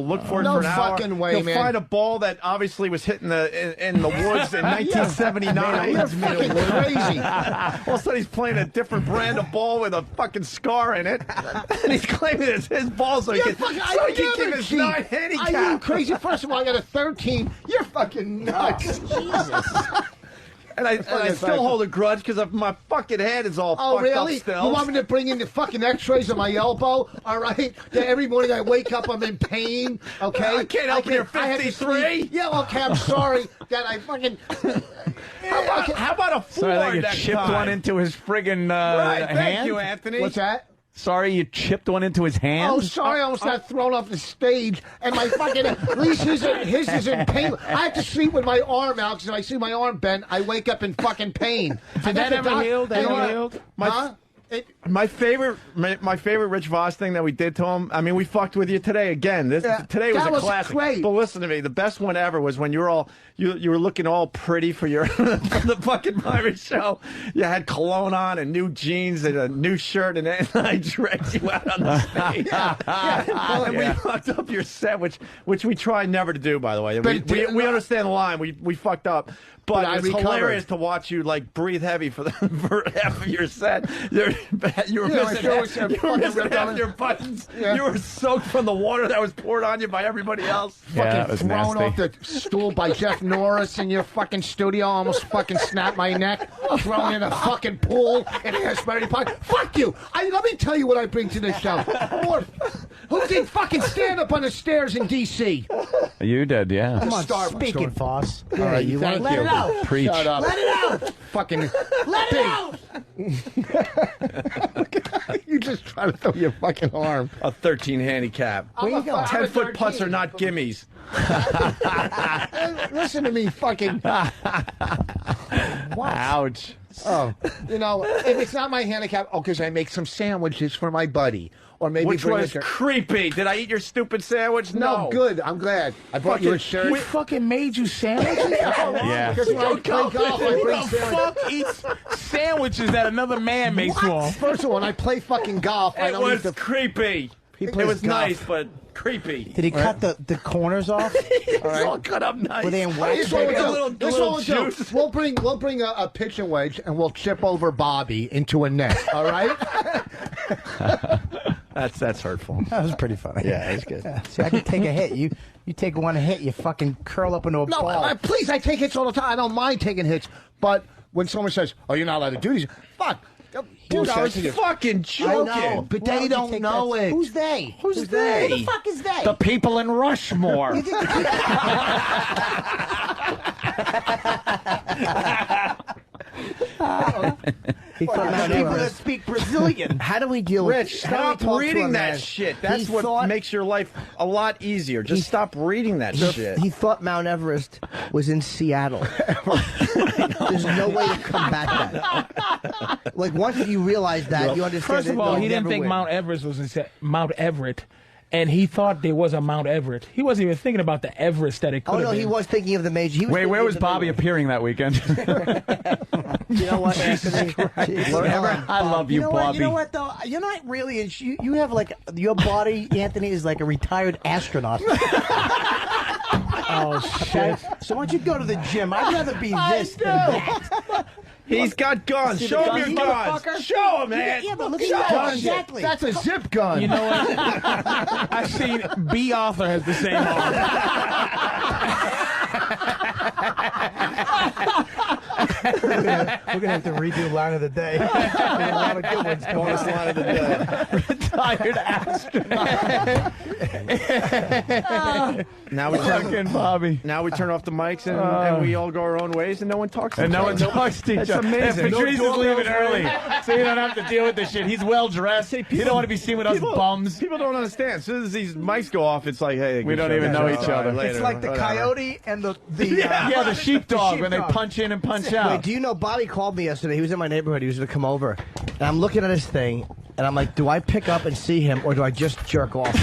look for it No for an hour. fucking way, He'll man. find a ball that obviously was hit in the woods in 1979. You're fucking crazy. All of a sudden he's playing a different brand of ball with a fucking scar in it, and he's claiming it's his ball so he can give his 9 handicap. Are you crazy? First of all, I got a 13. You're fucking nuts. Jesus. And I still hold a grudge because my fucking head is all fucked really? up still. You want me to bring in the fucking x-rays of my elbow? All right? Yeah, every morning I wake up, I'm in pain, okay? I can't help you're I have to 53. sleep. Yeah, okay, I'm sorry that I fucking... How about a 4 So I think you next chipped time? one into his friggin' Right, hand. thank you, Anthony. What's that? Sorry, you chipped one into his hand. Oh, sorry, I almost got thrown off the stage, and my fucking at least his is in pain. I have to sleep with my arm out because if I see my arm bent, I wake up in fucking pain. Did that ever heal? That ever healed? My favorite Rich Voss thing that we did to him. I mean, we fucked with you today again. Today was that a was classic. great. But listen to me, the best one ever was when you were looking all pretty for your for the fucking pirate show. You had cologne on and new jeans and a new shirt, and then I dragged you out on the stage. And we fucked up your set, which we try never to do, by the way. We understand the line. We fucked up. But it's hilarious to watch you like breathe heavy for half of your set. You were missing half your buttons. Yeah. You were soaked from the water that was poured on you by everybody else. Fucking thrown off the stool by Jeff Norris in your fucking studio. Almost fucking snapped my neck. Thrown in a fucking pool in a hairspray park. Fuck you! Let me tell you what I bring to this show. Who did fucking stand up on the stairs in D.C.? You did, yeah. Come on, speak it, Voss. All right, you let it out. Preach. Shut up. Let it out. Fucking Let it out. You just try to throw your fucking arm. A 13 handicap. Where you going? 10-foot putts are not gimmies. Listen to me, fucking. What? Ouch. Oh, you know, if it's not my handicap, because I make some sandwiches for my buddy. Or maybe Which was creepy. Did I eat your stupid sandwich? No, good. I'm glad. I brought you a shirt. We fucking made you sandwiches? Yeah. Because when I play golf, I bring Who the fuck eats sandwiches that another man makes for him? First of all, when I play fucking golf, I It don't was eat the... creepy. It was nice, but creepy. Did he cut the corners off? It's all cut up nice. Were they in wax? This is what we'll do. We'll bring a pitching wedge and we'll chip over Bobby into a net. All right. That's hurtful. That was pretty funny. Yeah, it's good. Yeah. See, I can take a hit. You take one hit, you fucking curl up into a ball. Please, I take hits all the time. I don't mind taking hits. But when someone says, "Oh, you're not allowed to do these," fuck. Dude, I was fucking joking. I know, but they don't know it. Who's they? Who's they? Who the fuck is they? The people in Rushmore. People that speak Brazilian. How do we deal with Rich, stop reading that shit. That's what makes your life a lot easier. Just stop reading that shit. He thought Mount Everest was in Seattle. There's no way to combat that. Like, once you realize that, you understand. First of all, he didn't think Mount Everest was in Mount Everett. And he thought there was a Mount Everett. He wasn't even thinking about the Everest that it could have been. Oh, no, he was thinking of the major. Wait, where was Bobby appearing that weekend? You know what, Anthony? I love you, Bobby. You know what, though? You're not really... You have, like... Your body, Anthony, is like a retired astronaut. Oh, shit. So why don't you go to the gym? I'd rather be this than that. He's got guns. Show him your guns. Show him, man. Yeah, but look at Show your him. guns. Exactly. That's a zip gun. You know what? I've seen B. Arthur has the same arm. We're gonna have to redo line of the day. A lot of good ones. Bonus line of the day. Retired astronaut. Now we Fucking Bobby. Now we turn off the mics and we all go our own ways and no one talks to And each no other. one talks to each other. It's amazing. And Patrice is leaving early, so you don't have to deal with this shit. He's well dressed. You don't want to be seen with us bums. People don't understand. As soon as these mics go off, it's like, hey, We don't even know each other. It's like the coyote and the the sheepdog when they punch in and punch out. Wait, do you know Bobby called me yesterday? He was in my neighborhood. He was going to come over. And I'm looking at his thing, and I'm like, do I pick up and see him, or do I just jerk off?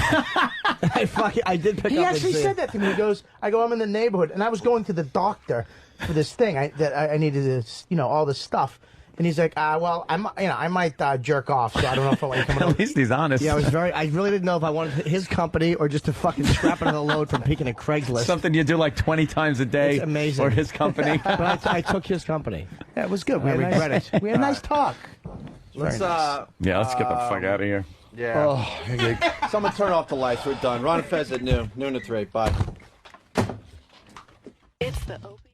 I did pick He up actually and see said him. that to me. He goes, I'm in the neighborhood, and I was going to the doctor for this thing that I needed this, all this stuff. And he's like, well, I might jerk off, so I don't know if I want to come At least he's honest. Yeah, I really didn't know if I wanted his company or just to fucking scrap another load from peeking at Craigslist. Something you do like 20 times a day. It's amazing. Or his company. But I took his company. Yeah, it was good. We I regret it. We had a nice talk. Let's Yeah, let's get the fuck out of here. Yeah. Someone turn off the lights. We're done. Ron and Fez at noon to 3. Bye. It's the Opie.